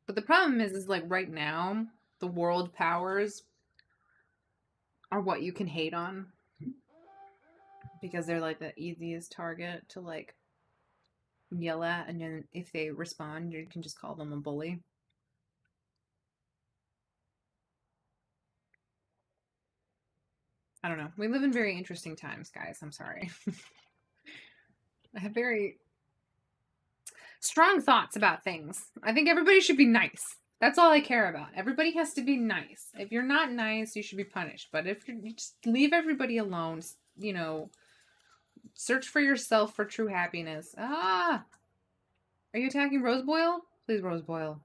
But the problem is like, right now, the world powers are what you can hate on. Because they're, like, the easiest target to, like, yell at. And then if they respond, you can just call them a bully. I don't know. We live in very interesting times, guys. I'm sorry. I have very strong thoughts about things. I think everybody should be nice. That's all I care about. Everybody has to be nice. If you're not nice, you should be punished. But if you just leave everybody alone, you know, search for yourself for true happiness. Ah! Are you attacking Roseboil? Please, Roseboil.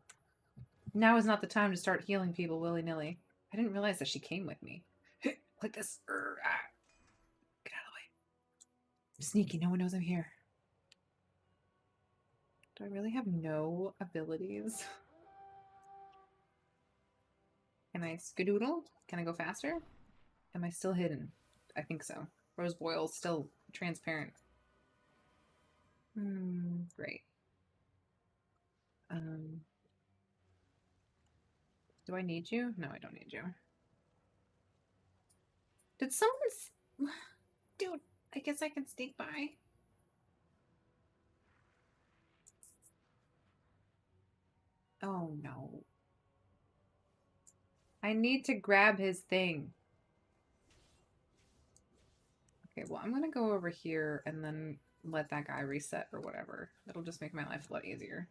Now is not the time to start healing people willy-nilly. I didn't realize that she came with me. Like this. Get out of the way. I'm sneaky. No one knows I'm here. Do I really have no abilities? Can I skedoodle? Can I go faster? Am I still hidden? I think so. Roseboil's still transparent. Great. Do I need you? No, I don't need you. Did someone... Dude, I guess I can sneak by. Oh, no. I need to grab his thing. Okay, well, I'm gonna go over here and then let that guy reset or whatever. That'll just make my life a lot easier.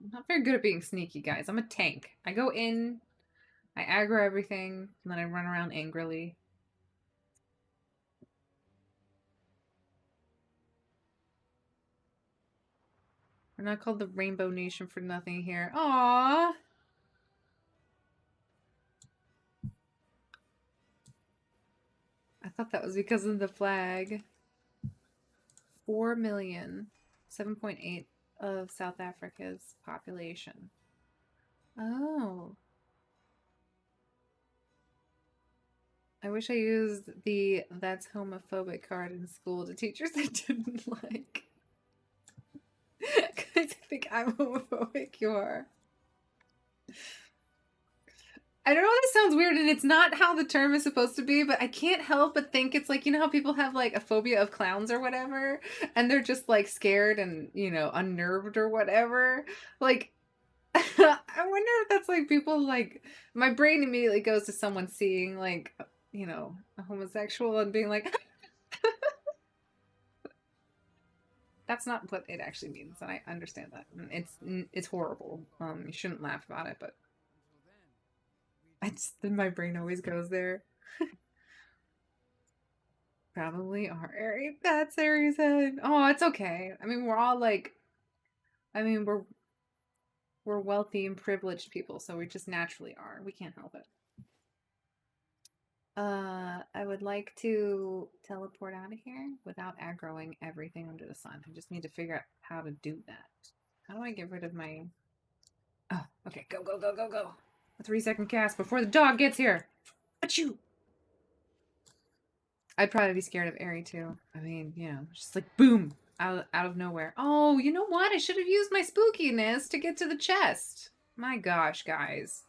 I'm not very good at being sneaky, guys. I'm a tank. I go in, I aggro everything, and then I run around angrily. We're not called the Rainbow Nation for nothing here. Aww. I thought that was because of the flag. 4 million, 7.8 of South Africa's population. Oh. I wish I used the "that's homophobic" card in school to teachers I didn't like. I think I'm homophobic, you are. I don't know, this sounds weird and it's not how the term is supposed to be, but I can't help but think it's like, you know how people have like a phobia of clowns or whatever, and they're just like scared and, you know, unnerved or whatever. Like, I wonder if that's like people like, my brain immediately goes to someone seeing like, you know, a homosexual and being like, that's not what it actually means, and I understand that. It's horrible. You shouldn't laugh about it, but my brain always goes there. Probably are Aries. That's Aries head. Oh, it's okay. I mean, we're all like, I mean, we're wealthy and privileged people, so we just naturally are. We can't help it. I would like to teleport out of here without aggroing everything under the sun. I just need to figure out how to do that. How do I get rid of my... Oh, okay. Go, go, go, go, go. A 3-second cast before the dog gets here. Achoo! I'd probably be scared of Aerie too. I mean, you know, just like boom, out of nowhere. Oh, you know what? I should have used my spookiness to get to the chest. My gosh, guys.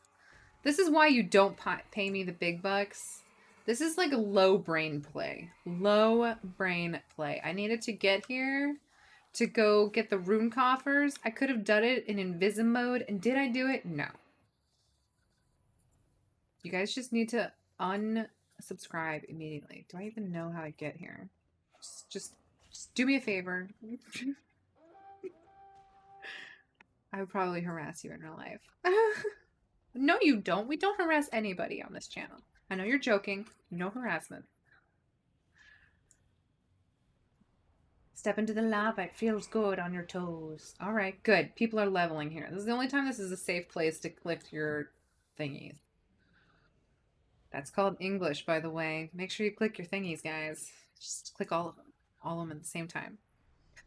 This is why you don't pay me the big bucks. This is like a low brain play. Low brain play. I needed to get here to go get the rune coffers. I could have done it in invism mode. And did I do it? No. You guys just need to unsubscribe immediately. Do I even know how to get here? Just do me a favor. I would probably harass you in real life. No, you don't. We don't harass anybody on this channel. I know you're joking. No harassment. Step into the lava. It feels good on your toes. All right, good. People are leveling here. This is the only time this is a safe place to click your thingies. That's called English, by the way. Make sure you click your thingies, guys. Just click all of them. All of them at the same time.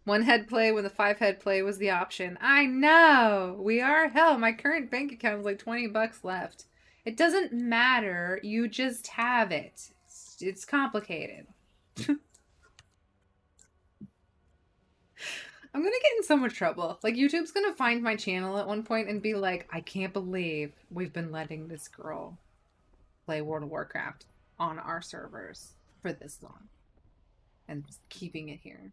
1 head play when the 5 head play was the option. I know! We are hell. My current bank account is like 20 bucks left. It doesn't matter. You just have it. It's complicated. I'm gonna get in so much trouble. Like, YouTube's gonna find my channel at one point and be like, I can't believe we've been letting this girl play World of Warcraft on our servers for this long. And keeping it here.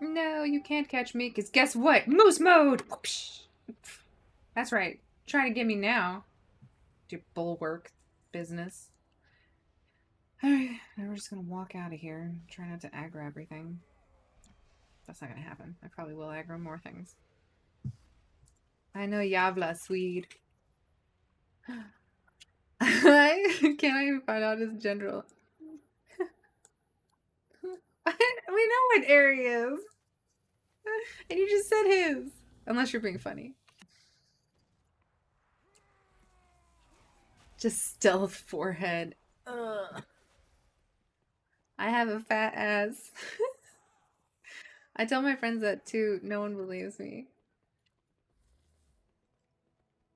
No, you can't catch me, because guess what? Moose mode! That's right. Try to get me now. Do your bulwark business. Alright, now we're just gonna walk out of here. Try not to aggro everything. That's not gonna happen. I probably will aggro more things. I know Yavla, Swede. Can't I even find out his general? We know what Aerie is. And you just said his. Unless you're being funny. Just stealth forehead. Ugh. I have a fat ass. I tell my friends that too. No one believes me.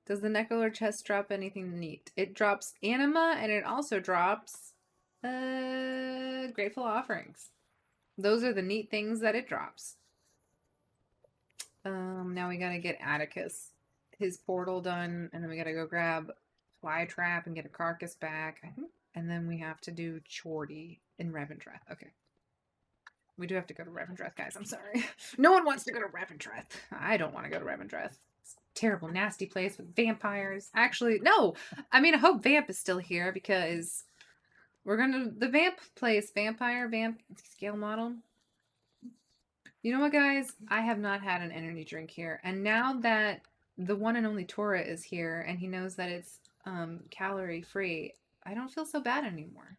Does the Necrolord chest drop anything neat? It drops anima and it also drops grateful offerings. Those are the neat things that it drops. Now we gotta get Atticus his portal done, and then we gotta go grab fly trap and get a carcass back. I think, and then we have to do Chorty in Revendreth. Okay. We do have to go to Revendreth, guys. I'm sorry. No one wants to go to Revendreth. I don't want to go to Revendreth. It's a terrible, nasty place with vampires. Actually, no. I mean, I hope Vamp is still here because we're gonna the Vamp place, Vamp scale model. You know what, guys? I have not had an energy drink here, and now that the one and only Tora is here, and he knows that it's calorie free, I don't feel so bad anymore.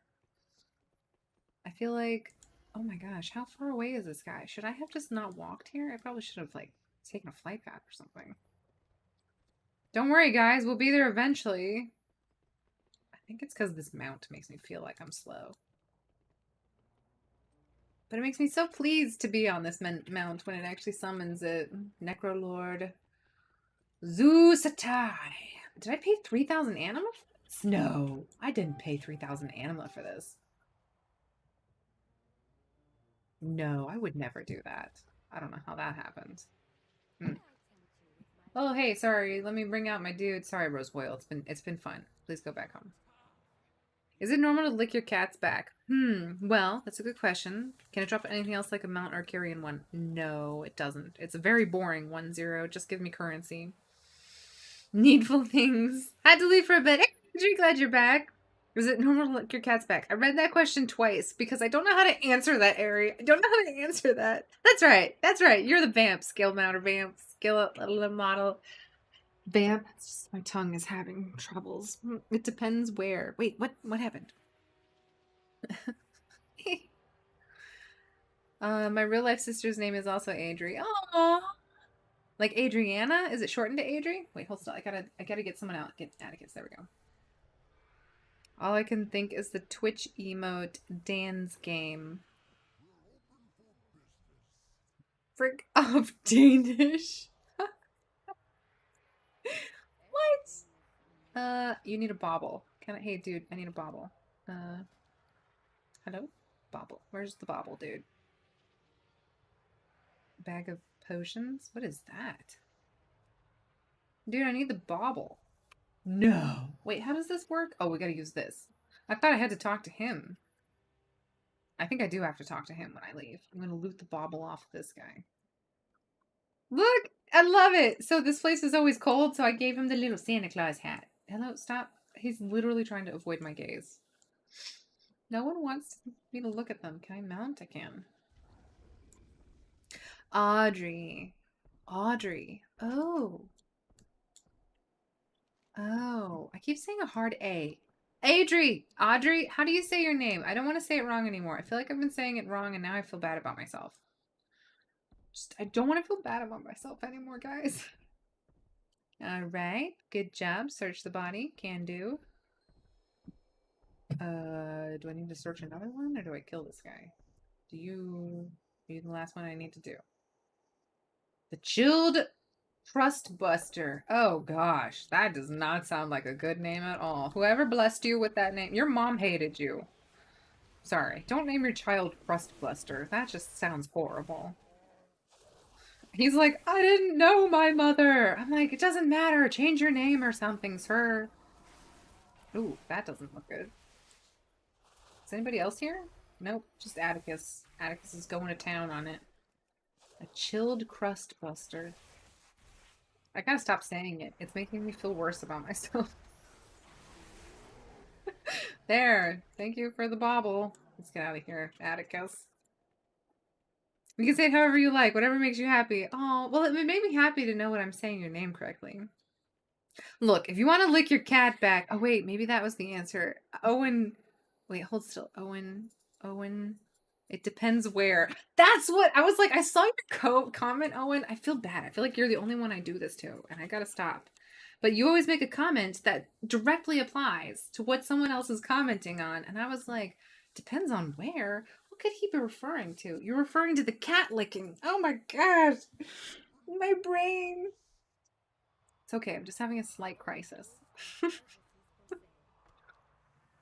I feel like, oh my gosh, how far away is this guy? Should I have just not walked here? I probably should have like taken a flight path or something. Don't worry, guys, we'll be there eventually. I think it's because this mount makes me feel like I'm slow. But it makes me so pleased to be on this mount when it actually summons it. Necrolord Zusatai. Did I pay 3,000 anima for this? No, I didn't pay 3,000 anima for this. No, I would never do that. I don't know how that happened. Oh, hey, sorry. Let me bring out my dude. Sorry, Rose Boyle. It's been fun. Please go back home. Is it normal to lick your cat's back? Well, that's a good question. Can it drop anything else like a mount or carrion one? No, it doesn't. It's a very boring 1-0. Just give me currency. Needful things. Had to leave for a bit. Hey, glad you're back. Is it normal to lick your cat's back? I read that question twice because I don't know how to answer that, Ari. I don't know how to answer that. That's right. That's right. You're the Vamp. Scale mount or Vamp. Scale model. Vamp. It's just my tongue is having troubles. It depends where. Wait, what happened? My real life sister's name is also Adri. Aww. Like Adriana? Is it shortened to Adri? Wait, hold still. I gotta get someone out. Get Atticus. There we go. All I can think is the Twitch emote Dan's game. Frick of Danish. What? You need a bauble. Hey, dude, I need a bauble. Hello? Bauble. Where's the bauble, dude? Bag of potions? What is that? Dude, I need the bauble. No. Wait, how does this work? Oh, we gotta use this. I thought I had to talk to him. I think I do have to talk to him when I leave. I'm gonna loot the bauble off this guy. Look! I love it! So this place is always cold, so I gave him the little Santa Claus hat. Hello, stop. He's literally trying to avoid my gaze. No one wants me to look at them. Can I mount? I can. Audrey. Audrey. Oh. Oh. I keep saying a hard A. Adri! Audrey? How do you say your name? I don't want to say it wrong anymore. I feel like I've been saying it wrong and now I feel bad about myself. I don't want to feel bad about myself anymore, guys. Alright. Good job. Search the body. Can do. Do I need to search another one or do I kill this guy? Are you the last one I need to do? The Chilled Trust Buster. Oh gosh, that does not sound like a good name at all. Whoever blessed you with that name, your mom hated you. Sorry, don't name your child Crust Buster. That just sounds horrible. He's like, I didn't know my mother. I'm like, it doesn't matter. Change your name or something, sir. Ooh, that doesn't look good. Is anybody else here? Nope, just Atticus. Atticus is going to town on it. A Chilled Crust Buster. I gotta stop saying it. It's making me feel worse about myself. There. Thank you for the bauble. Let's get out of here, Atticus. You can say it however you like. Whatever makes you happy. Oh, well, it made me happy to know what I'm saying your name correctly. Look, if you want to lick your cat back... Oh, wait. Maybe that was the answer. Owen... Wait, hold still. Owen... It depends where. That's what I was like. I saw your comment, Owen. I feel bad. I feel like you're the only one I do this to, and I gotta stop. But you always make a comment that directly applies to what someone else is commenting on, and I was like, depends on where. What could he be referring to? You're referring to the cat licking. Oh my gosh, my brain. It's okay. I'm just having a slight crisis.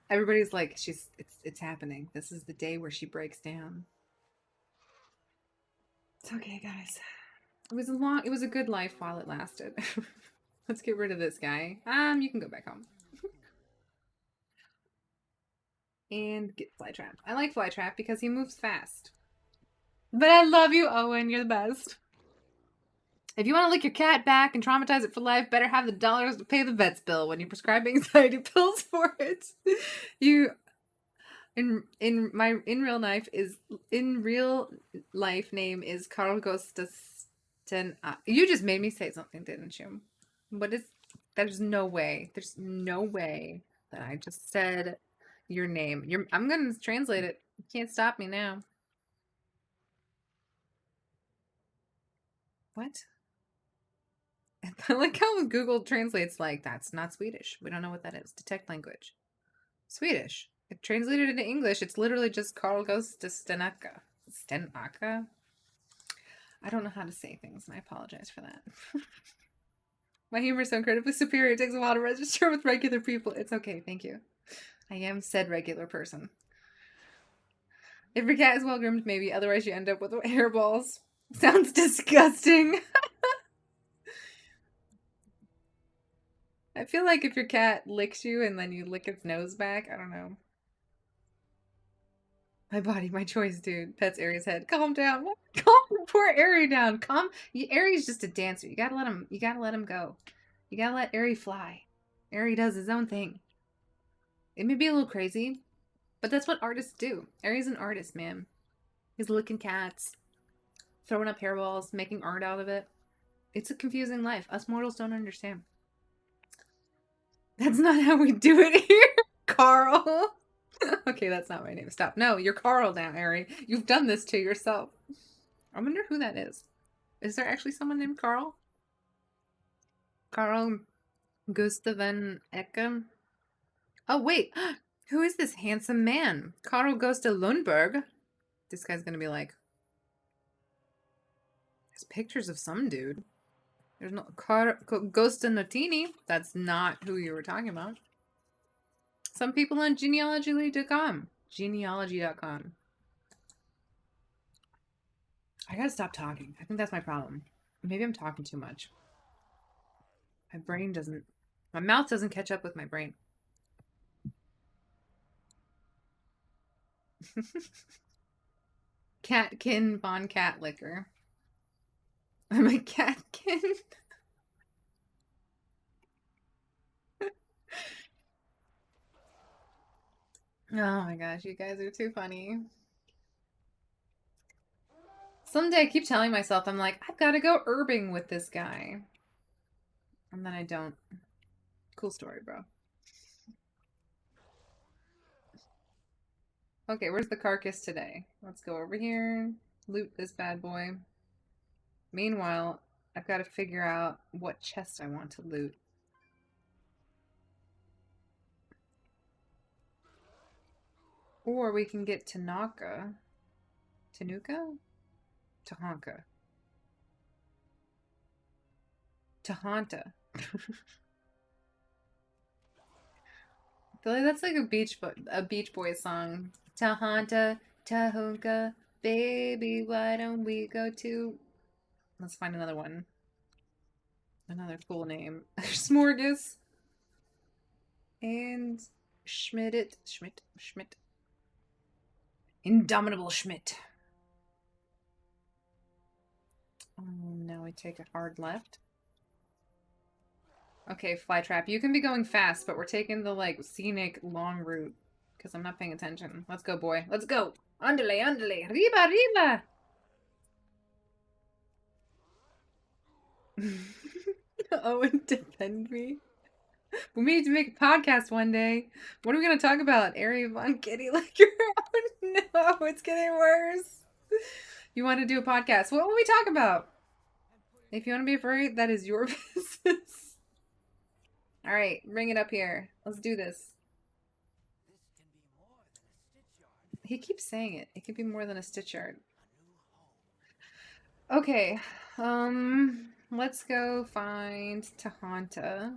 Everybody's like, it's happening. This is the day where she breaks down. It's okay, guys. It was a good life while it lasted. Let's get rid of this guy. You can go back home. And get Flytrap. I like Flytrap because he moves fast. But I love you, Owen. You're the best. If you want to lick your cat back and traumatize it for life, better have the dollars to pay the vet's bill when you prescribe anxiety pills for it. You in real life name is Carl Gustafsson. You just made me say something, didn't you? There's no way that I just said your name. I'm gonna translate it. You can't stop me now. What? I like how Google translates like that's not Swedish. We don't know what that is. Detect language. Swedish. It translated into English. It's literally just Carl goes to Stenaka. Stenaka? I don't know how to say things, and I apologize for that. My humor is so incredibly superior. It takes a while to register with regular people. It's okay. Thank you. I am said regular person. If your cat is well groomed, maybe. Otherwise, you end up with hairballs. Sounds disgusting. I feel like if your cat licks you and then you lick its nose back, I don't know. My body, my choice, dude. Pet's Aries head. Calm down. Calm poor Airy down. Calm. Airy's just a dancer. You gotta let him go. You gotta let Airy fly. Airy does his own thing. It may be a little crazy, but that's what artists do. Airy's an artist, man. He's licking cats, throwing up hairballs, making art out of it. It's a confusing life. Us mortals don't understand. That's not how we do it here, Carl. Okay, that's not my name. Stop. No, you're Carl now, Ari. You've done this to yourself. I wonder who that is. Is there actually someone named Carl? Carl Gustaven Ecke? Oh, wait. Who is this handsome man? Carl goes to Lundberg. This guy's gonna be like... There's pictures of some dude. There's no... Goes to Notini. That's not who you were talking about. Some people on genealogy.com. Genealogy.com. I gotta stop talking. I think that's my problem. Maybe I'm talking too much. My brain doesn't... My mouth doesn't catch up with my brain. Catkin von Catlicker. I'm a catkin. Oh my gosh, you guys are too funny. Someday I keep telling myself, I'm like, I've got to go herbing with this guy. And then I don't. Cool story, bro. Okay, where's the carcass today? Let's go over here. Loot this bad boy. Meanwhile, I've got to figure out what chest I want to loot. Or we can get Tanaka. Tanuka? Tahanka. Tahanta. I feel like that's like a Beach Boys song. Tahanta, Tahunka, baby, why don't we go to... Let's find another one. Another cool name. Smorgas. And Schmidt. Indomitable Schmidt. Now we take a hard left. Okay, Flytrap. You can be going fast, but we're taking the, like, scenic long route. Because I'm not paying attention. Let's go, boy. Let's go! Andale, andale! Riba, riba! Owen, defend me. We need to make a podcast one day. What are we going to talk about? Ari Von Kitty Licker? Oh, no, it's getting worse. You want to do a podcast? What will we talk about? If you want to be a furry, that is your business. All right, bring it up here. Let's do this. He keeps saying it. It could be more than a stitch yard. Okay, let's go find Tahanta.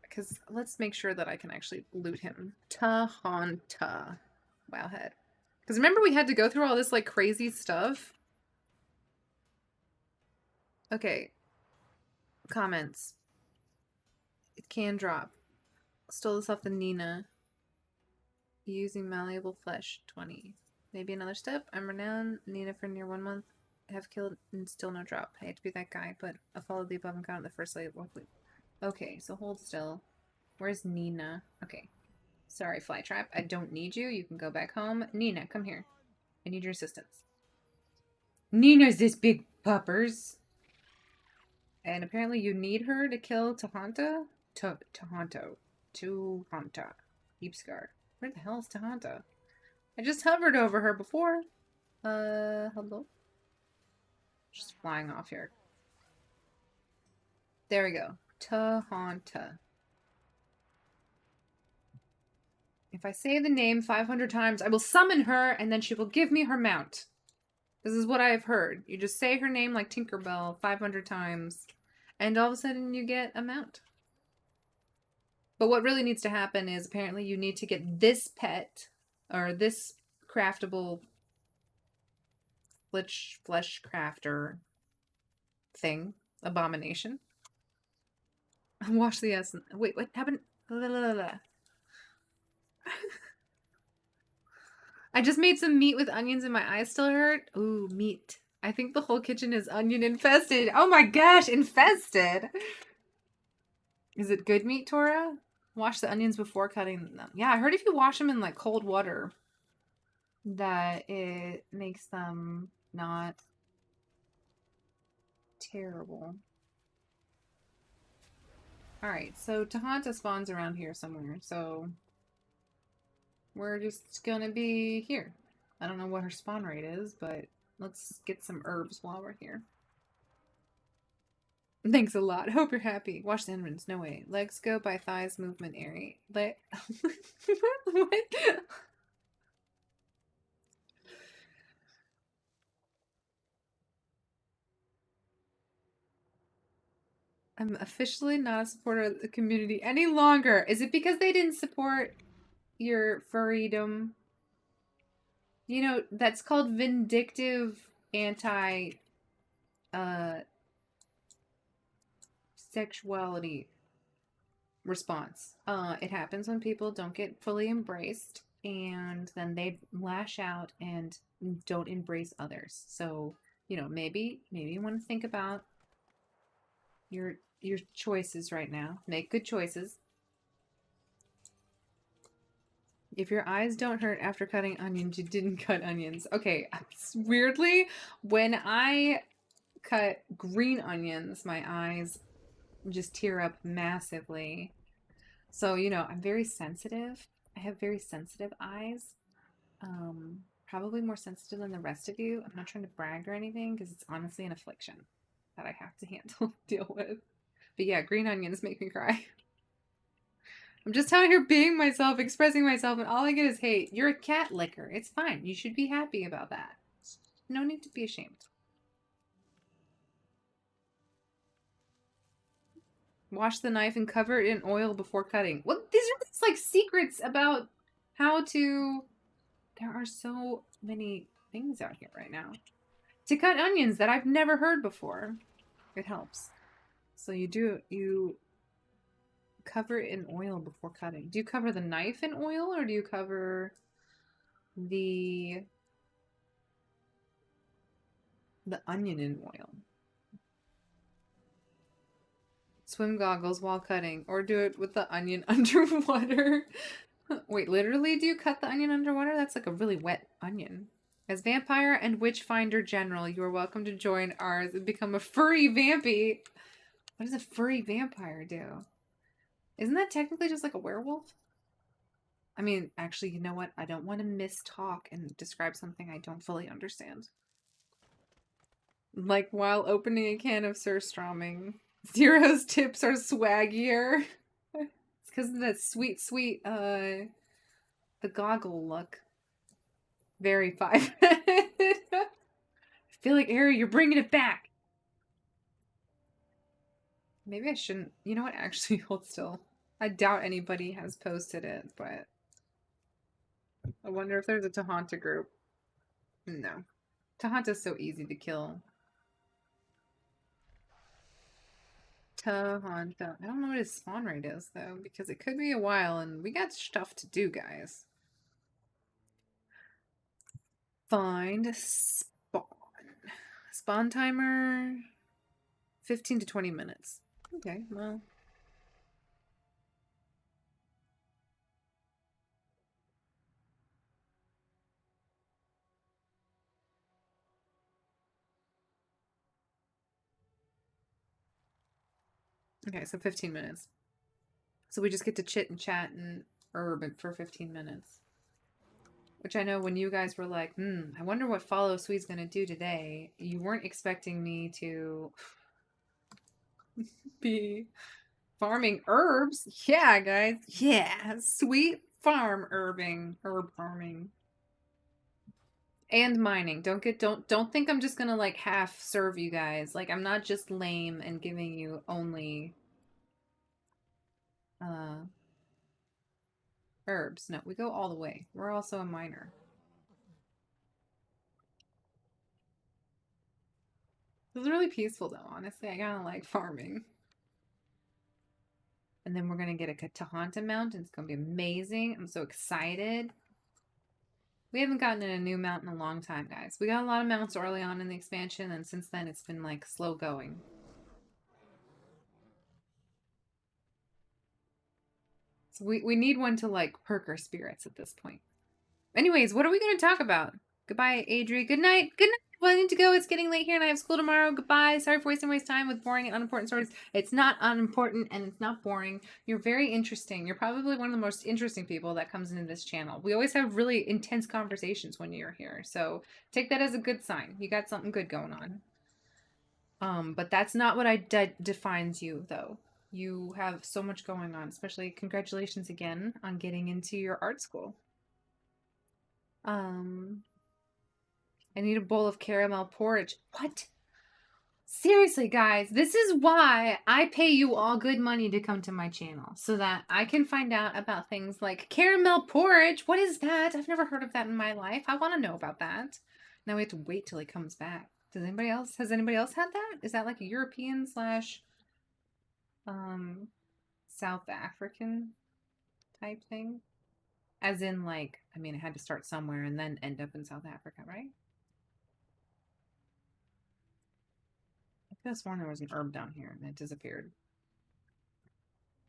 Because let's make sure that I can actually loot him. Tahanta. Wowhead. Because remember we had to go through all this like crazy stuff? Okay. Comments. It can drop. Stole this off the Nina. Using malleable flesh, 20. Maybe another step. I'm renowned. Nina for near 1 month. Have killed and still no drop. I hate to be that guy, but I followed the above and counted the first lady. Okay, so hold still. Where's Nina? Okay. Sorry, Flytrap. I don't need you. You can go back home. Nina, come here. I need your assistance. Nina's this big puppers. And apparently you need her to kill Tahanta? Tahanta. Deepscar. Where the hell is Tahanta? I just hovered over her before. Hello? Just flying off here. There we go. Tahanta. If I say the name 500 times, I will summon her, and then she will give me her mount. This is what I have heard. You just say her name like Tinkerbell 500 times, and all of a sudden you get a mount. But what really needs to happen is apparently you need to get this pet, or this craftable flesh crafter thing, abomination. Wash the essence. Wait, what happened? I just made some meat with onions and my eyes still hurt. Ooh, meat. I think the whole kitchen is onion infested. Oh my gosh, infested! Is it good meat, Tora? Wash the onions before cutting them. Yeah, I heard if you wash them in like cold water, that it makes them not terrible. Alright, so Tahanta spawns around here somewhere, so we're just gonna be here. I don't know what her spawn rate is, but let's get some herbs while we're here. Thanks a lot. Hope you're happy. Wash the entrance. No way. Legs go by thighs movement area. What? I'm officially not a supporter of the community any longer. Is it because they didn't support your furrydom? You know, that's called vindictive anti sexuality response. It happens when people don't get fully embraced and then they lash out and don't embrace others. So, you know, maybe you want to think about your choices right now. Make good choices. If your eyes don't hurt after cutting onions, you didn't cut onions. Okay, weirdly, when I cut green onions, my eyes just tear up massively. So, you know, I'm very sensitive. I have very sensitive eyes. Probably more sensitive than the rest of you. I'm not trying to brag or anything because it's honestly an affliction that I have to handle, deal with. But yeah, green onions make me cry. I'm just out here being myself, expressing myself, and all I get is hate. You're a cat licker. It's fine. You should be happy about that. No need to be ashamed. Wash the knife and cover it in oil before cutting. What? These are just like secrets about how to... There are so many things out here right now. To cut onions that I've never heard before. It helps. So you cover it in oil before cutting. Do you cover the knife in oil or do you cover the onion in oil? Swim goggles while cutting, or do it with the onion underwater. Wait, literally do you cut the onion underwater? That's like a really wet onion. As vampire and witchfinder general, you are welcome to join ours and become a furry vampy. What does a furry vampire do? Isn't that technically just like a werewolf? I mean, actually, you know what? I don't want to mistalk and describe something I don't fully understand. Like while opening a can of surströmming. Zero's tips are swaggier. It's because of that sweet, the goggle look. Very 5. I feel like, Ari, you're bringing it back. Maybe I shouldn't. You know what? Actually, hold still. I doubt anybody has posted it, but I wonder if there's a Tahanta group. No. Tahanta's so easy to kill. Tahanta. I don't know what his spawn rate is, though, because it could be a while, and we got stuff to do, guys. find spawn. Spawn timer 15 to 20 minutes. Okay, well. Okay, so 15 minutes. So we just get to chit and chat and herb for 15 minutes. Which I know when you guys were like, I wonder what Follow Sweet's gonna do today, you weren't expecting me to be farming herbs. Yeah, guys. Yeah. Sweet farm herb farming. And mining. Don't think I'm just gonna like half serve you guys. Like I'm not just lame and giving you only herbs. No, we go all the way. We're also a miner. It was really peaceful though, honestly. I kinda like farming. And then we're gonna get a Katahanta mount and it's gonna be amazing. I'm so excited. We haven't gotten a new mount in a long time, guys. We got a lot of mounts early on in the expansion, and since then it's been like slow going. So we need one to like perk our spirits at this point. Anyways, what are we going to talk about? Goodbye, Adri. Good night. Good night. Well, I need to go. It's getting late here and I have school tomorrow. Goodbye. Sorry for wasting time with boring and unimportant stories. It's not unimportant and it's not boring. You're very interesting. You're probably one of the most interesting people that comes into this channel. We always have really intense conversations when you're here. So take that as a good sign. You got something good going on. But that's not what defines you, though. You have so much going on, especially congratulations again on getting into your art school. I need a bowl of caramel porridge. What? Seriously, guys, this is why I pay you all good money to come to my channel, so that I can find out about things like caramel porridge. What is that? I've never heard of that in my life. I want to know about that. Now we have to wait till he comes back. Has anybody else had that? Is that like a European slash South African type thing? As in, like, I mean, it had to start somewhere and then end up in South Africa, right? I could have sworn there was an herb down here and it disappeared.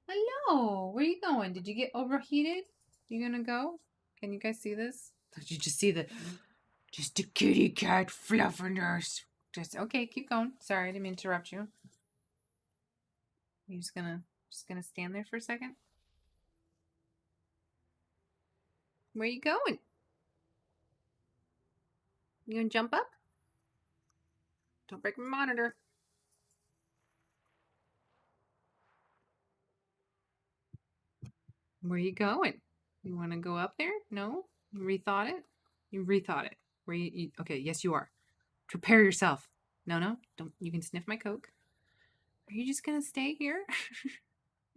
Hello! Where are you going? Did you get overheated? You gonna go? Can you guys see this? Did you just see just a kitty cat fluffiness? Just okay, keep going. Sorry, I didn't mean to interrupt you. You just gonna stand there for a second? Where are you going? You gonna jump up? Don't break my monitor. Where are you going? You want to go up there? No? You rethought it? You rethought it. Okay, yes you are. Prepare yourself. No, don't. You can sniff my Coke. Are you just gonna stay here?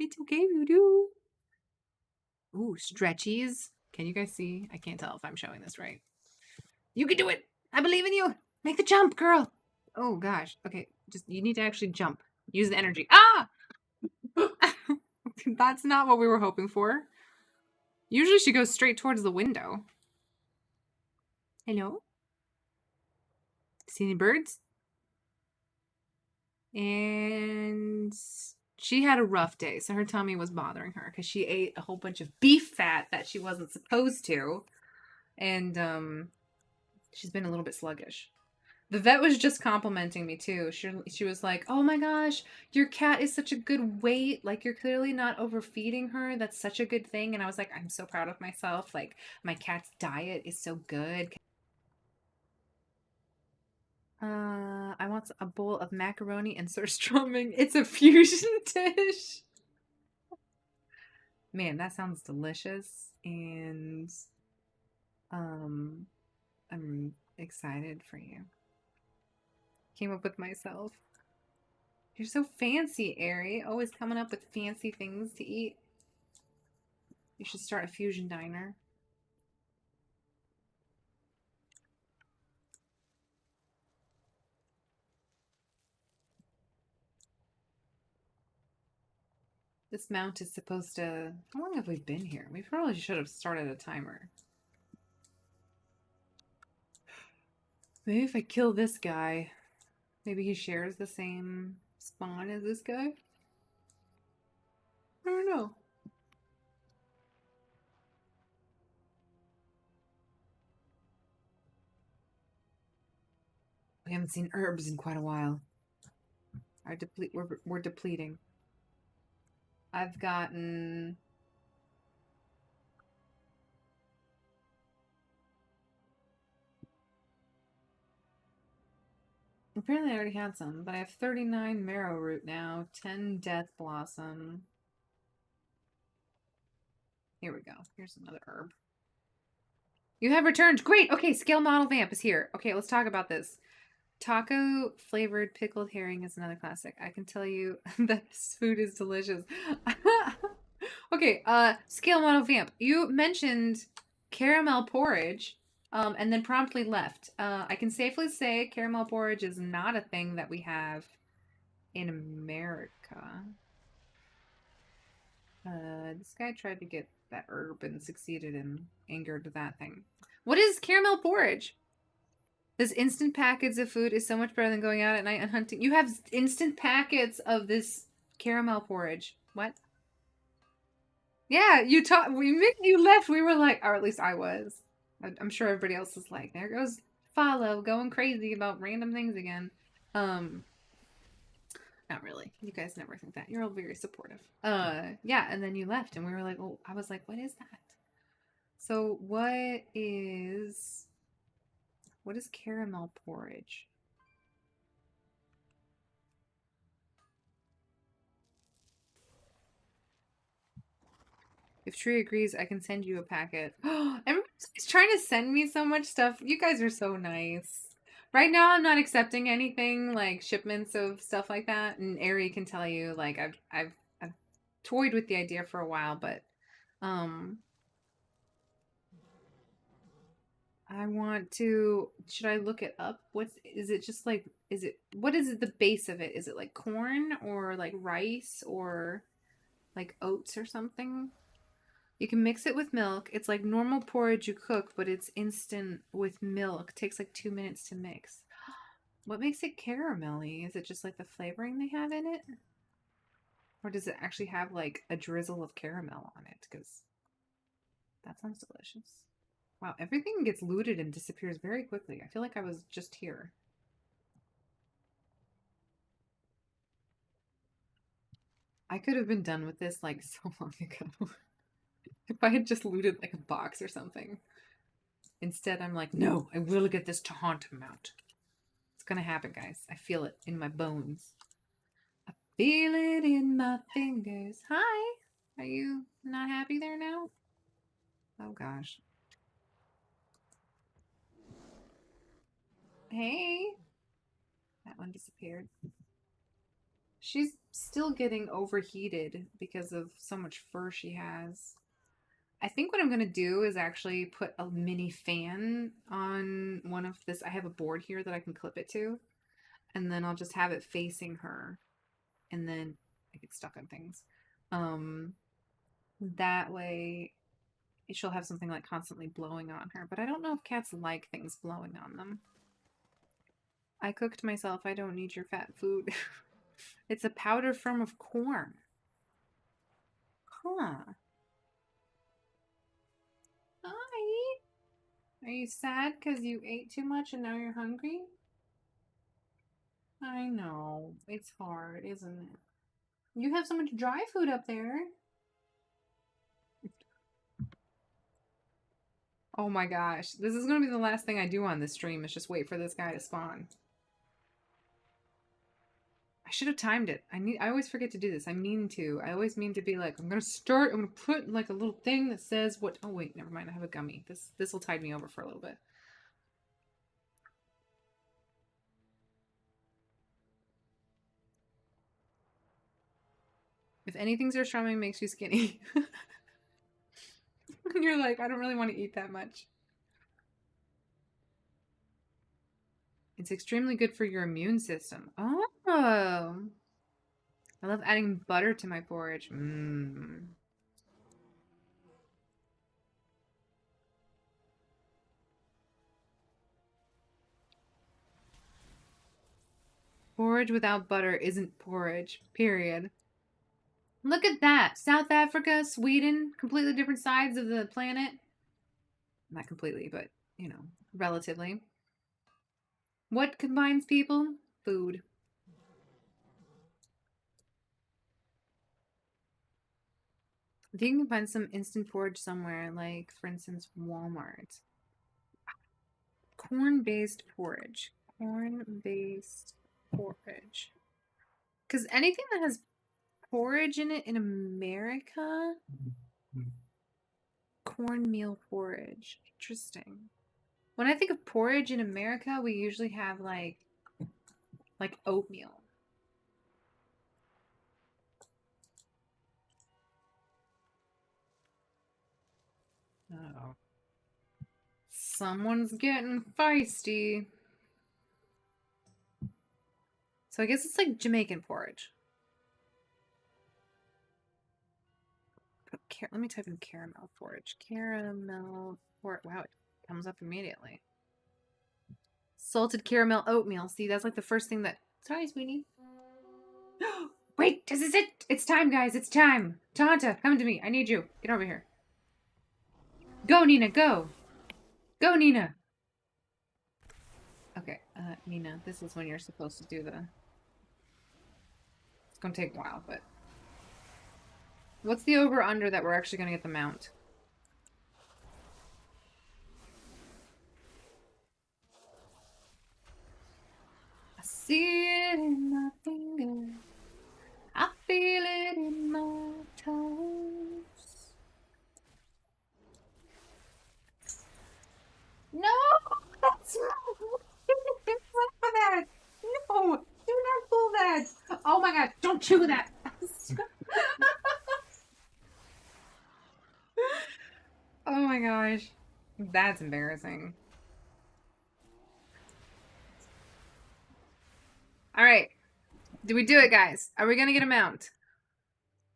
It's okay if you do. Ooh, stretchies. Can you guys see? I can't tell if I'm showing this right. You can do it! I believe in you! Make the jump, girl! Oh gosh. Okay, you need to actually jump. Use the energy. Ah! That's not what we were hoping for. Usually she goes straight towards the window. Hello? See any birds? And she had a rough day, so her tummy was bothering her because she ate a whole bunch of beef fat that she wasn't supposed to. And she's been a little bit sluggish. The vet was just complimenting me too. She was like, "Oh my gosh, your cat is such a good weight. Like you're clearly not overfeeding her. That's such a good thing." And I was like, "I'm so proud of myself. Like my cat's diet is so good." I want a bowl of macaroni and surströmming. It's a fusion dish. Man, that sounds delicious. And I'm excited for you. Came up with myself. You're so fancy, Ari. Always coming up with fancy things to eat. You should start a fusion diner. This mount is supposed to... How long have we been here? We probably should have started a timer. Maybe if I kill this guy, maybe he shares the same spawn as this guy? I don't know. We haven't seen herbs in quite a while. We're depleting. I've gotten... Apparently I already had some, but I have 39 marrow root now, 10 death blossom. Here we go. Here's another herb. You have returned. Great. Okay, scale model vamp is here. Okay, let's talk about this. Taco flavored pickled herring is another classic. I can tell you that this food is delicious. Okay, scale model vamp. You mentioned caramel porridge, and then promptly left. I can safely say caramel porridge is not a thing that we have in America. This guy tried to get that herb and succeeded and angered that thing. What is caramel porridge? This instant packets of food is so much better than going out at night and hunting. You have instant packets of this caramel porridge. What? Yeah, you left. We were like, or at least I was. I'm sure everybody else is like, there goes Follow, going crazy about random things again. Not really. You guys never think that. You're all very supportive. Yeah, and then you left, and we were like, oh, I was like, what is that? So what is caramel porridge? If Tree agrees, I can send you a packet. Everybody's trying to send me so much stuff. You guys are so nice. Right now, I'm not accepting anything like shipments of stuff like that. And Ari can tell you, like I've toyed with the idea for a while, but I want to. Should I look it up? Is it just like? What is it? The base of it? Is it like corn or like rice or like oats or something? You can mix it with milk. It's like normal porridge you cook, but it's instant with milk. It takes like 2 minutes to mix. What makes it caramelly? Is it just like the flavoring they have in it? Or does it actually have like a drizzle of caramel on it? Because that sounds delicious. Wow, everything gets looted and disappears very quickly. I feel like I was just here. I could have been done with this like so long ago. If I had just looted like a box or something. Instead, I'm like, no, I will get this to haunt him out. It's gonna happen, guys. I feel it in my bones. I feel it in my fingers. Hi! Are you not happy there now? Oh gosh. Hey! That one disappeared. She's still getting overheated because of so much fur she has. I think what I'm going to do is actually put a mini fan on one of this. I have a board here that I can clip it to. And then I'll just have it facing her. And then I get stuck on things. That way she'll have something like constantly blowing on her. But I don't know if cats like things blowing on them. I cooked myself. I don't need your fat food. It's a powder form of corn. Huh. Hi. Are you sad because you ate too much and now you're hungry? I know. It's hard, isn't it? You have so much dry food up there. Oh my gosh. This is going to be the last thing I do on this stream is just wait for this guy to spawn. I should have timed it. I always forget to do this. I always mean to be like, I'm going to put like a little thing that says what. Oh wait, never mind. I have a gummy. This will tide me over for a little bit. If anything surströmming makes you skinny. You're like, I don't really want to eat that much. It's extremely good for your immune system. Oh. I love adding butter to my porridge. Mmm. Porridge without butter isn't porridge. Period. Look at that. South Africa, Sweden, completely different sides of the planet. Not completely, but, you know, relatively. What combines people? Food. I think you can find some instant porridge somewhere, like, for instance, Walmart. Corn-based porridge. Corn-based porridge. Because anything that has porridge in it in America, cornmeal porridge. Interesting. When I think of porridge in America, we usually have like oatmeal. Oh. Someone's getting feisty. So I guess it's like Jamaican porridge. Let me type in caramel porridge. Caramel porridge. Wow, it comes up immediately. Salted caramel oatmeal. See, that's like the first thing that... Sorry, sweetie. Wait, this is it. It's time, guys. It's time. Tanta, come to me. I need you. Get over here. Go, Nina. Go. Go, Nina. Okay, Nina, this is when you're supposed to do the... It's gonna take a while, but... What's the over-under that we're actually gonna get the mount? I see it in my fingers. I feel it in my toes. No! That's not... for that! No! Do not pull that! Oh my god, don't chew that! Oh my gosh. That's embarrassing. Alright. Do we do it, guys? Are we gonna get a mount?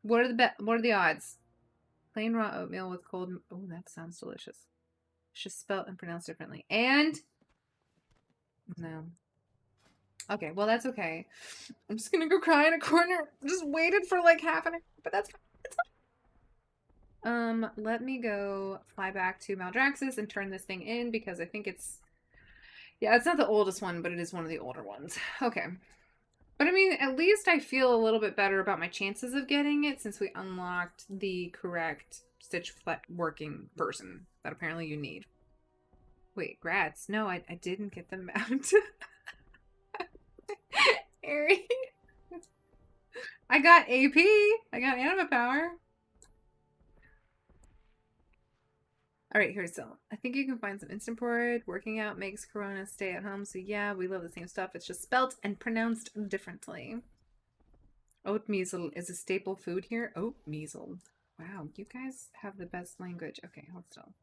What are the odds? Plain raw oatmeal with cold... Oh, that sounds delicious. It's just spelled and pronounced differently. And... No. Okay, well, that's okay. I'm just gonna go cry in a corner. Just waited for like half an hour, but that's fine. It's fine. Let me go fly back to Maldraxxus and turn this thing in because I think it's... Yeah, it's not the oldest one, but it is one of the older ones. Okay. But I mean, at least I feel a little bit better about my chances of getting it since we unlocked the correct stitch working person that apparently you need. Wait, grats. No, I didn't get the mount. Ari. I got AP. I got anima power. Alright, here's some. I think you can find some instant porridge. Working out makes Corona stay at home. So yeah, we love the same stuff. It's just spelt and pronounced differently. Oatmeal is a staple food here. Oatmeal. Wow, you guys have the best language. Okay, hold still.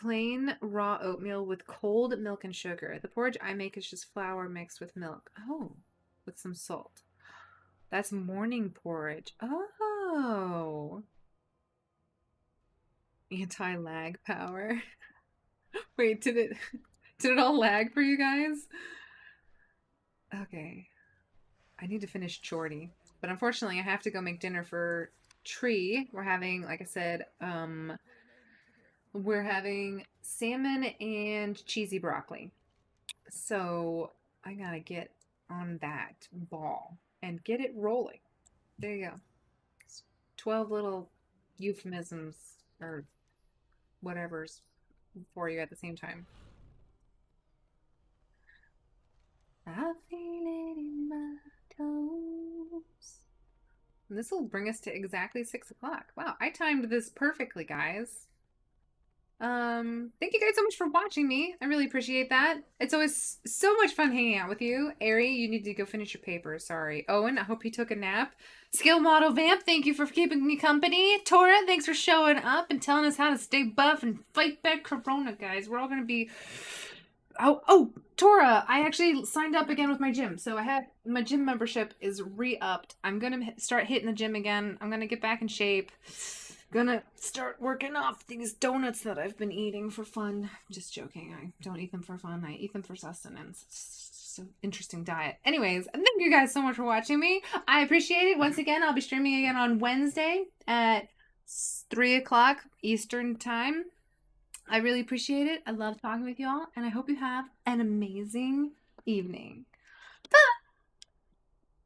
Plain raw oatmeal with cold milk and sugar. The porridge I make is just flour mixed with milk. Oh, with some salt. That's morning porridge. Oh. Anti-lag power. Wait, did it all lag for you guys? Okay. I need to finish Chorty. But unfortunately, I have to go make dinner for Tree. We're having, like I said, we're having salmon and cheesy broccoli. So I gotta get on that ball and get it rolling. There you go. 12 little euphemisms or whatever's for you at the same time. I feel it in my toes. And this will bring us to exactly 6 o'clock. Wow, I timed this perfectly, guys. Thank you guys so much for watching me. I really appreciate that. It's always so much fun hanging out with you. Ari, you need to go finish your paper. Sorry. Owen, I hope you took a nap. Skill Model Vamp, thank you for keeping me company. Tora, thanks for showing up and telling us how to stay buff and fight back Corona, guys. We're all gonna be... Oh, Tora, I actually signed up again with my gym. So I have my gym membership is re-upped. I'm gonna start hitting the gym again. I'm gonna get back in shape. gonna start working off these donuts that I've been eating for fun. I'm just joking. I don't eat them for fun. I eat them for sustenance. It's just an interesting diet. Anyways, thank you guys so much for watching me. I appreciate it. Once again, I'll be streaming again on Wednesday at 3 o'clock Eastern time. I really appreciate it. I love talking with y'all, and I hope you have an amazing evening.